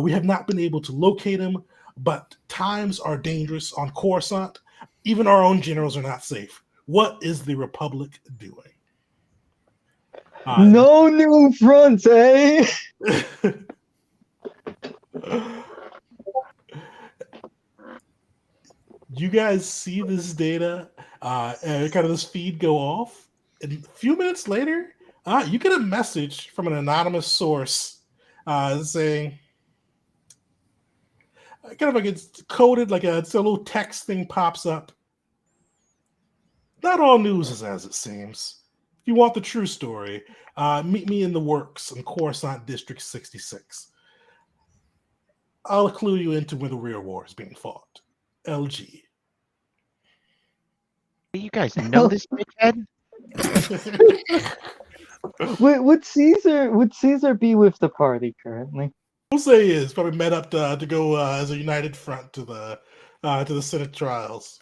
We have not been able to locate him, but times are dangerous on Coruscant. Even our own generals are not safe. What is the Republic doing? No new fronts, eh? You guys see this data and kind of this feed go off. And a few minutes later, you get a message from an anonymous source saying, kind of like it's coded, like it's a little text thing pops up. Not all news is as it seems. If you want the true story, meet me in the works in Coruscant District 66. I'll clue you into where the real war is being fought. LG. You guys know this dickhead? Would Caesar be with the party currently? We'll say he is probably met up to go as a united front to the Senate trials.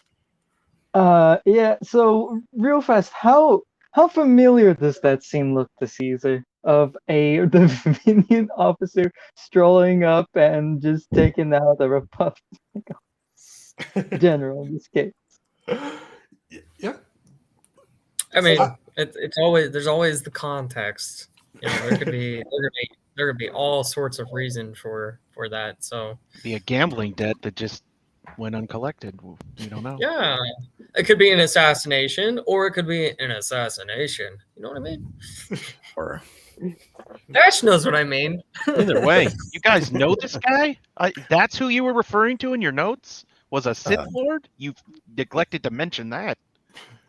Yeah. So real fast, how familiar does that scene look to Caesar of the Dominion officer strolling up and just taking out a Republic general in this case? Yeah. I mean, it's always there's always the context. You know, there could be all sorts of reason for that. So Be a gambling debt that just went uncollected. We don't know. yeah, it could be an assassination, or it could be an assassination. You know what I mean? Or Ash knows what I mean. Either way, you guys know this guy? That's who you were referring to in your notes? Was a Sith Lord? You neglected to mention that.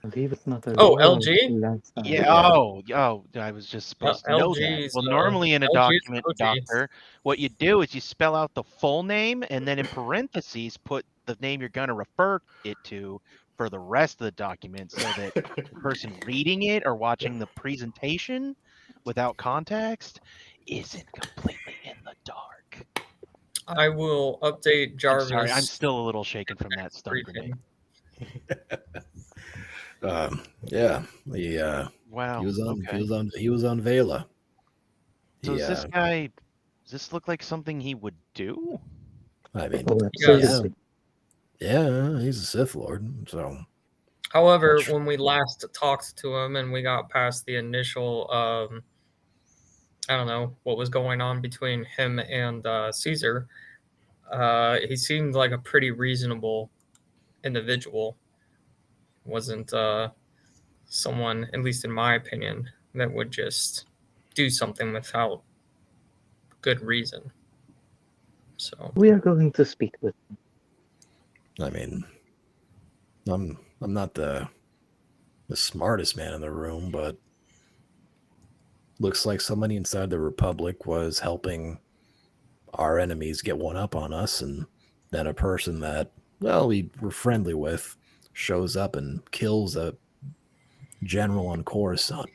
I believe it's not a Oh, lord, LG? that's not- Yeah. Oh, I was just supposed to know that. LG's, Well, normally in a LG's document, OG. Doctor, what you do is you spell out the full name and then in parentheses put the name you're going to refer it to for the rest of the document so that the person reading it or watching the presentation without context isn't completely in the dark. I will update I'm Jarvis. sorry, I'm still a little shaken from that stun briefing. grenade. Yeah, Wow. he was on okay. he was on Vela. So is this guy? Does this look like something he would do? I mean, Oh, Yes. yeah, he's a Sith Lord, so However, That's- when we last talked to him and we got past the initial, I don't know what was going on between him and Caesar, he seemed like a pretty reasonable individual. Wasn't someone, at least in my opinion, that would just do something without good reason. So we are going to speak with him. I mean, I'm not the smartest man in the room, but looks like somebody inside the Republic was helping our enemies get one up on us, and then a person that, well, we were friendly with shows up and kills a general on Coruscant.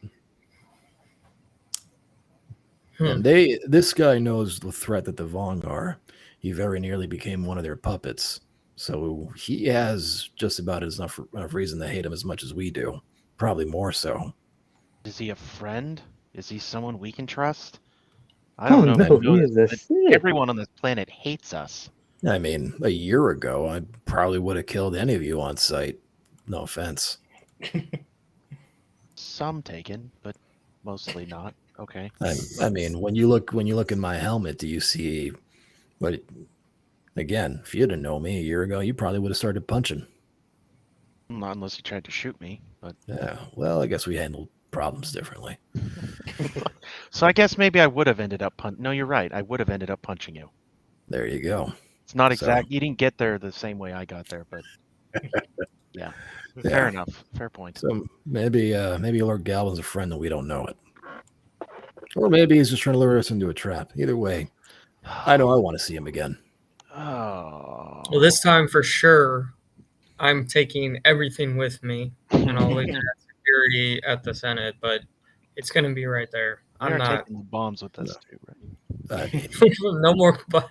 And this guy knows the threat that the Vong are. He very nearly became one of their puppets. So he has just about enough reason to hate him as much as we do. Probably more so. Is he a friend? Is he someone we can trust? I don't know. No, if you he know is a this, Sith. but everyone on this planet hates us. I mean, a year ago, I probably would have killed any of you on sight. No offense. Some taken, but mostly not. Okay. I mean, when you look in my helmet, do you see? But again, if you didn't know me a year ago, you probably would have started punching. Not unless you tried to shoot me, but Yeah. Well, I guess we handled problems differently. so I guess maybe I would have ended up No, you're right. I would have ended up punching you. There you go. It's not So- exact. You didn't get there the same way I got there, but yeah. Fair enough. Fair point. So maybe Lord Galvin's a friend and we don't know it. Or maybe he's just trying to lure us into a trap. Either way, I know I want to see him again. Oh. well, this time for sure, I'm taking everything with me, and I'll leave it at security at the Senate, but it's going to be right there. We I'm are not. taking the bombs with us too, right? I mean, No more. But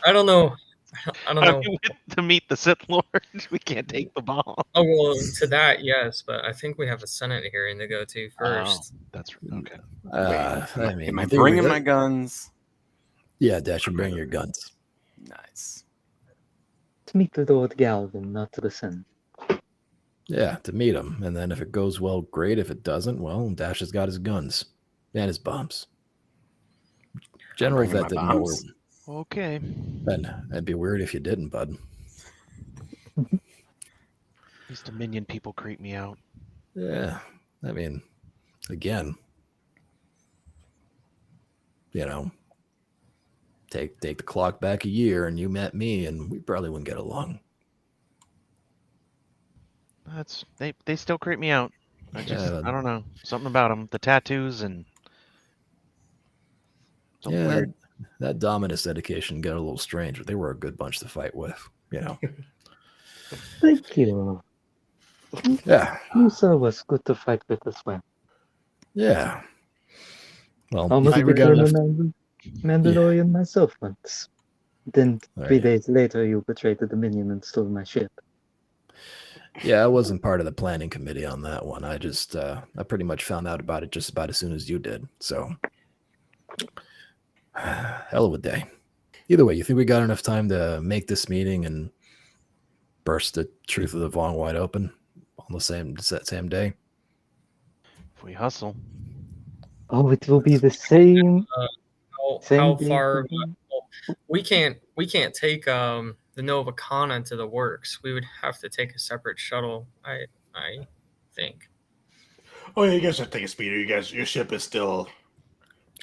I don't know. I don't I know. mean, to meet the Sith Lord, we can't take the bomb. Oh well, to that, yes, but I think we have a Senate hearing to go to first. Oh, that's okay. I mean, am I in theory, bringing my guns? Yeah, Dash, you bring your guns. Nice. To meet the Lord Galvin, not to the Senate. Yeah, to meet him, and then if it goes well, great. If it doesn't, well, Dash has got his guns and his bombs. General bringing Vet my didn't know where. bombs. Okay. Ben, it'd be weird if you didn't, bud. These Dominion people creep me out. Yeah, I mean, again, you know, take the clock back a year, and you met me, and we probably wouldn't get along. That's they still creep me out. I Yeah. don't know, something about them, the tattoos and something Yeah, weird. that Dominus dedication got a little strange, but they were a good bunch to fight with, you know. Thank you. Yeah, You sir was good to fight with as well. yeah. Well, you Almost think we got became a enough? Mandalorian myself once. Then Oh, 3 yeah. days later, you betrayed the Dominion and stole my ship. Yeah, I wasn't part of the planning committee on that one. I just, I pretty much found out about it just about as soon as you did. So, hell of a day. Either way, you think we got enough time to make this meeting and burst the truth of the Vaughn wide open on the same day? If we hustle. Oh, it will be the same. How Same day far? for him. Well, we can't take the Nova Kana to the works. We would have to take a separate shuttle. I think. Oh yeah, you guys have to take a speeder. Your ship is still.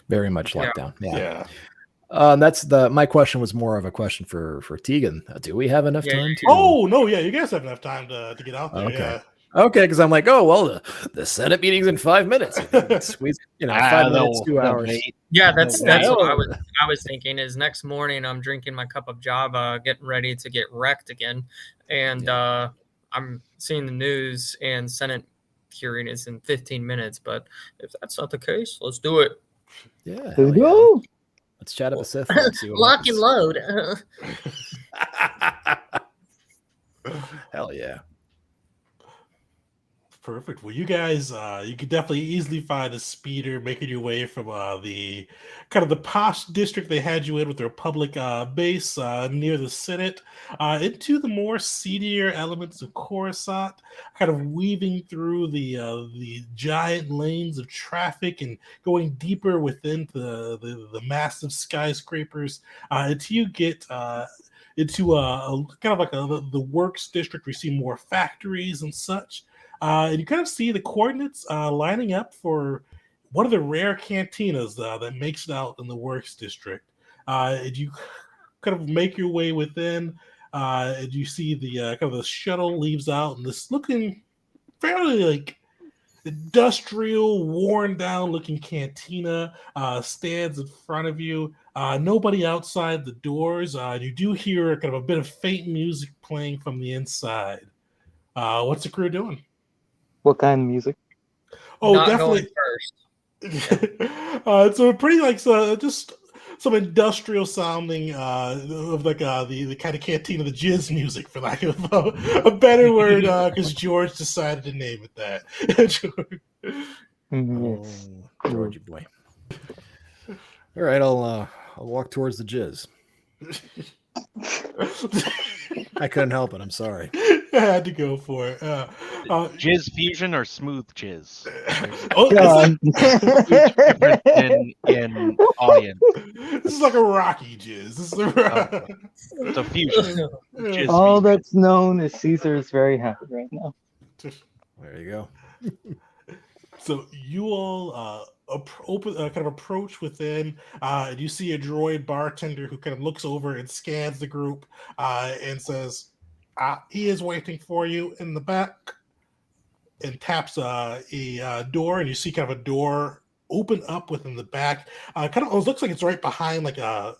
Very much Yeah. locked down. Yeah. Yeah. That's my question was more of a question for Tegan. Do we have enough Yeah, time to? Oh no, yeah, you guys have enough time to get out there. Okay. Yeah. Okay, because I'm like, oh well, the Senate meeting's in 5 minutes. Squeeze, 5 minutes, 2 hours. Wait. Yeah, that's They'll what wait. I was thinking. Is next morning I'm drinking my cup of Java, getting ready to get wrecked again, and I'm seeing the news and Senate hearing is in 15 minutes. But if that's not the case, let's do it. Yeah, Let's hell yeah. go. Let's chat at the Sith Lord. See what Lock and happens. load. Hell yeah. Perfect. Well, you guys, you could definitely easily find a speeder making your way from the kind of the posh district they had you in with their public base near the Senate into the more seedier elements of Coruscant, kind of weaving through the giant lanes of traffic and going deeper within the massive skyscrapers until you get into a kind of like the works district. We see more factories and such. And you kind of see the coordinates lining up for one of the rare cantinas that makes it out in the works district. And you kind of make your way within, and you see the kind of the shuttle leaves out, and this looking fairly like industrial, worn down looking cantina stands in front of you. Nobody outside the doors. You do hear kind of a bit of faint music playing from the inside. What's the crew doing? What kind of music? Oh, Not definitely. going first. So pretty like just some industrial sounding of like the kind of canteen of the jizz music, for lack of a better word, because George decided to name it that. Yes. Oh, Georgie boy. All right, I'll walk towards the jizz. I couldn't help it. I'm sorry. I had to go for it. Jizz fusion or smooth jizz? Oh, God. Huge difference in audience. this is like a Rocky jizz. This is It's a fusion. Jizz All fusion. that's known is Caesar is very happy right now. There you go. So you all kind of approach within, and you see a droid bartender who kind of looks over and scans the group and says, he is waiting for you in the back, and taps a door, and you see kind of a door open up within the back. Kind of, it looks like it's right behind, like it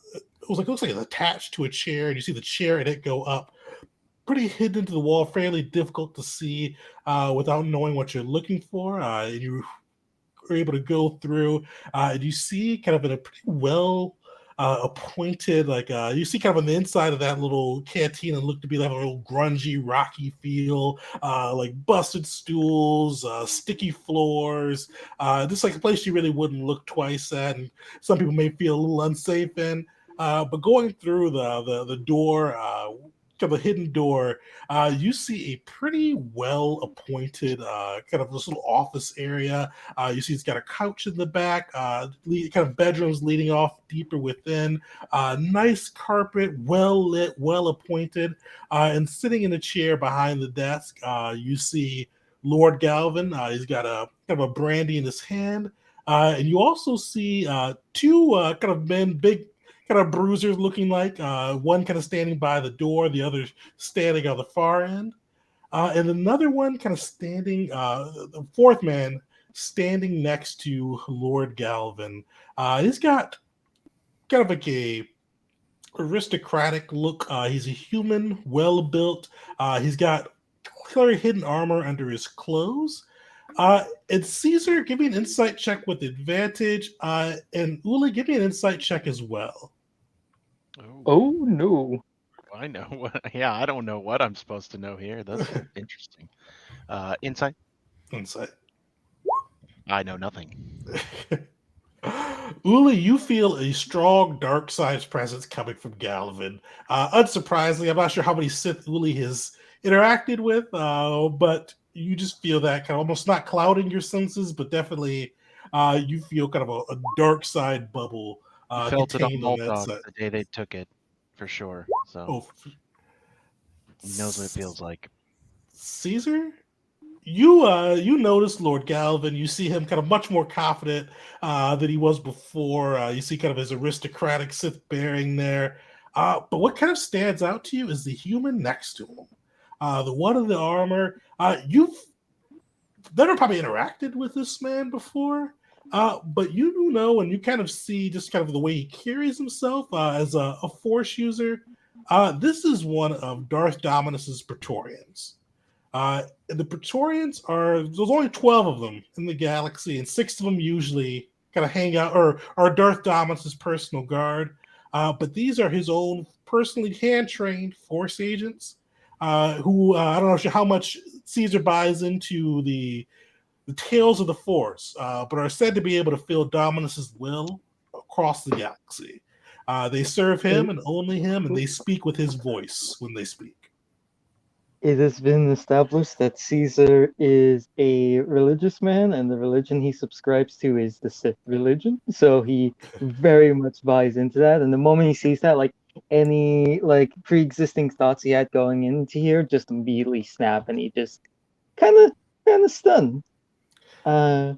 looks like it's attached to a chair, and you see the chair and it go up. pretty hidden into the wall, fairly difficult to see without knowing what you're looking for. And you are able to go through, and you see kind of in a pretty well appointed, like you see kind of on the inside of that little cantina look to be like a little grungy, rocky feel, like busted stools, sticky floors. Just like a place you really wouldn't look twice at, and some people may feel a little unsafe in. But going through the door, kind of a hidden door, you see a pretty well appointed kind of this little office area. You see it's got a couch in the back, kind of bedrooms leading off deeper within. Nice carpet, well lit, well appointed. And sitting in a chair behind the desk, you see Lord Galvin. He's got a kind of a brandy in his hand. And you also see two kind of men, big kind of bruisers looking like, one kind of standing by the door, the other standing on the far end. And another one kind of standing, the fourth man standing next to Lord Galvin. He's got kind of like a aristocratic look. He's a human, well built. He's got clear hidden armor under his clothes. And Caesar, give me an insight check with advantage. And Uli, give me an insight check as well. Oh no. I know what. Yeah, I don't know what I'm supposed to know here. That's interesting. Insight. Insight. I know nothing. Uli, you feel a strong dark side presence coming from Galvin. Unsurprisingly, I'm not sure how many Sith Uli has interacted with, but you just feel that kind of almost not clouding your senses, but definitely you feel kind of a dark side bubble You felt it on contained on that Moltok side. the day they took it, for sure. So Oh, he knows what it feels like. Caesar? You notice Lord Galvin. You see him kind of much more confident than he was before. You see kind of his aristocratic Sith bearing there. But what kind of stands out to you is the human next to him, the one in the armor. You've never probably interacted with this man before, but you do know, and you kind of see just kind of the way he carries himself as a Force user. This is one of Darth Dominus's Praetorians. And the Praetorians there's only 12 of them in the galaxy, and 6 of them usually kind of hang out or are Darth Dominus's personal guard. But these are his own personally hand-trained Force agents who I don't know how much Caesar buys into the tales of the Force, but are said to be able to feel Dominus's will across the galaxy. They serve him and only him, and they speak with his voice when they speak. It has been established that Caesar is a religious man, and the religion he subscribes to is the Sith religion. So he very much buys into that. And the moment he sees that, like any like pre-existing thoughts he had going into here, just immediately snap, and he just kind of stunned, kind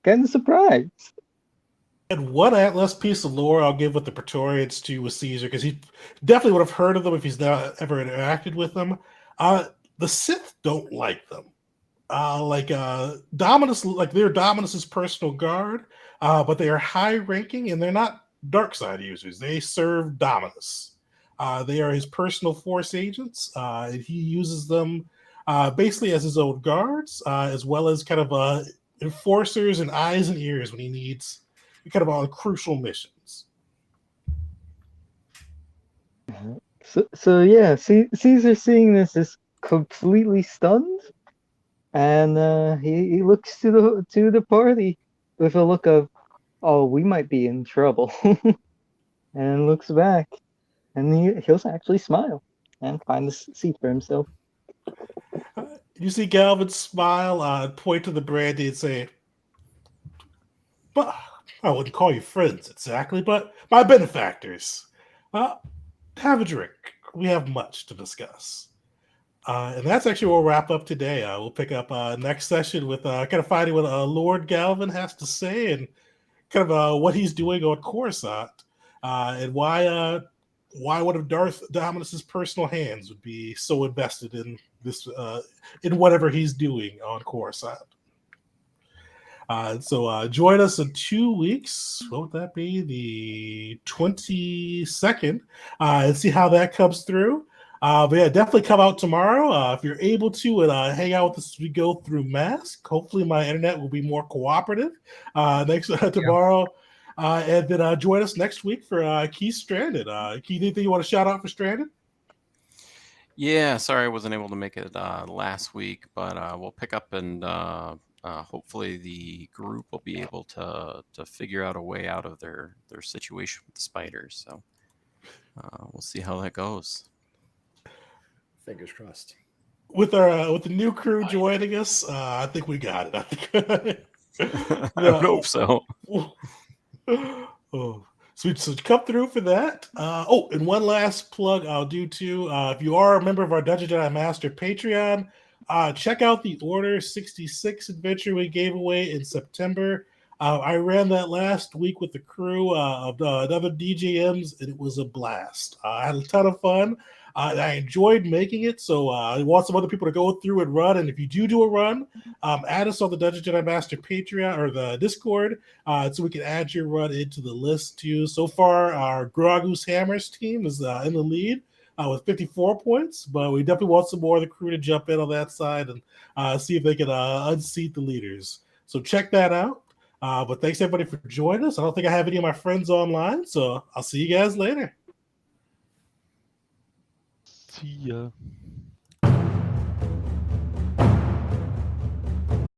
of surprised. And one last piece of lore I'll give with the Praetorians to with Caesar, because he definitely would have heard of them if he's not ever interacted with them. The Sith don't like them. Dominus, like they're Dominus's personal guard, but they are high ranking and they're not dark side users. They serve Dominus. They are his personal Force agents. And he uses them basically as his own guards, as well as kind of enforcers and eyes and ears when he needs kind of on crucial missions. So yeah, Caesar seeing this is completely stunned, and he looks to the party with a look of, oh, we might be in trouble, and looks back, and he'll actually smile and find a seat for himself. You see Galvin smile, point to the brandy, and say, "But I wouldn't call you friends exactly, but my benefactors. Have a drink. We have much to discuss." And that's actually where we'll wrap up today. We'll pick up next session with kind of finding what Lord Galvin has to say and kind of what he's doing on Coruscant, and why one of Darth Dominus's personal hands would be so invested in this in whatever he's doing on Coruscant. So join us in 2 weeks. What would that be? The 22nd, and see how that comes through. But yeah, definitely come out tomorrow if you're able to, and hang out with us as we go through Mask. Hopefully, my internet will be more cooperative next tomorrow. And then join us next week for Keith Stranded. Keith, anything you want to shout out for Stranded? Yeah, sorry I wasn't able to make it last week, but we'll pick up and hopefully the group will be able to figure out a way out of their situation with the spiders. So we'll see how that goes. Fingers crossed. With the new crew joining us, I think we got it. I think. I would hope so. Oh, sweet. So come through for that. And one last plug I'll do too. If you are a member of our Dungeon Jedi Master Patreon, check out the Order 66 adventure we gave away in September. I ran that last week with the crew of other DJMs, and it was a blast. I had a ton of fun. I enjoyed making it, so I want some other people to go through and run. And if you do a run, add us on the Dungeon Jedi Master Patreon or the Discord, so we can add your run into the list too. So far, our Gragus Hammers team is in the lead with 54 points, but we definitely want some more of the crew to jump in on that side and see if they can unseat the leaders. So check that out. But thanks everybody for joining us. I don't think I have any of my friends online, so I'll see you guys later. See ya.